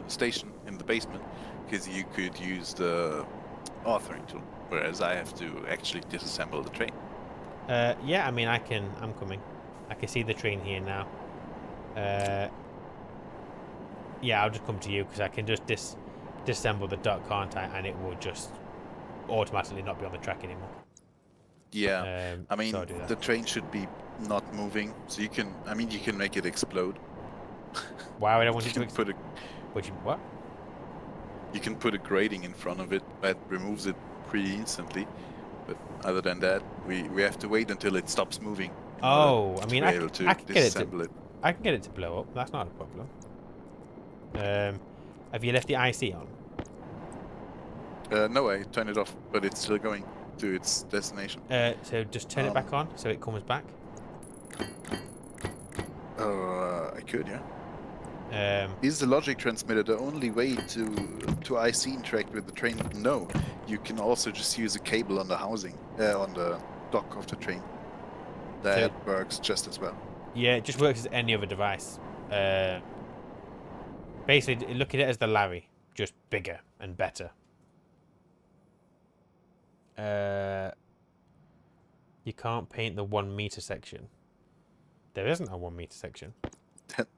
station in the basement, because you could use the authoring tool, whereas I have to actually disassemble the train. Yeah, I mean, I'm coming. I can see the train here now. Yeah, I'll just come to you because I can just disassemble the dock, can't I? And it will just automatically not be on the track anymore. Yeah, I mean, so the train should be not moving, so you can make it explode. Wow, I don't want you to put a. What? You can put a grating in front of it that removes it pretty instantly. But other than that, we have to wait until it stops moving. Oh, I mean, I can disassemble it. I can get it to blow up. That's not a problem. Have you left the IC on? No, I turned it off, but it's still going to its destination. So just turn it back on so it comes back. I could, yeah. Is Is the logic transmitter the only way to IC interact with the train? No, you can also just use a cable on the housing, on the dock of the train. That works just as well. Yeah, it just works as any other device. Basically, look at it as the Larry, just bigger and better. You can't paint the 1 meter section. There isn't a 1 meter section.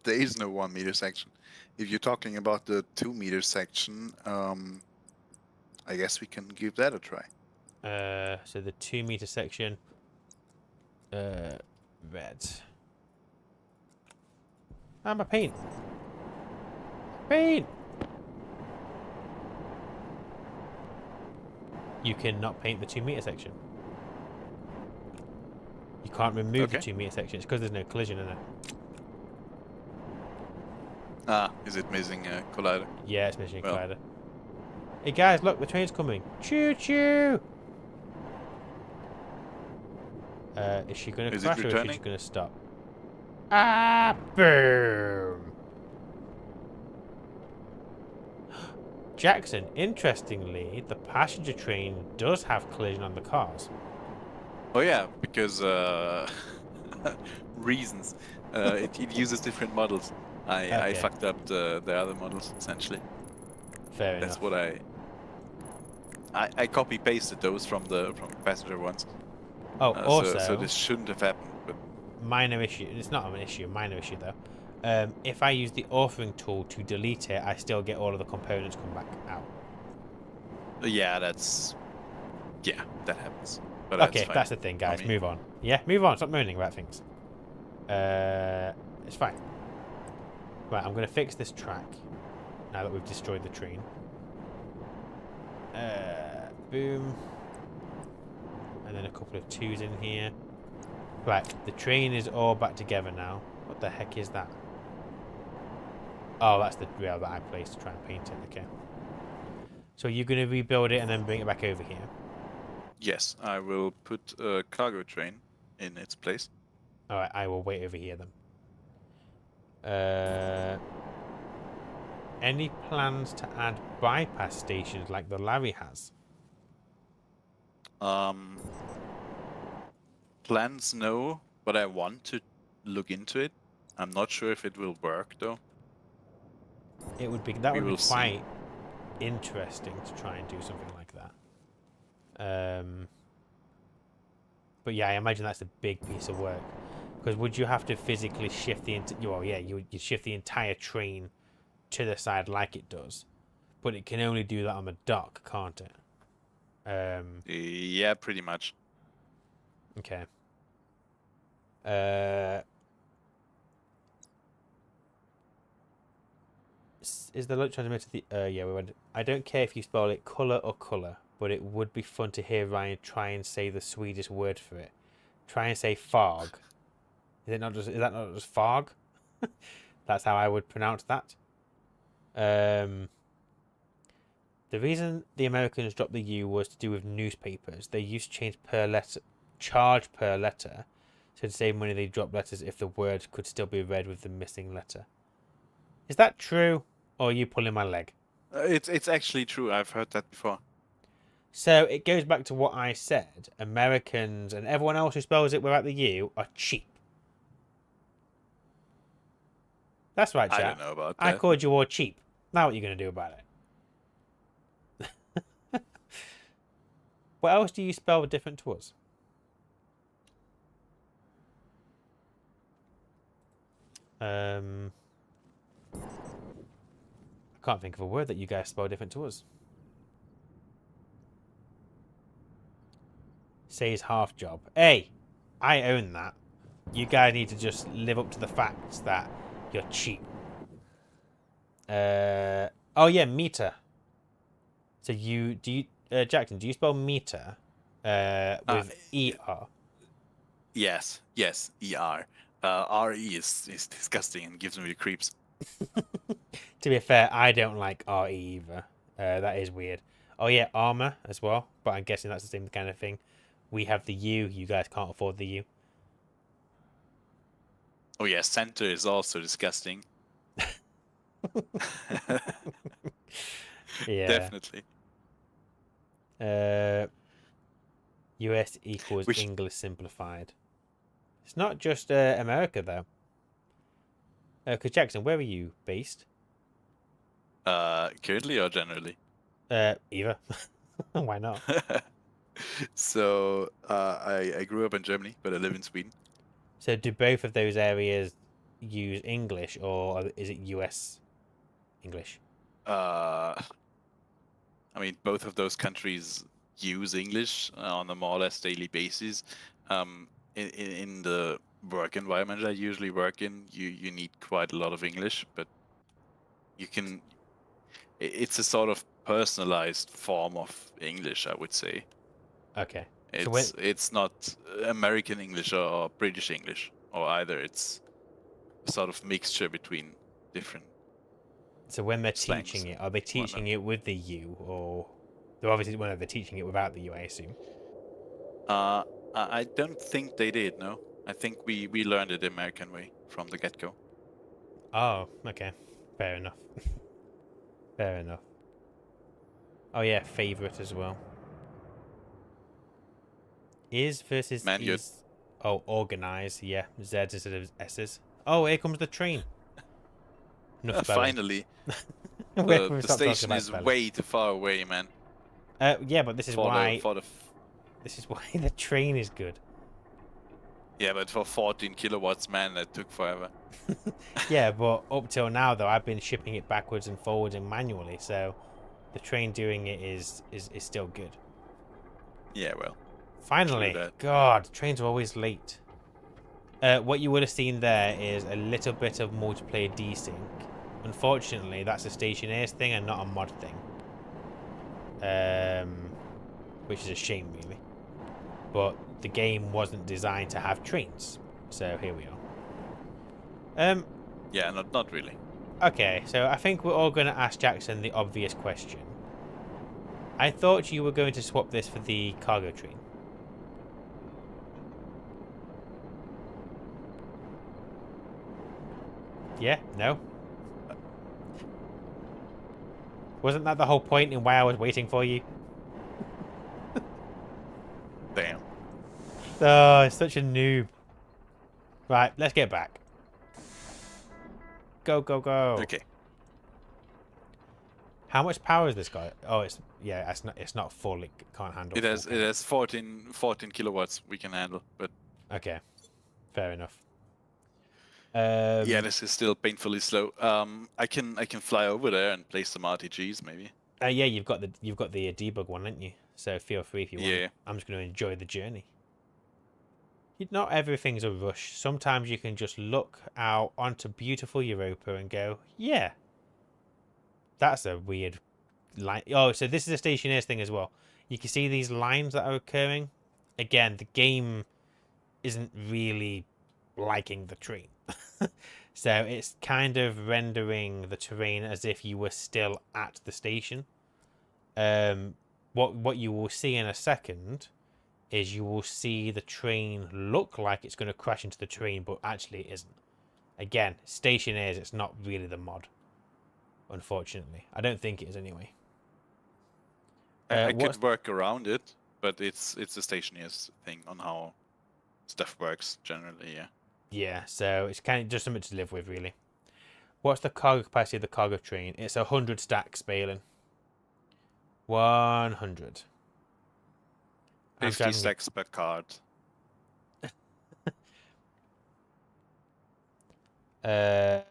There is no 1 meter section. If you're talking about the 2 meter section, I guess we can give that a try. So the 2 meter section, red. Ah, my paint. Paint. You cannot paint the 2 meter section. You can't remove the 2 meter section. It's because there's no collision in it. Ah, is it missing a collider? Yeah, it's missing a collider. Hey guys, look, the train's coming. Choo choo! Is she going to crash or is she just going to stop? Ah, boom! Jackson, interestingly, the passenger train does have collision on the cars. Oh yeah, because reasons. It uses different models. I fucked up the other models, essentially. Fair enough. That's what I copy pasted those from the passenger ones. Oh, also, so this shouldn't have happened. But minor issue. It's not an issue. Minor issue though. If I use the authoring tool to delete it, I still get all of the components come back out. Yeah, that happens. But okay, that's the thing, guys. Move on. Yeah, move on. Stop moaning about things. It's fine. Right, I'm going to fix this track now that we've destroyed the train. Boom. And then a couple of 2s in here. Right, the train is all back together now. What the heck is that? Oh, that's the rail that I placed to try and paint it. Okay. So you're going to rebuild it and then bring it back over here? Yes, I will put a cargo train in its place. Alright, I will wait over here then. Any plans to add bypass stations like the Larry has? Plans, no, but I want to look into it. I'm not sure if it will work though. It would be would be quite interesting to try and do something like that. But yeah, I imagine that's a big piece of work. Because would you have to physically shift the you shift the entire train to the side like it does, but it can only do that on the dock, can't it? Yeah, pretty much. Okay. Is the lunch transmitter the? Yeah, we went. I don't care if you spell it color or color, but it would be fun to hear Ryan try and say the Swedish word for it. Try and say fog. Is it not just? Is that not just fog? That's how I would pronounce that. The reason the Americans dropped the U was to do with newspapers. They used to charge per letter. So to save money, they dropped letters if the word could still be read with the missing letter. Is that true, or are you pulling my leg? It's actually true. I've heard that before. So it goes back to what I said. Americans and everyone else who spells it without the U are cheap. That's right, chat. I don't know about that. I called you all cheap. Now what are you going to do about it? What else do you spell different to us? I can't think of a word that you guys spell different to us. Says half job. Hey, I own that. You guys need to just live up to the facts that you're cheap. Oh yeah, meter. So Jackson, do you spell meter with ER? Yes, ER. RE is disgusting and gives me the creeps. To be fair, I don't like RE either. That is weird. Oh yeah, armor as well, but I'm guessing that's the same kind of thing. We have the U. You guys can't afford the U. Oh yeah, center is also disgusting. Yeah. Definitely. US equals Which- English simplified. It's not just America though. Because Jackson, where are you based? Currently or generally? Either. Why not? So I grew up in Germany, but I live in Sweden. So do both of those areas use English, or is it US English? I mean, both of those countries use English on a more or less daily basis. In the work environment I usually work in, you need quite a lot of English, but you can. It's a sort of personalized form of English, I would say. Okay. It's not American English or British English or either. It's a sort of mixture between different. So when they're slangs teaching it, are they teaching whatnot. it with the U, or they're obviously they're teaching it without the U, I assume. I don't think they did. No, I think we learned it the American way from the get-go. Oh, okay. Fair enough. Fair enough. Oh yeah, favorite as well. Is versus Man, you're- is. Oh, organize. Yeah, Z instead of S's. Oh, here comes the train. Enough spelling. Finally, Where can we the stop talking station about is spelling? way too far away, man. Yeah, but this is For why. the This is why the train is good. yeah, but for 14 kilowatts, man, that took forever. Yeah, but up till now though, I've been shipping it backwards and forwards and manually, so the train doing it is still good. Yeah, well. Finally, that. God, trains are always late. What you would have seen there is a little bit of multiplayer desync. Unfortunately, that's a Stationeers thing and not a mod thing. Which is a shame, really. But the game wasn't designed to have trains, so here we are. Yeah, not really. Okay, so I think we're all going to ask Jackson the obvious question. I thought you were going to swap this for the cargo train. Yeah? No? Wasn't that the whole point in why I was waiting for you? Damn. Oh, it's such a noob. Right, let's get back. Go, go, go. Okay. How much power has this got? Oh, it's not full. It can't handle. It has full it has 14 kilowatts we can handle, but power. Okay, fair enough. yeah, this is still painfully slow. I can fly over there and play some RTGs maybe. Yeah, you've got the debug one, haven't you? so feel free if you want. Yeah. I'm just going to enjoy the journey. Not everything's a rush. Sometimes you can just look out onto beautiful Europa and go, yeah, that's a weird line. Oh, so this is a Stationeers thing as well. You can see these lines that are occurring. Again, the game isn't really liking the terrain. So it's kind of rendering the terrain as if you were still at the station. What you will see in a second is you will see the train look like it's going to crash into the train, but actually it isn't. Again, Stationeers, it's not really the mod, unfortunately. I don't think it is anyway. I could work around it, but it's a Stationeers thing on how stuff works generally, yeah. Yeah, so it's kind of just something to live with, really. What's the cargo capacity of the cargo train? It's 100 stacks, Balin. 100. 50 stacks per card. And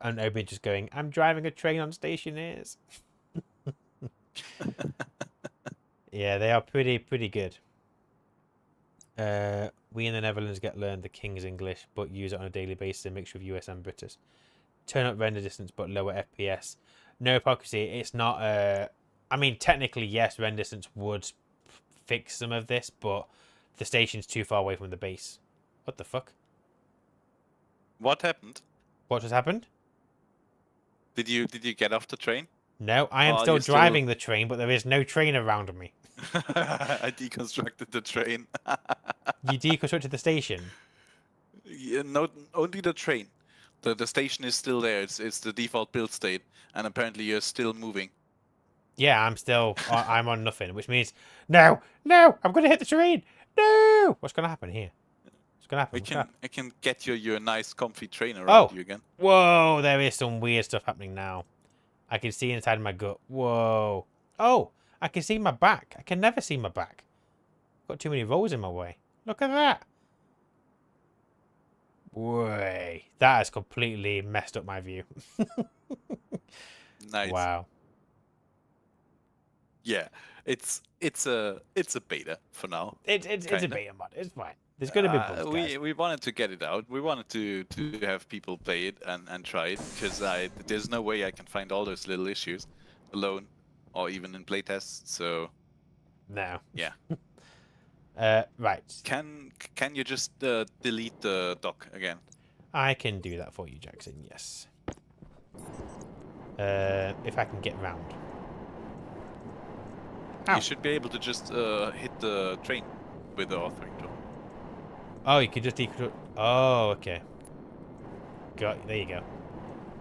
Obi just going, I'm driving a train on Stationeers. Yeah, they are pretty good. We in the Netherlands learn the King's English, but use it on a daily basis, a mixture of US and British. Turn up render distance, but lower FPS. No hypocrisy. It's not. I mean, technically, yes, render distance would fix some of this, but the station's too far away from the base. What the fuck? What happened? What just happened? Did you get off the train? No, I am still driving the train, but there is no train around me. I deconstructed the train. You deconstructed the station? Yeah, no, only the train. The station is still there. It's the default build state, and apparently you're still moving. Yeah, I'm on nothing, which means no, I'm gonna hit the train. No, what's gonna happen here? What's gonna happen? I can get your nice comfy train around you again. Whoa, there is some weird stuff happening now. I can see inside my gut. Whoa. Oh, I can see my back. I can never see my back. Got too many rolls in my way. Look at that. Way. That has completely messed up my view. Nice. Wow. Yeah, it's a beta for now. It's a beta mod. It's fine. There's gonna be bugs, guys. We wanted to get it out. We wanted to have people play it and try it, because there's no way I can find all those little issues alone or even in playtests. So No. yeah. Right. Can you just delete the dock again? I can do that for you, Jackson. Yes. If I can get round. Ow. You should be able to just hit the train with the authoring tool. Oh, you can just deconstruct. Oh, okay. There you go.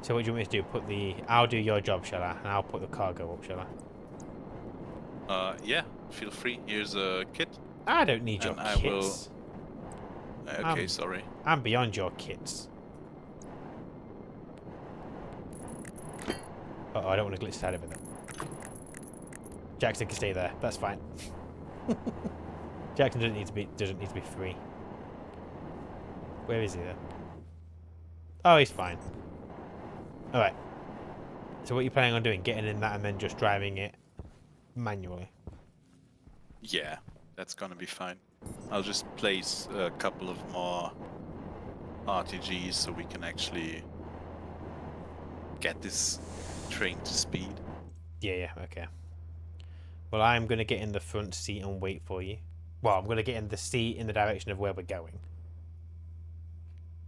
So what do you want me to do? I'll do your job, shall I? And I'll put the cargo up, shall I? Yeah, feel free. Here's a kit. I don't need your And kits. Okay, sorry. I'm beyond your kits. Uh oh, I don't want to glitch out of it. Jackson can stay there. That's fine. Jackson doesn't need to be free. Where is he then? Oh, he's fine. All right. So what are you planning on doing? Getting in that and then just driving it manually? Yeah, that's gonna be fine. I'll just place a couple of more RTGs so we can actually get this train to speed. Yeah, okay. Well, I'm going to get in the front seat and wait for you. Well, I'm going to get in the seat in the direction of where we're going.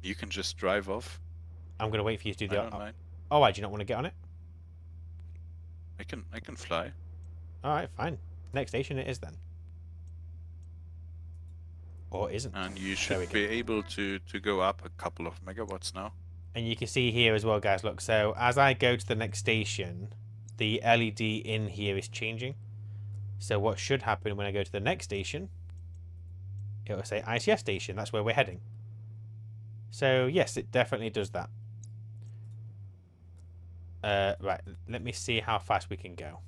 You can just drive off. I'm going to wait for you to do the... I don't mind. Oh, why? Do you not want to get on it? I can fly. Alright, fine. Next station it is then. Or isn't. And you should be able to go up a couple of megawatts now. And you can see here as well, guys, look. So, as I go to the next station, the LED in here is changing. So what should happen when I go to the next station, it will say ICS station. That's where we're heading. So, yes, it definitely does that. Right, let me see how fast we can go.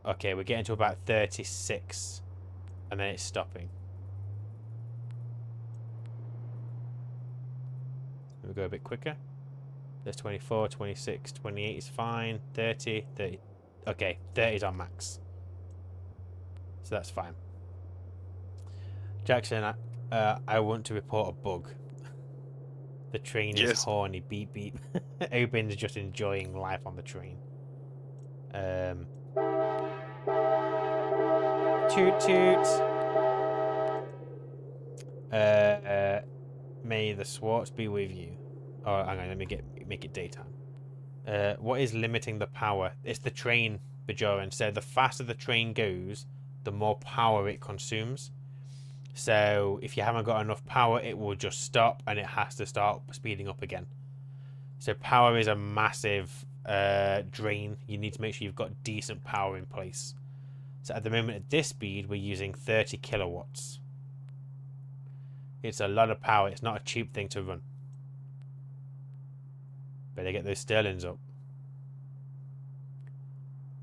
Okay, we're getting to about 36. And then it's stopping. Let me go a bit quicker. There's 24, 26, 28 is fine. 30, 30. Okay, 30 is our max. So that's fine. Jackson, I want to report a bug. The train is Yes. horny. Beep beep. Oben's just enjoying life on the train. Toot toot. May the Swartz be with you. Oh, hang on, let me make it daytime. What is limiting the power? It's the train, Bajoran. So the faster the train goes, the more power it consumes. So if you haven't got enough power, it will just stop and it has to start speeding up again. So power is a massive drain. You need to make sure you've got decent power in place. So at the moment at this speed, we're using 30 kilowatts. It's a lot of power. It's not a cheap thing to run. Better get those sterlings up.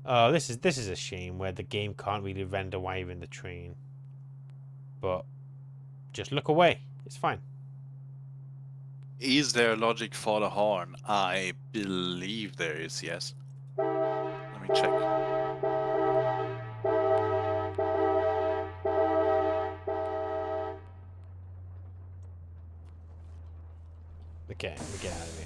Oh, this is a shame where the game can't really render while you're in the train. But just look away. It's fine. Is there logic for the horn? I believe there is, yes. Let me check. Okay, let me get out of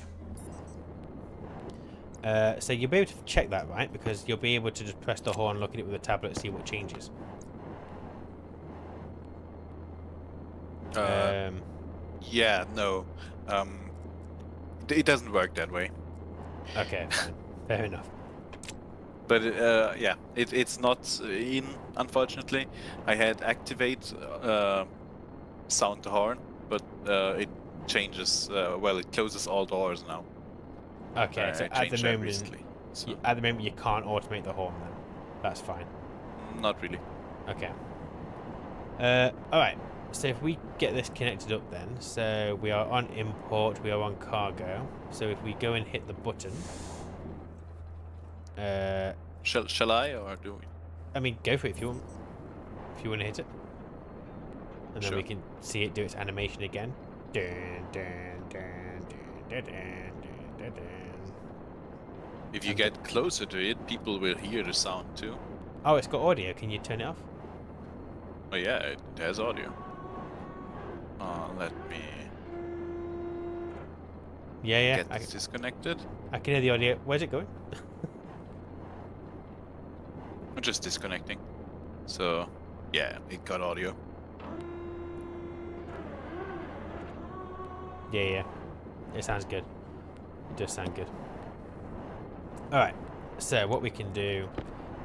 here. So you'll be able to check that, right? Because you'll be able to just press the horn, look at it with a tablet, see what changes. Yeah, no. It doesn't work that way. Okay, fine. Fair enough. But yeah, it's not in, unfortunately. I had activate sound the horn, but it changes, well, it closes all doors now. Okay, so I at changed the that moment, recently, so at the moment you can't automate the horn then. That's fine. not really. Okay. Alright. So if we get this connected up then, so we are on import, we are on cargo. So if we go and hit the button, Shall I, or do we? I mean, go for it if you want. If you want to hit it, and then we Sure. can see it do its animation again. Dun, dun, dun, dun, dun, dun, dun, dun. If you get closer to it, people will hear the sound too. Oh, it's got audio. Can you turn it off? Oh yeah, it has audio. Let me Yeah, yeah. get this disconnected. I can hear the audio. Where's it going? I'm just disconnecting. So, yeah, it got audio. Yeah, yeah. It sounds good. It does sound good. Alright. So what we can do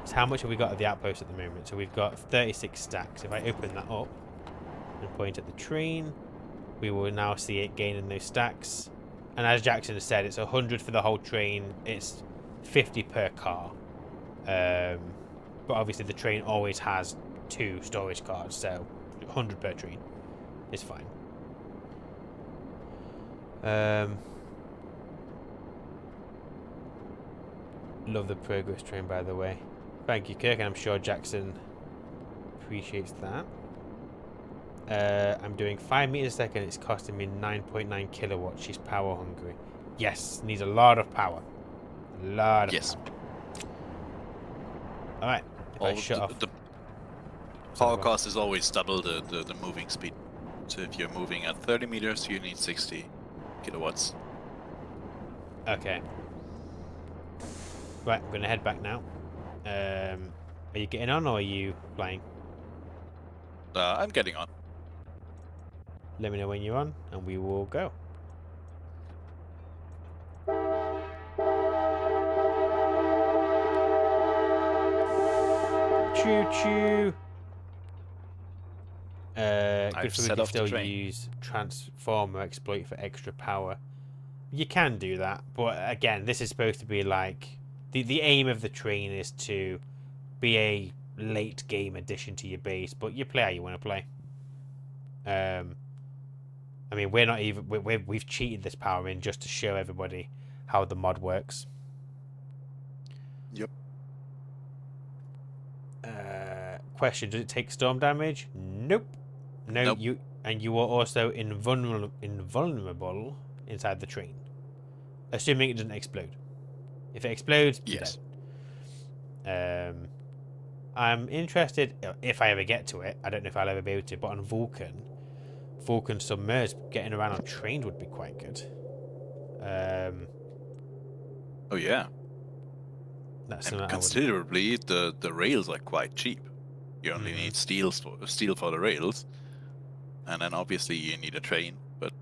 is, how much have we got at the outpost at the moment? So we've got 36 stacks. If I open that up and point at the train, we will now see it gaining those stacks. And as Jackson has said, it's 100 for the whole train. It's 50 per car. But obviously the train always has 2 storage cards, so 100 per train is fine. Love the progress train, by the way. Thank you, Kirk, and I'm sure Jackson appreciates that. I'm doing 5 meters a second. It's costing me 9.9 kilowatts. She's power hungry. Yes, needs a lot of power. A lot of Yes. power. Alright, if I shut off. The power cost is always double the moving speed. So if you're moving at 30 meters, you need 60 kilowatts. Okay. Right, I'm going to head back now. Are you getting on or are you flying? I'm getting on. Let me know when you're on and we will go. Choo choo. Good I've for we set can off the still train. use transformer exploit for extra power. You can do that, but again, this is supposed to be like the aim of the train is to be a late game addition to your base, but you play how you want to play. I mean, we're not even we've cheated this power in just to show everybody how the mod works. Yep. Question: does it take storm damage? Nope. No, Nope. you are also invulnerable inside the train. Assuming it doesn't explode. If it explodes, you're Yes. dead. I'm interested, if I ever get to it, I don't know if I'll ever be able to, but on Vulcan submerged, getting around on trains would be quite good. Oh yeah. That's And something I would. considerably, the rails are quite cheap. You only Mhm. need steel for the rails, and then obviously you need a train. But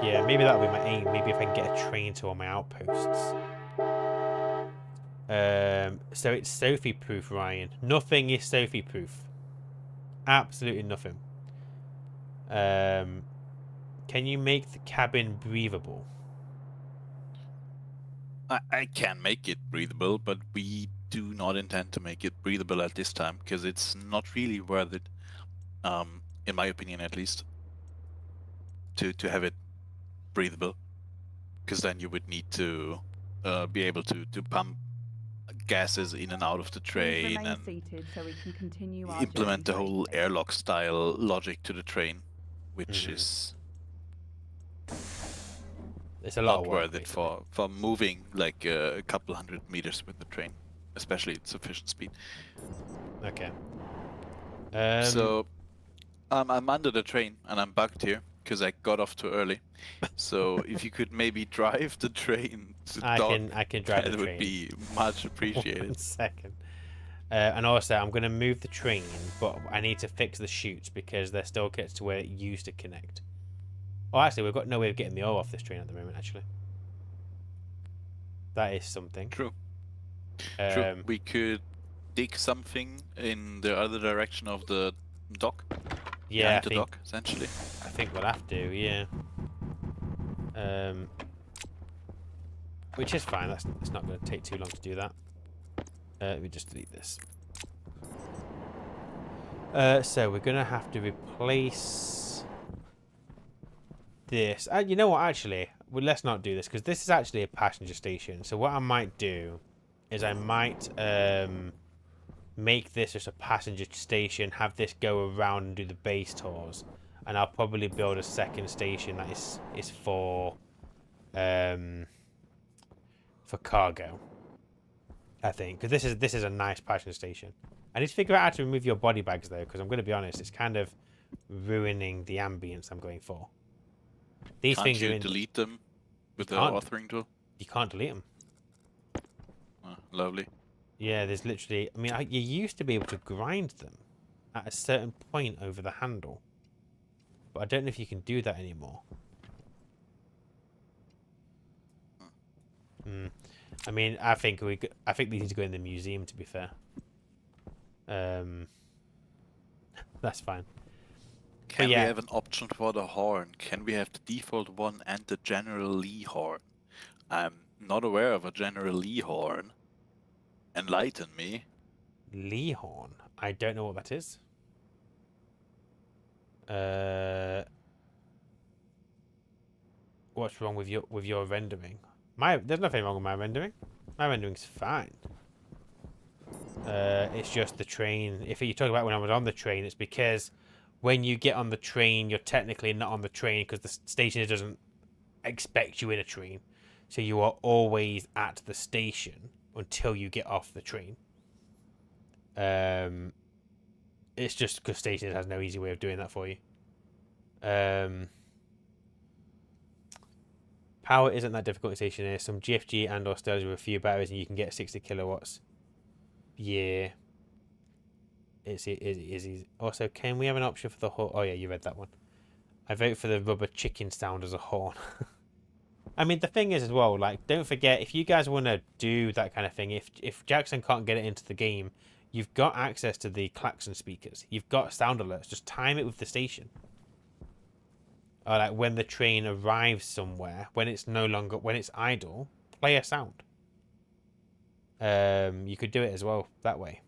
Yeah, maybe that'll be my aim. Maybe if I can get a train to all my outposts. So it's Sophie proof, Ryan. Nothing is Sophie proof. Absolutely nothing. Can you make the cabin breathable? I can make it breathable, but we do not intend to make it breathable at this time because it's not really worth it, in my opinion at least, to have it breathable. Because then you would need to be able to pump gases in and out of the Please train remain and seated so we can continue our implement the journey whole safely. airlock style logic to the train, which Mhm. is It's a lot not of work. worth it Basically. for moving like a couple 100 meters with the train, especially at sufficient speed. Okay. So I'm under the train and I'm bugged here because I got off too early. So if you could maybe drive the train to I dock, can drive the that train. would be much One appreciated. second. And also, I'm going to move the train, but I need to fix the chutes because they're still gets to where it used to connect. Oh, actually, we've got no way of getting the ore off this train at the moment, actually. That is something. True. True. We could dig something in the other direction of the dock. Yeah, Behind the dock, essentially. I think we'll have to, yeah. Which is fine. It's not going to take too long to do that. Let me just delete this. So we're going to have to replace this. You know what? Actually, well, let's not do this because this is actually a passenger station. So what I might do is I might make this just a passenger station. Have this go around and do the base tours, and I'll probably build a second station that is for cargo. I think because this is a nice passenger station. I need to figure out how to remove your body bags though, because I'm going to be honest, it's kind of ruining the ambience I'm going for. These Can't things you are in. delete them with the can't. authoring tool? You can't delete them. Oh, lovely. Yeah, there's literally. I mean, you used to be able to grind them at a certain point over the handle, but I don't know if you can do that anymore. I mean, I think these need to go in the museum. To be fair, that's fine. Can yeah. we have an option for the horn? Can we have the default one and the General Lee horn? I'm not aware of a General Lee horn. Enlighten me. Lee horn. I don't know what that is. What's wrong with your rendering? There's nothing wrong with my rendering. My rendering's fine. It's just the train. If you talk about when I was on the train, it's because when you get on the train, you're technically not on the train because the station doesn't expect you in a train. So you are always at the station until you get off the train. It's just because Stationeers has no easy way of doing that for you. Power isn't that difficult in Stationeers. Some GFG and or stirlers with a few batteries and you can get 60 kilowatts. Yeah. It's easy. Also, can we have an option for the horn? Oh yeah, you read that one. I vote for the rubber chicken sound as a horn. I mean, the thing is as well, like, don't forget, if you guys want to do that kind of thing, if Jackson can't get it into the game, you've got access to the klaxon speakers. You've got sound alerts. Just time it with the station. Or like when the train arrives somewhere, when it's idle, play a sound. You could do it as well that way.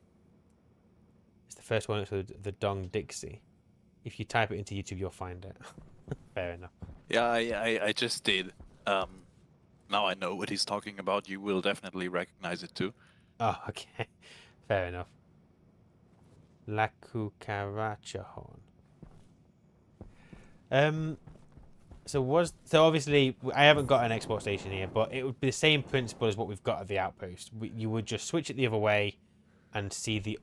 It's the first one. It's the Dong Dixie. If you type it into YouTube, you'll find it. Fair enough. Yeah, I just did. Now I know what he's talking about. You will definitely recognize it too. Oh, okay. Fair enough. La cucaracha horn. So obviously I haven't got an export station here, but it would be the same principle as what we've got at the outpost. You would just switch it the other way, and see the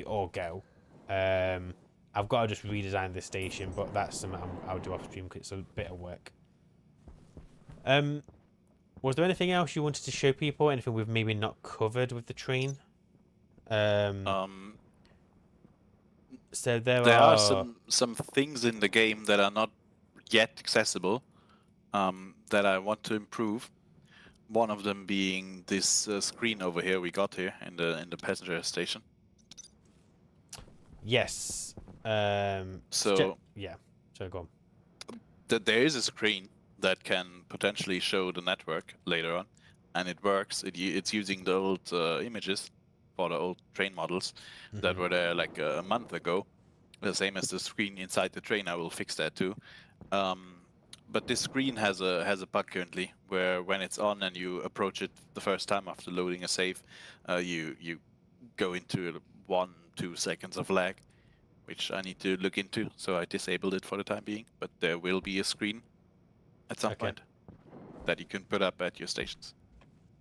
ore go. I've got to just redesign this station, but that's something I'll do off stream because it's a bit of work. Was there anything else you wanted to show people? Anything we've maybe not covered with the train? So there are some things in the game that are not yet accessible that I want to improve. One of them being this screen over here we got here in the passenger station. Yes. So yeah. So go on. There is a screen that can potentially show the network later on, and it works. It's using the old images for the old train models that were there like a month ago. The same as the screen inside the train. I will fix that too. But this screen has a bug currently where when it's on and you approach it the first time after loading a save, you go into 1-2 seconds of lag, which I need to look into. So I disabled it for the time being. But there will be a screen at some point that you can put up at your stations.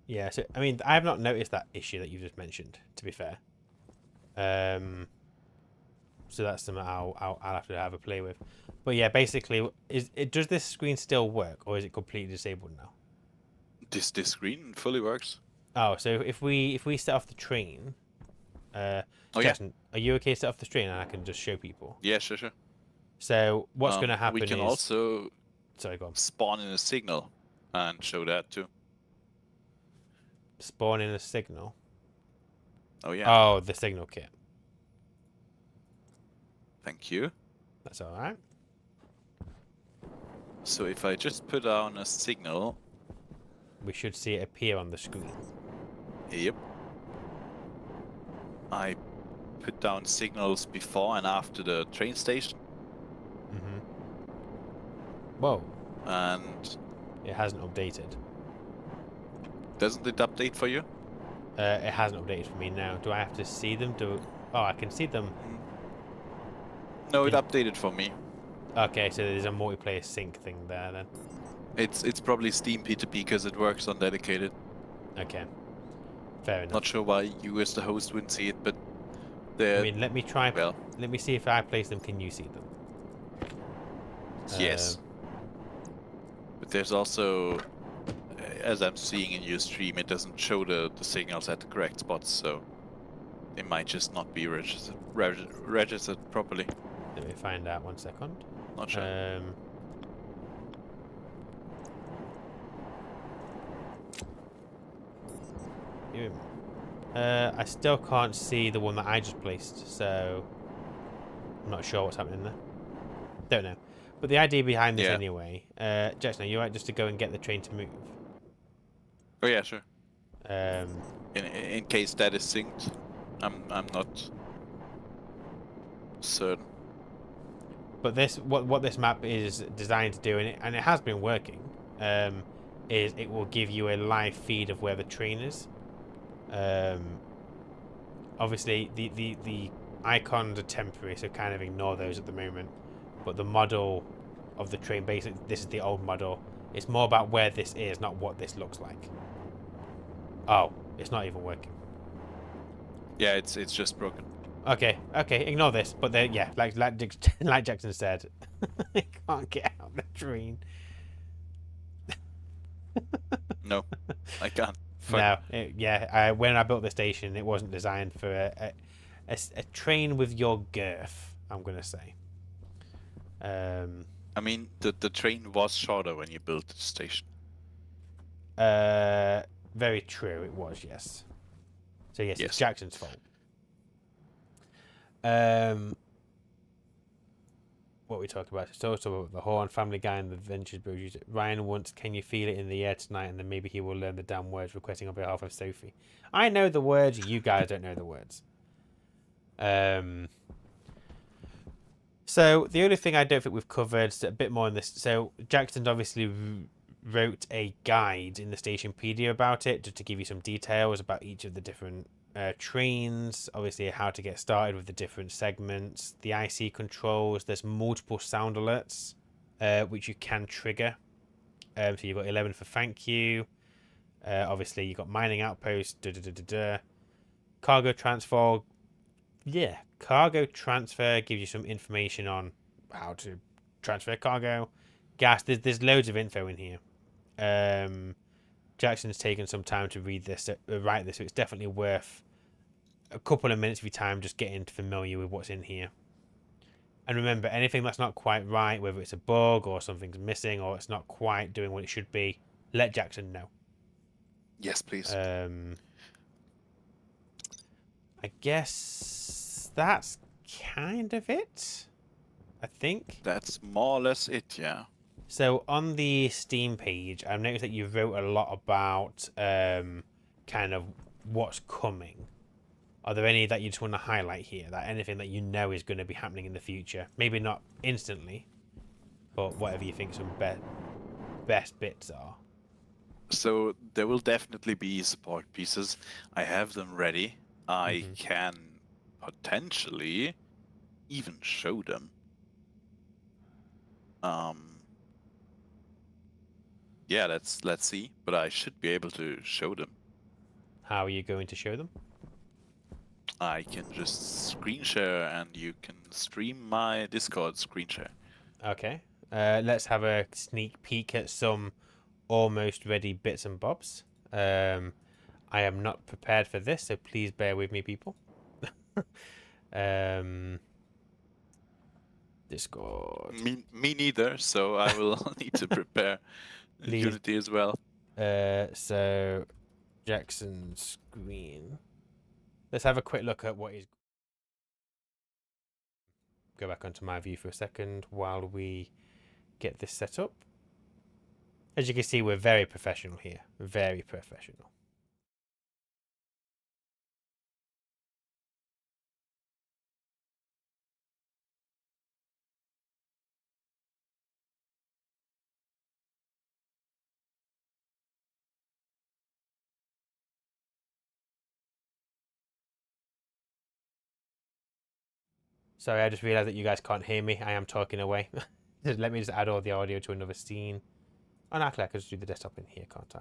Yeah. So I mean, I have not noticed that issue that you just mentioned. To be fair. So that's something I'll have to have a play with. But yeah, basically, does this screen still work, or is it completely disabled now? This screen fully works. Oh, so if we set off the train, Jackson, are you okay to set off the train and I can just show people? Yeah, sure. So what's going to happen we can also sorry, go on. Spawn in a signal and show that too. Spawn in a signal? Oh yeah. Oh, the signal kit. Thank you. That's all right. So if I just put down a signal, we should see it appear on the screen. Yep. I put down signals before and after the train station. Whoa. And it hasn't updated. Doesn't it update for you? It hasn't updated for me now. Do I have to see them? Oh, I can see them. No, it updated for me. Okay, so there's a multiplayer sync thing there then. It's probably Steam P2P because it works on dedicated. Okay. Fair enough. Not sure why you as the host wouldn't see it, but I mean, let me try. Well, let me see if I place them. Can you see them? Yes. But there's also, as I'm seeing in your stream, it doesn't show the signals at the correct spots, so they might just not be registered properly. Let me find out 1 second. Not sure. I still can't see the one that I just placed, so I'm not sure what's happening there. Don't know. But the idea behind this anyway, Jackson, are you right just to go and get the train to move? Oh yeah, sure. In case that is synced, I'm not certain. But this, what this map is designed to do, and it has been working, is it will give you a live feed of where the train is. Obviously, the icons are temporary, so kind of ignore those at the moment. But the model of the train, basically, this is the old model. It's more about where this is, not what this looks like. Oh, it's not even working. Yeah, it's just broken. Okay, ignore this. But then, yeah, like Jackson said, I can't get out of the train. No, I can't. No, when I built the station, it wasn't designed for a train with your girth, I'm gonna say. I mean, the train was shorter when you built the station. Very true, it was, yes. So yes, it's Jackson's fault. What we talked about? It's also about the Horn, Family Guy, and the Ventures Bros. Ryan wants, "Can you feel it in the air tonight?" And then maybe he will learn the damn words, requesting on behalf of Sophie. I know the words. You guys don't know the words. So the only thing I don't think we've covered is a bit more in this. So Jackson obviously wrote a guide in the Stationpedia about it, just to give you some details about each of the different trains, obviously how to get started with the different segments, the IC controls. There's multiple sound alerts which you can trigger. So you've got 11 for thank you. Obviously, you've got mining outpost. Cargo transfer. Yeah, cargo transfer gives you some information on how to transfer cargo. Gas. There's loads of info in here. Jackson's taken some time to read this, write this, so it's definitely worth a couple of minutes of your time just getting familiar with what's in here. And remember, anything that's not quite right, whether it's a bug or something's missing or it's not quite doing what it should be, let Jackson know. Yes, please. I guess that's kind of it, I think. That's more or less it, yeah. So on the Steam page, I've noticed that you wrote a lot about kind of what's coming. Are there any that you just want to highlight here? That anything that you know is going to be happening in the future? Maybe not instantly, but whatever you think some best bits are. So there will definitely be support pieces. I have them ready. I can potentially even show them. Yeah, let's see. But I should be able to show them. How are you going to show them? I can just screen share and you can stream my Discord screen share. Okay. Let's have a sneak peek at some almost ready bits and bobs. I am not prepared for this, so please bear with me, people. Discord. Me neither, so I will need to prepare Unity as well. So Jackson's screen. Let's have a quick look at what is. Go back onto my view for a second while we get this set up. As you can see, we're very professional here. Very professional. Sorry, I just realized that you guys can't hear me. I am talking away. Let me just add all the audio to another scene. Oh, no, I can just do the desktop in here, can't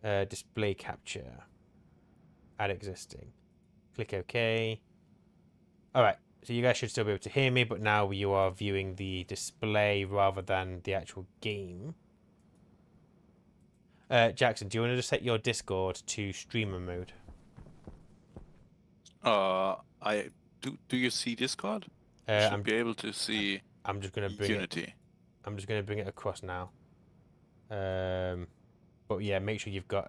I? Display capture. Add existing. Click OK. Alright, so you guys should still be able to hear me, but now you are viewing the display rather than the actual game. Jackson, do you want to just set your Discord to streamer mode? Do you see Discord? You should be able to see I'm just gonna bring Unity. I'm just gonna bring it across now. But yeah, make sure you've got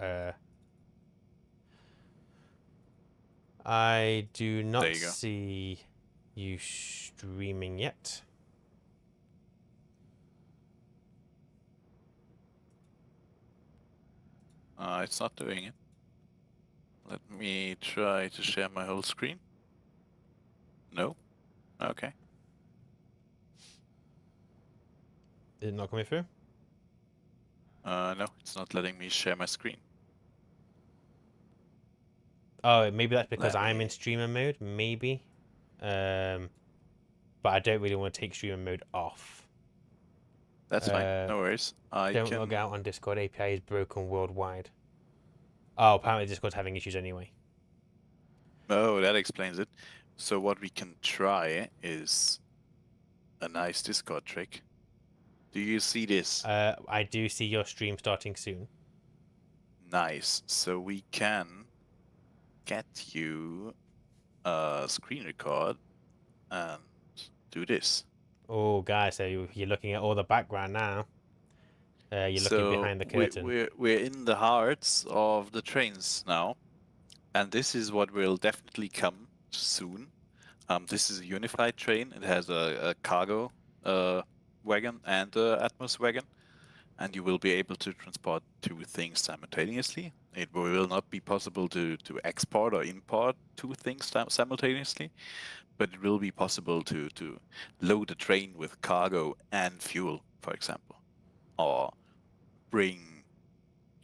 I do not see you streaming yet. It's not doing it. Let me try to share my whole screen. No? Okay. Is it not coming through? No, it's not letting me share my screen. Oh, maybe that's because I'm in streamer mode, maybe. But I don't really want to take streamer mode off. That's fine, no worries. Don't log out on Discord, API is broken worldwide. Oh, apparently Discord's having issues anyway. Oh, that explains it. So what we can try is a nice Discord trick. Do you see this? I do see your stream starting soon. Nice. So we can get you a screen record and do this. Oh, guys, so you're looking at all the background now. You're looking behind the curtain. We're in the hearts of the trains now, and this is what will definitely come soon. This is a unified train. It has a cargo wagon and an Atmos wagon, and you will be able to transport two things simultaneously. It will not be possible to export or import two things simultaneously, but it will be possible to load a train with cargo and fuel, for example, or bring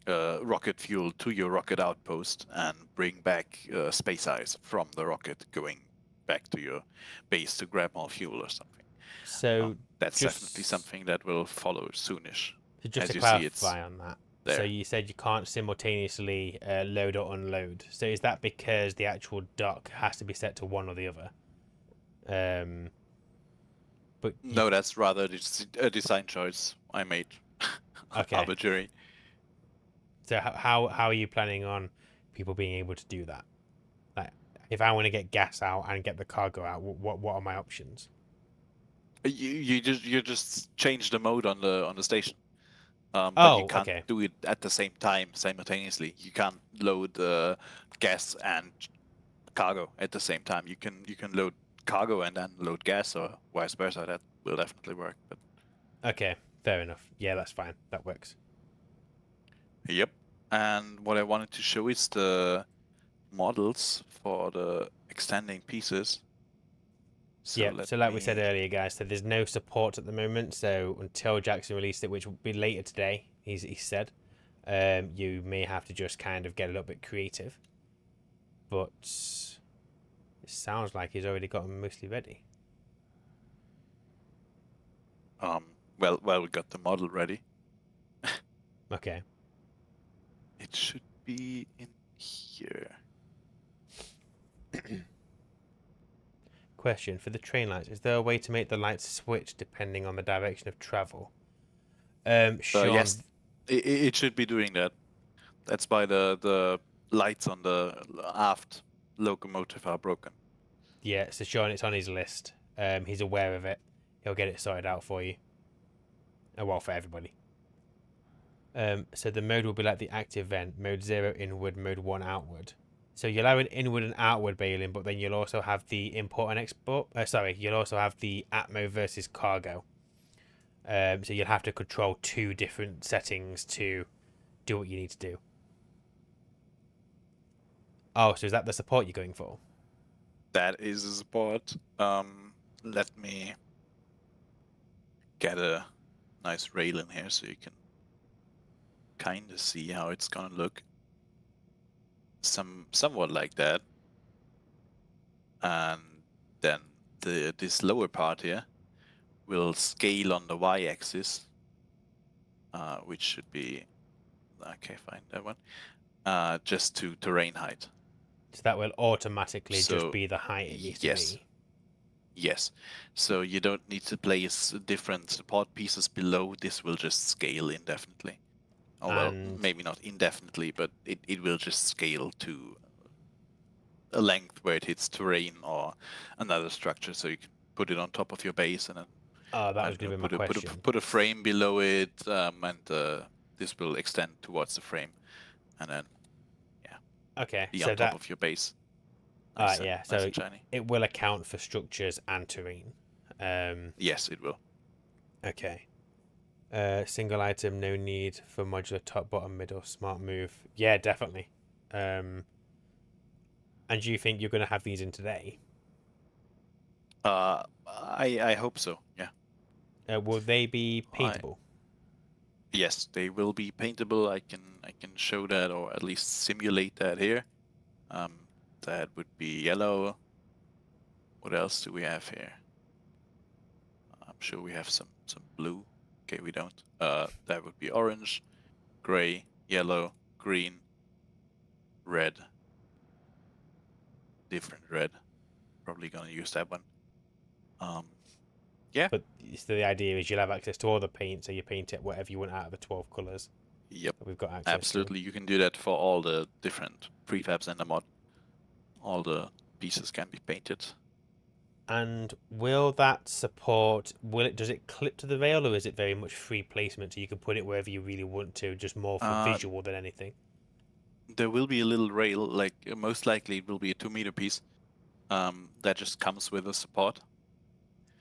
rocket fuel to your rocket outpost and bring back space ice from the rocket going back to your base to grab more fuel or something. So That's just- definitely something that will follow soonish. So just As to you see, it's clarify on that, there. so you said you can't simultaneously load or unload. So is that because the actual dock has to be set to one or the other? But No, that's rather a design choice I made. Okay. Arbitrary. So how are you planning on people being able to do that? Like, if I want to get gas out and get the cargo out, what are my options? You just change the mode on the station. But Oh, you can't okay. do it at the same time simultaneously. You can't load gas and cargo at the same time. You can load cargo and then load gas, or vice versa. That will definitely work. But Okay, fair enough. Yeah, that's fine. That works. yep. And what I wanted to show is the models for the extending pieces. So like we said earlier, guys, so there's no support at the moment. So until Jackson released it, which will be later today, he said, you may have to just kind of get a little bit creative. But it sounds like he's already got them mostly ready. Well, we got the model ready. Okay. It should be in here. Question for the train lights: is there a way to make the lights switch depending on the direction of travel? Sean, Yes, it should be doing that. That's why the lights on the aft locomotive are broken. Yeah, so Sean, it's on his list. He's aware of it. He'll get it sorted out for you. Well, for everybody. So the mode will be like the active vent: mode 0 inward, mode 1 outward. So you'll have an inward and outward bailing, but then you'll also have the import and export. You'll also have the Atmo versus cargo. So you'll have to control two different settings to do what you need to do. Oh, so is that the support you're going for? That is a support. Let me get a nice rail in here so you can kind of see how it's gonna look. Somewhat like that. And then this lower part here will scale on the y-axis, which should be okay. Fine, that one. Just to terrain height. So that will automatically So, just be the height it needs yes. to be. Yes. So you don't need to place different support pieces below. This will just scale indefinitely. Oh, well, And- maybe not indefinitely, but it will just scale to a length where it hits terrain or another structure, so you can put it on top of your base and then Oh, that was going to be my question. put a frame below it, and this will extend towards the frame, and then Okay, be so on top of your base. Alright, Nice and- yeah, nice so and shiny. it will account for structures and terrain. Yes, it will. Okay. Single item, no need for modular top, bottom, middle, smart move. Yeah, definitely. And do you think you're going to have these in today? I hope so. Yeah. Will they be paintable? Yes, they will be paintable. I can show that, or at least simulate that here. That would be yellow. What else do we have here? I'm sure we have some blue. Okay, we don't. That would be orange, gray, yellow, green, red. Different red. Probably gonna use that one. Yeah. But so the idea is you'll have access to all the paint, so you paint it whatever you want out of the 12 colours Yep. that we've got access Absolutely, you can do that for all the different prefabs in the mod. All the pieces can be painted. to. And will that support, does it clip to the rail, or is it very much free placement, so you can put it wherever you really want to, just more for visual than anything? There will be a little rail, like most likely it will be a 2-meter piece, that just comes with a support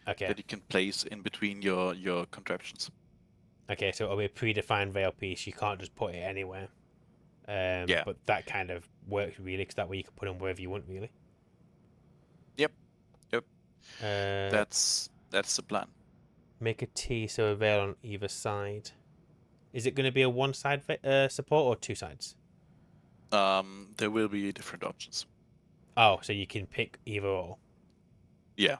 Okay. that you can place in between your contraptions. Okay, so it'll be a predefined rail piece. You can't just put it anywhere. Yeah. But that kind of works really, because that way you can put them wherever you want, really. Yep. Uh, That's the plan. Make a T so a rail on either side. Is it going to be a one-side support or two sides? There will be different options. Oh, so you can pick either or. Yeah.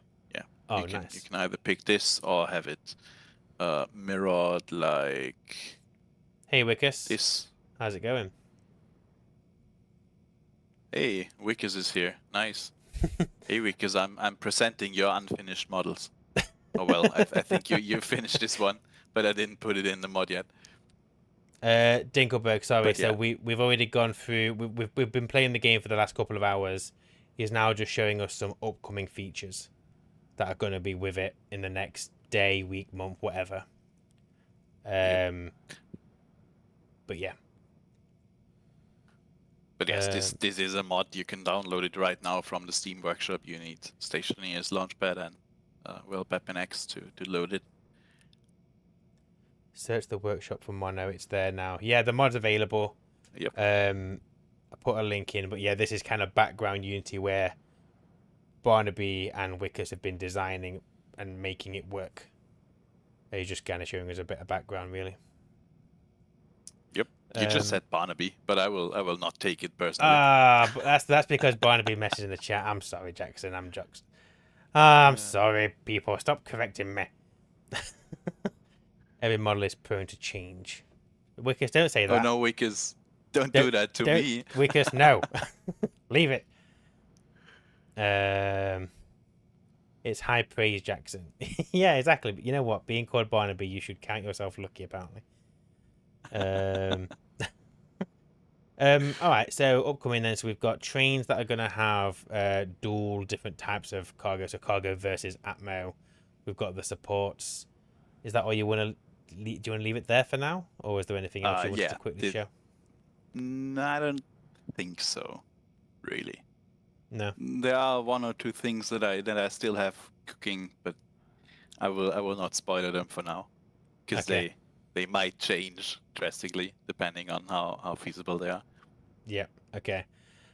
Oh, You nice. can either pick this or have it mirrored like Hey, Wikus. this. How's it going? Hey, Wikus is here. Nice. Hey, Wikus, I'm presenting your unfinished models. Oh well, I think you finished this one, but I didn't put it in the mod yet. Dinkelberg, sorry. But So yeah. we've already gone through. We've been playing the game for the last couple of hours. He's now just showing us some upcoming features that are going to be with it in the next day, week, month, whatever. Yep. But yeah. But yes, this is a mod. You can download it right now from the Steam Workshop. You need Stationeers Launchpad and BleakUnique to load it. Search the workshop for Mono. It's there now. Yeah, the mod's available. Yep. I put a link in, but yeah, this is kind of background Unity where Barnaby and Wikus have been designing and making it work. He's just kind of showing us a bit of background, really. Yep. You just said Barnaby, but I will not take it personally. But that's because Barnaby messaged in the chat. I'm sorry, Jackson. I'm jokes. I'm sorry, people. Stop correcting me. Every model is prone to change. Wikus, don't say that. Oh no, Wikus, don't do that to me. Wikus, no. Leave it. It's high praise, Jackson. Yeah, exactly. But you know what? Being called Barnaby, you should count yourself lucky, apparently. All right, so upcoming then, so we've got trains that are going to have dual different types of cargo, so cargo versus Atmo. We've got the supports. Is that all you want to? Do you want to leave it there for now, or is there anything else you want to quickly show? I don't think so, really. No. There are one or two things that I still have cooking, but I will not spoil them for now, because they might change drastically depending on how feasible they are. Yeah. Okay.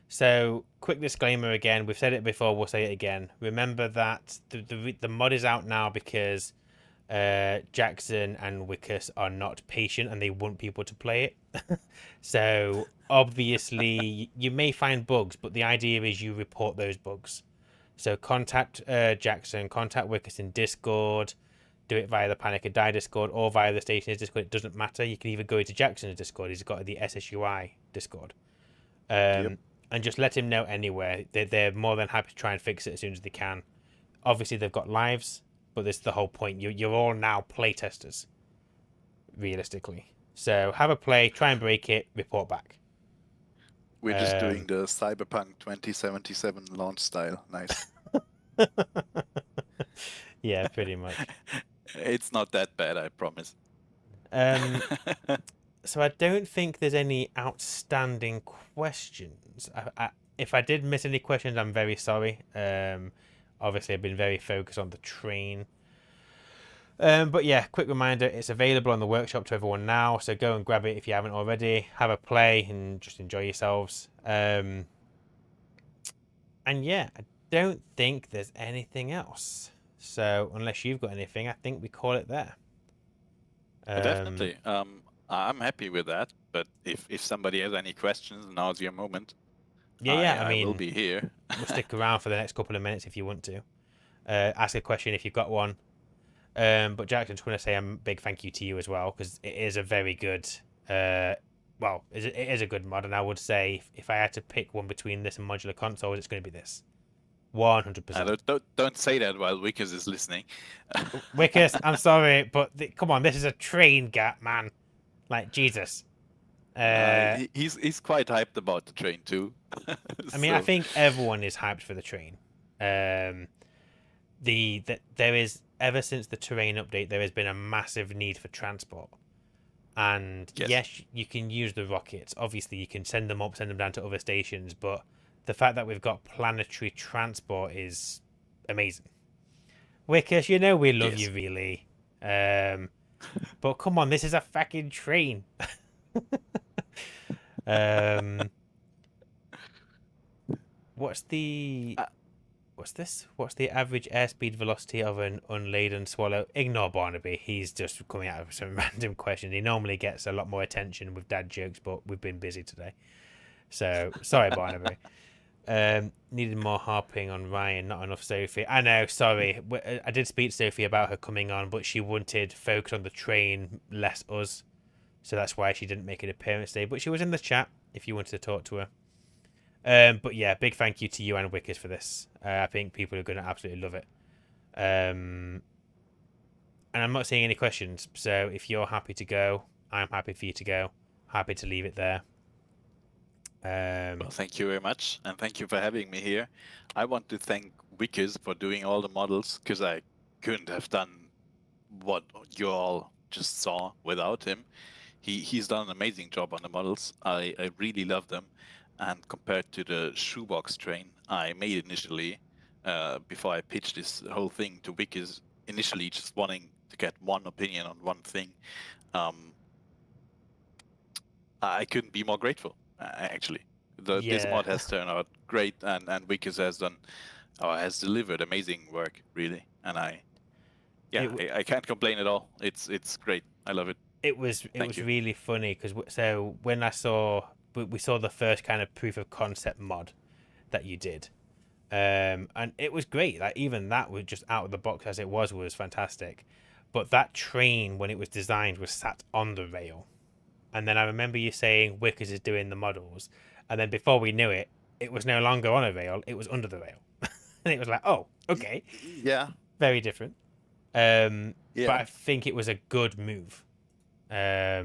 So, quick disclaimer again. We've said it before. We'll say it again. Remember that the mod is out now because Jackson and Wikus are not patient and they want people to play it. So obviously you may find bugs, but the idea is you report those bugs. So contact Jackson, contact Wikus in Discord, do it via the Panic or Die Discord or via the Stationeers Discord. It doesn't matter. You can even go to Jackson's Discord. He's got the SSUI Discord. And just let him know anywhere. They're more than happy to try and fix it as soon as they can. Obviously they've got lives, but this is the whole point. You're all now playtesters, realistically. So have a play, try and break it, report back. We're just doing the Cyberpunk 2077 launch style. Nice. Yeah, pretty much. It's not that bad, I promise. So I don't think there's any outstanding questions. If I did miss any questions, I'm very sorry. Obviously, I've been very focused on the train. But yeah, quick reminder, it's available on the workshop to everyone now, so go and grab it if you haven't already. Have a play and just enjoy yourselves. And yeah, I don't think there's anything else. So unless you've got anything, I think we call it there. Definitely. I'm happy with that, but if somebody has any questions, now's your moment. Yeah, I mean, I will be here. We'll stick around for the next couple of minutes if you want to. Ask a question if you've got one. But Jackson, I just want to say a big thank you to you as well, because it is a very good, it is a good mod, and I would say if I had to pick one between this and modular consoles, it's going to be this. 100%. Don't say that while Wikus is listening. Wikus, I'm sorry, but come on, this is a train gap, man. Like, Jesus. He's quite hyped about the train too. I mean, I think everyone is hyped for the train. There is, ever since the terrain update, there has been a massive need for transport. And yes, you can use the rockets. Obviously, you can send them up, send them down to other stations. But the fact that we've got planetary transport is amazing. Wikus, you know we love you, really. But come on, this is a fucking train. What's the average airspeed velocity of an unladen swallow? Ignore Barnaby. He's just coming out of some random questions. He normally gets a lot more attention with dad jokes, but we've been busy today. So sorry, Barnaby. Needed more harping on Ryan, not enough Sophie. I know, sorry. I did speak to Sophie about her coming on, but she wanted focus on the train, less us. So that's why she didn't make an appearance today. But she was in the chat if you wanted to talk to her. But yeah, big thank you to you and Wikus for this. I think people are going to absolutely love it. And I'm not seeing any questions. So if you're happy to go, I'm happy for you to go. Happy to leave it there. Well, thank you very much, and thank you for having me here. I want to thank Wikus for doing all the models, because I couldn't have done what you all just saw without him. He's done an amazing job on the models. I really love them, and compared to the shoebox train I made initially, before I pitched this whole thing to Wikus, initially just wanting to get one opinion on one thing, I couldn't be more grateful. Actually, this mod has turned out great, and Wikus has delivered amazing work, really. And I can't complain at all. It's great. I love it. It was really funny because when we saw the first kind of proof of concept mod that you did, and it was great. Like even that was just out of the box as it was fantastic. But that train, when it was designed, was sat on the rail. And then I remember you saying Wikus is doing the models. And then before we knew it, it was no longer on a rail. It was under the rail. And it was like, oh, okay. Yeah. Very different. But I think it was a good move. I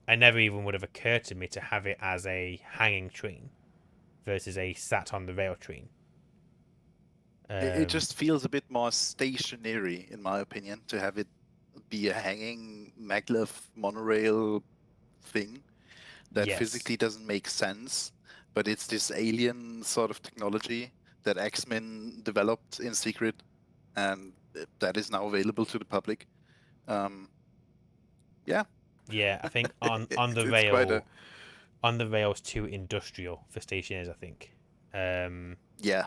never even would have occurred to me to have it as a hanging train versus a sat on the rail train. It just feels a bit more stationary, in my opinion, to have it be a hanging maglev monorail thing that physically doesn't make sense, but it's this alien sort of technology that X-Men developed in secret, and that is now available to the public. Yeah, I think on the rail, on the rail's too industrial for Stationeers, I think. Yeah.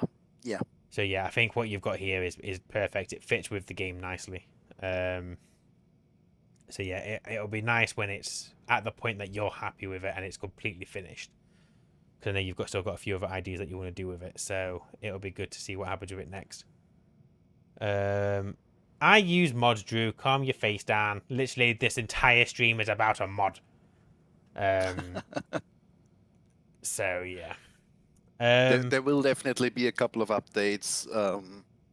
So yeah, I think what you've got here is perfect. It fits with the game nicely. So yeah, it'll be nice when it's at the point that you're happy with it and it's completely finished. Because I know you've still got a few other ideas that you want to do with it. So it'll be good to see what happens with it next. I use mods, Drew. Calm your face down. Literally, this entire stream is about a mod. So yeah. There will definitely be a couple of updates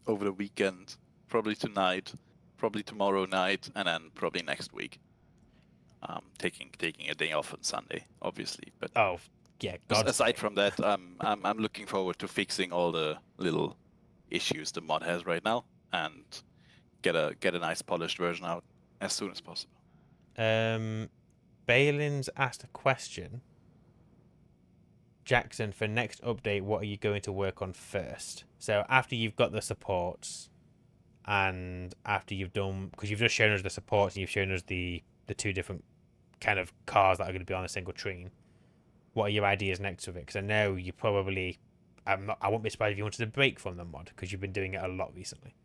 over the weekend. Probably tonight. Probably tomorrow night, and then probably next week. Taking a day off on Sunday, obviously. But aside from that, I'm looking forward to fixing all the little issues the mod has right now, and get a nice polished version out as soon as possible. Balin's asked a question. Jackson, for next update, what are you going to work on first? So after you've got the supports. And after you've done, because you've just shown us the supports and you've shown us the two different kind of cars that are going to be on a single train, what are your ideas next with it? Because I know you probably, I won't be surprised if you wanted to break from the mod because you've been doing it a lot recently.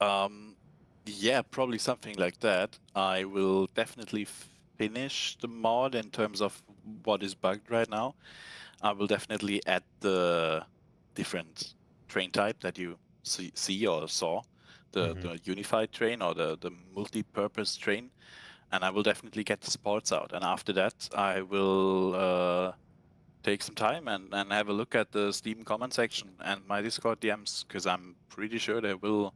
Yeah, probably something like that. I will definitely finish the mod in terms of what is bugged right now. I will definitely add the different train type that you see or saw, the unified train or the multi-purpose train, and I will definitely get the supports out. And after that, I will take some time and have a look at the Steam comment section and my Discord DMs, because I'm pretty sure there will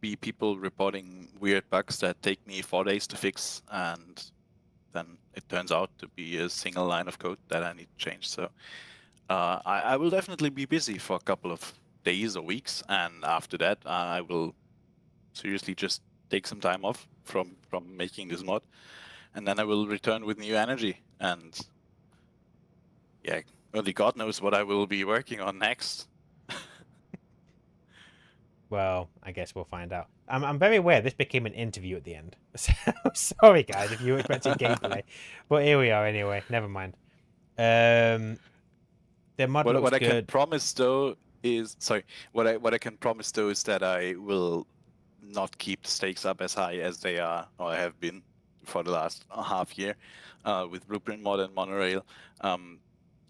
be people reporting weird bugs that take me 4 days to fix, and then it turns out to be a single line of code that I need to change. So I will definitely be busy for a couple of days or weeks, and after that I will seriously just take some time off from making this mod, and then I will return with new energy, and yeah, only God knows what I will be working on next. Well, I guess we'll find out. I'm very aware this became an interview at the end. So, sorry guys if you were expecting gameplay, but here we are anyway. Never mind. The mod looks what I good. can promise though is what I can promise though is that I will not keep the stakes up as high as they are or have been for the last half year with Blueprint mod and Mon-O-Rail.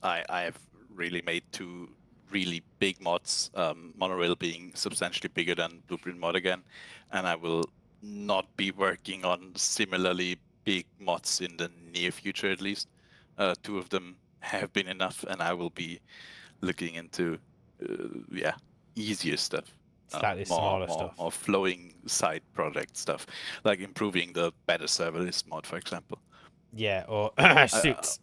I have really made two really big mods, Monorail being substantially bigger than Blueprint mod again, and I will not be working on similarly big mods in the near future at least. Two of them have been enough, and I will be looking into easier stuff. Slightly smaller stuff. More flowing side project stuff, like improving the better serverless mod, for example. Yeah, or suits.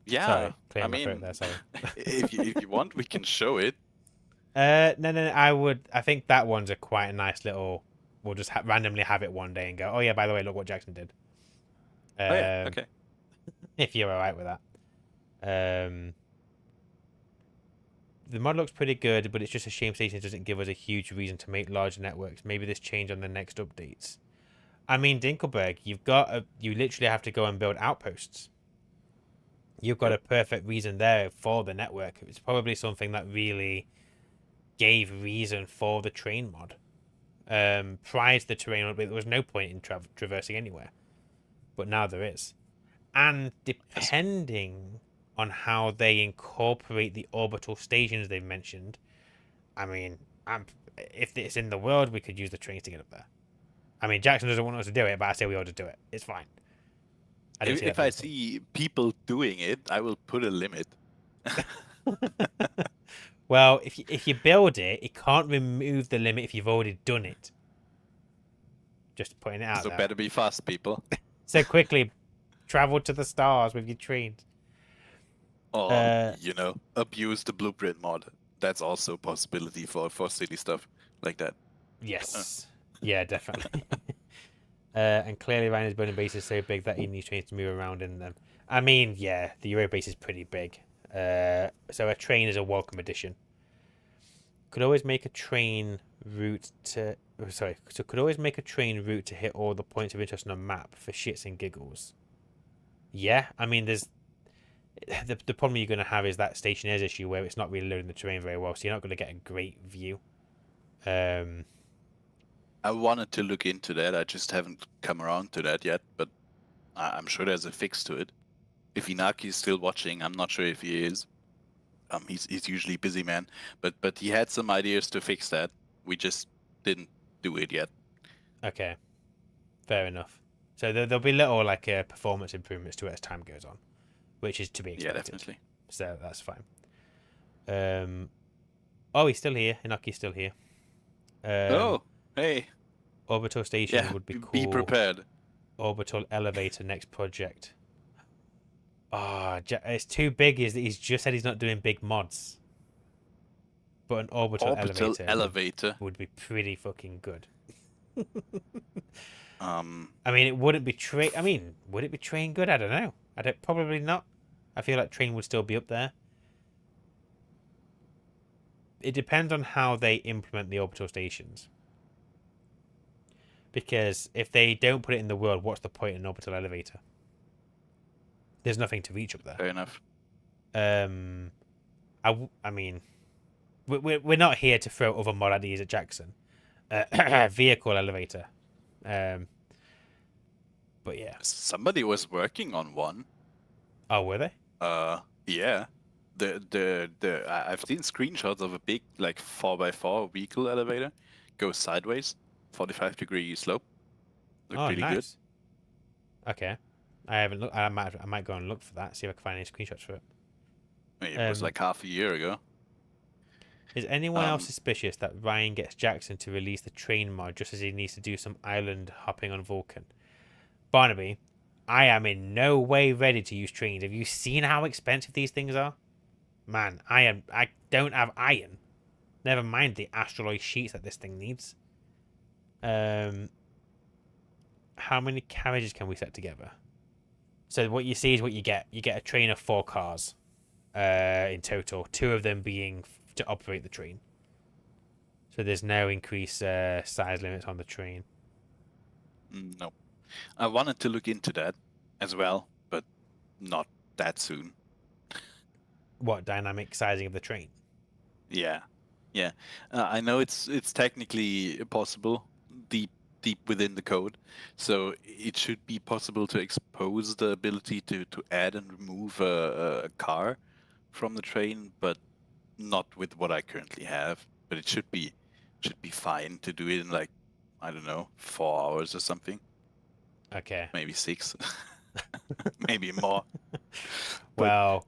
Yeah, Sorry, clear I my throat mean, there, sorry. if you want, we can show it. No. I think that one's a quite a nice little. We'll just randomly have it one day and go, oh yeah, by the way, look what Jackson did. Oh yeah, okay. If you're alright with that. The mod looks pretty good, but it's just a shame Stationeers doesn't give us a huge reason to make large networks. Maybe this change on the next updates. I mean, Dinkelberg, you literally have to go and build outposts. You've got a perfect reason there for the network. It's probably something that really gave reason for the train mod. Prior to the terrain, there was no point in traversing anywhere, but now there is. And depending on how they incorporate the orbital stations they've mentioned, I mean, if it's in the world, we could use the trains to get up there. I mean, Jackson doesn't want us to do it, but I say we ought to do it. It's fine. If I see people doing it, I will put a limit. Well, if you build it, it can't remove the limit if you've already done it. Just putting it out there. So better be fast, people. So quickly, travel to the stars with your trains. Or, abuse the Blueprint mod. That's also a possibility for silly stuff like that. Yes. Yeah, definitely. And clearly Ryan is building bases so big that he needs trains to move around in them. I mean, yeah, the Europa base is pretty big. So a train is a welcome addition. Could always make a train route to... could always make a train route to hit all the points of interest on a map for shits and giggles. Yeah, I mean, there's... The problem you're going to have is that Stationeers issue where it's not really loading the terrain very well, so you're not going to get a great view. I wanted to look into that. I just haven't come around to that yet, but I'm sure there's a fix to it. If Inaki is still watching, I'm not sure if he is. He's usually busy man, but he had some ideas to fix that. We just didn't do it yet. Okay, fair enough. So there'll be little performance improvements to it as time goes on, which is to be expected. Yeah, definitely. So that's fine. Oh, he's still here. Inaki's still here. Oh, hey. Orbital station would be cool. Be prepared. Orbital elevator next project. Oh, it's too big. He's just said he's not doing big mods. But an orbital elevator would be pretty fucking good. I mean, it wouldn't be train. I mean, would it be train good? I don't know. Probably not. I feel like train would still be up there. It depends on how they implement the orbital stations. Because if they don't put it in the world, what's the point in an orbital elevator? There's nothing to reach up there. Fair enough. I mean, we're not here to throw other mod ideas at Jackson. Vehicle elevator. But yeah. Somebody was working on one. Oh, were they? Yeah. I've seen screenshots of a big 4x4 vehicle elevator go sideways, 45-degree slope. Looked pretty good. Okay. I haven't looked. I might go and look for that. See if I can find any screenshots for it. It was half a year ago. Is anyone else suspicious that Ryan gets Jackson to release the train mod just as he needs to do some island hopping on Vulcan? Barnaby, I am in no way ready to use trains. Have you seen how expensive these things are? Man, I don't have iron. Never mind the astraloid sheets that this thing needs. How many carriages can we set together? So what you see is what you get. You get a train of 4 cars in total. 2 of them being to operate the train. So there's no increased size limits on the train. No. I wanted to look into that as well, but not that soon. What, dynamic sizing of the train? Yeah. I know it's technically possible. The deep within the code, so it should be possible to expose the ability to add and remove a car from the train, but not with what I currently have. But it should be fine to do it in like, I don't know, 4 hours or something, Okay. maybe 6, maybe more. Well,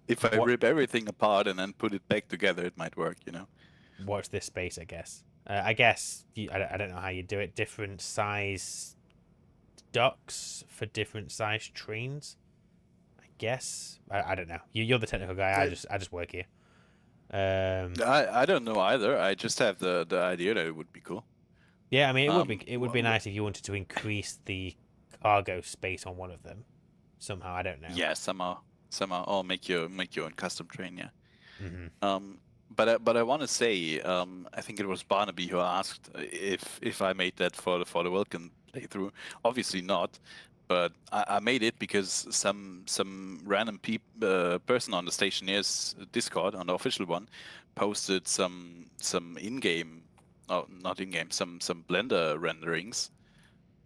If I what- rip everything apart and then put it back together, it might work, you know. watch this space, I guess. I guess I don't know how you do it. Different size docks for different size trains. I guess I don't know. You're the technical guy. I just work here. I don't know either. I just have the idea that it would be cool. Yeah, I mean it would be nice if you wanted to increase the cargo space on one of them somehow. I don't know. Yeah, somehow, or make your own custom train. Yeah. Mm-hmm. But I want to say, I think it was Barnaby who asked if I made that for the Welcome playthrough. Obviously not, but I made it because some random person on the Stationeers Discord, on the official one, posted some in-game, oh, not in-game, some Blender renderings.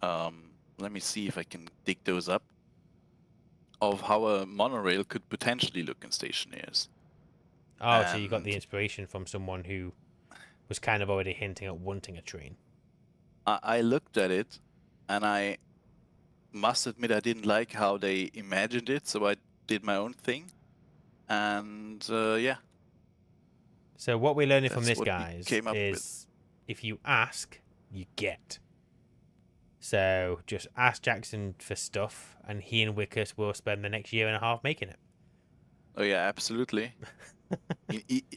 Let me see if I can dig those up, of how a monorail could potentially look in Stationeers. Oh, so you got the And- inspiration from someone who was kind of already hinting at wanting a train. I looked at it, and I must admit I didn't like how they imagined it, so I did my own thing. And yeah, So what we're learning from That's this, what we guys, came up with. is if you ask, you get. So just ask Jackson for stuff, and he and Wikus will spend the next year and a half making it. oh yeah, absolutely.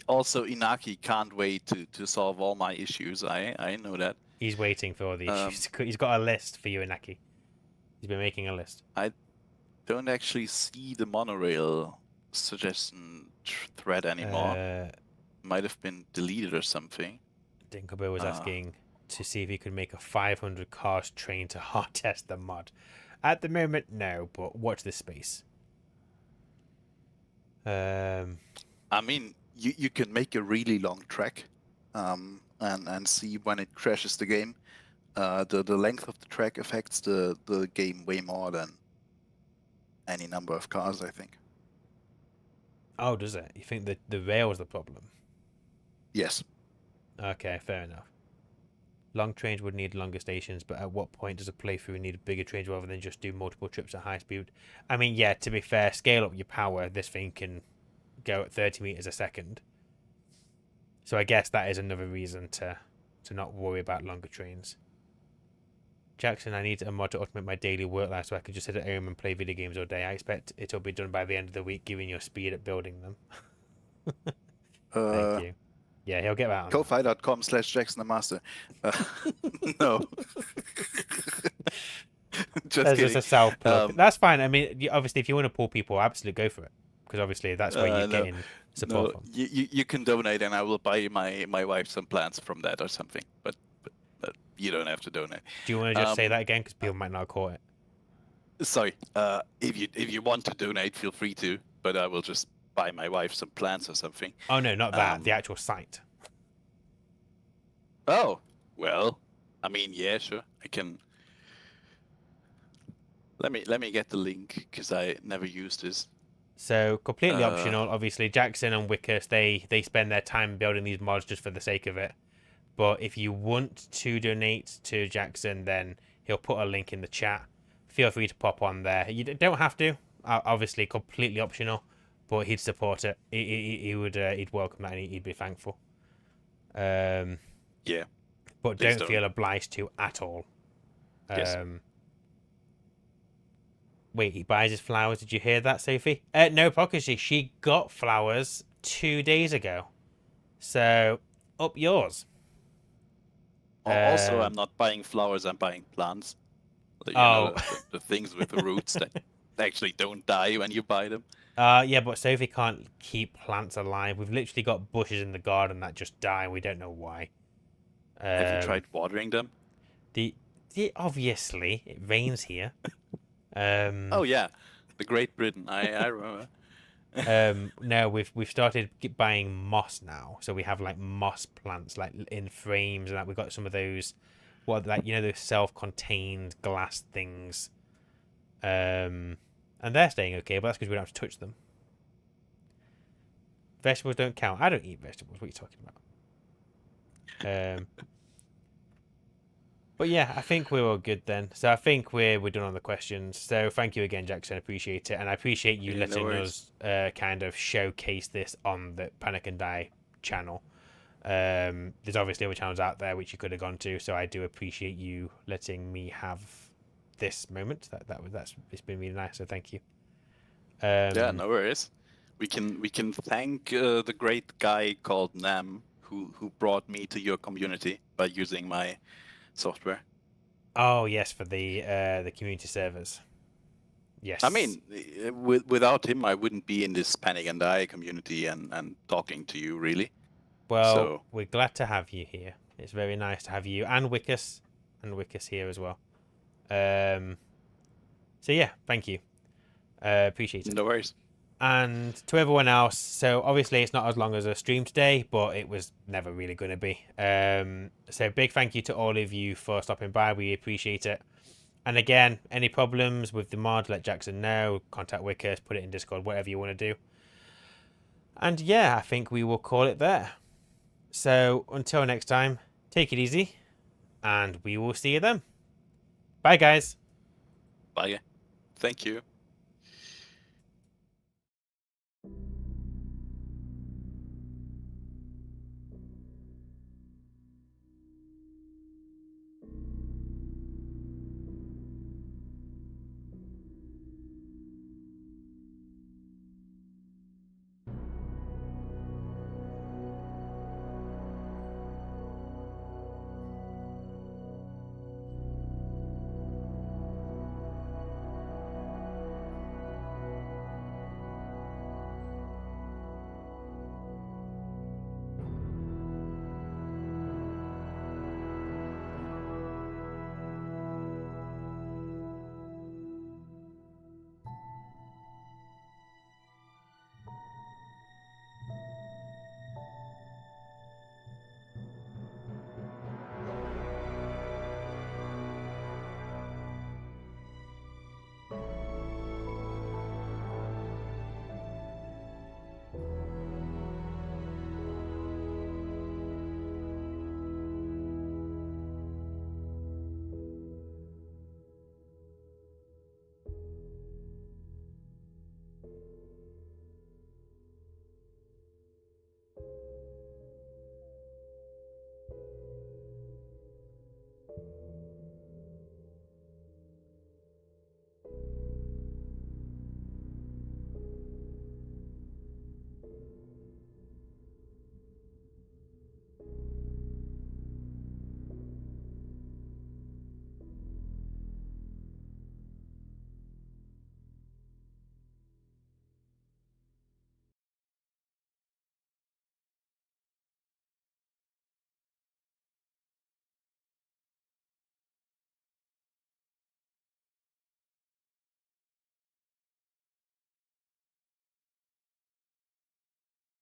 Also, Inaki can't wait to solve all my issues. I know that. He's waiting for all the issues. He's got a list for you and Naki. He's been making a list. Don't actually see the monorail suggestion thread anymore. Might have been deleted or something. Dinkelbill was asking to see if he could make a 500 cars train to hard test the mod. At the moment, no, but watch this space. I mean, you can make a really long track, and see when it crashes the game. The length of the track affects the game way more than any number of cars, I think. Oh, does it? You think that the rail is the problem? Yes. Okay, fair enough. Long trains would need longer stations, but at what point does a playthrough need bigger trains rather than just do multiple trips at high speed? I mean, yeah, to be fair, scale up your power. This thing can go at 30 meters a second. So I guess that is another reason to not worry about longer trains. Jackson, I need a mod to automate my daily work life so I can just sit at home and play video games all day. I expect it'll be done by the end of the week, giving you speed at building them. Thank you. Yeah, he'll get that on. Ko-fi.com/JacksonTheMaster. No. Just There's kidding. just a self plug. That's fine. I mean, obviously, if you want to pull people, absolutely go for it. Because obviously, that's where you're No, getting support from. you can donate, and I will buy my wife some plants from that or something. But you don't have to donate. Do you want to just say that again? Because people might not have caught it. Sorry. If you want to donate, feel free to. But I will just buy my wife some plants or something. Oh, no, not that. The actual site. Oh, well, I mean, yeah, sure. I can. Let me get the link because I never used this. So, completely optional. Obviously, Jackson and Wikus, they spend their time building these mods just for the sake of it. But if you want to donate to Jackson, then he'll put a link in the chat. Feel free to pop on there. You don't have to. Obviously, completely optional. But he'd support it. He'd welcome that, and he'd be thankful. Yeah. But Please don't feel obliged to at all. Yes. Wait, he buys his flowers. Did you hear that, Sophie? No, Pokashi. She got flowers 2 days ago. So, up yours. Also, I'm not buying flowers. I'm buying plants. You know, the things with the roots that actually don't die when you buy them. Yeah, but Sophie can't keep plants alive. We've literally got bushes in the garden that just die. We don't know why. Have you tried watering them? Obviously, it rains here. Oh yeah, the Great Britain. I remember. No, we've started buying moss now, so we have like moss plants like in frames, and that we've got some of those what, like, you know, those self-contained glass things. And they're staying okay, but that's because we don't have to touch them. Vegetables don't count. I don't eat vegetables. What are you talking about? But yeah, I think we're all good then. So I think we're done on the questions. So thank you again, Jackson. I appreciate it, and I appreciate you Yeah, no letting worries. us kind of showcase this on the Panic and Die channel. There's obviously other channels out there which you could have gone to, so I do appreciate you letting me have this moment. That's it's been really nice. So thank you. Yeah, no worries. We can thank the great guy called Nam who brought me to your community by using my software. Oh yes, for the community servers. Yes. I mean, without him, I wouldn't be in this Panic and Die community and talking to you, really. well, so- we're glad to have you here. It's very nice to have you and Wikus here as well. So yeah, thank you. Appreciate it. No worries. And to everyone else, so obviously it's not as long as a stream today, but it was never really going to be. So big thank you to all of you for stopping by. We appreciate it. And again, any problems with the mod, let Jackson know. Contact Wikus, put it in Discord, whatever you want to do. And yeah, I think we will call it there. So until next time, take it easy, and we will see you then. Bye, guys. Bye. Thank you.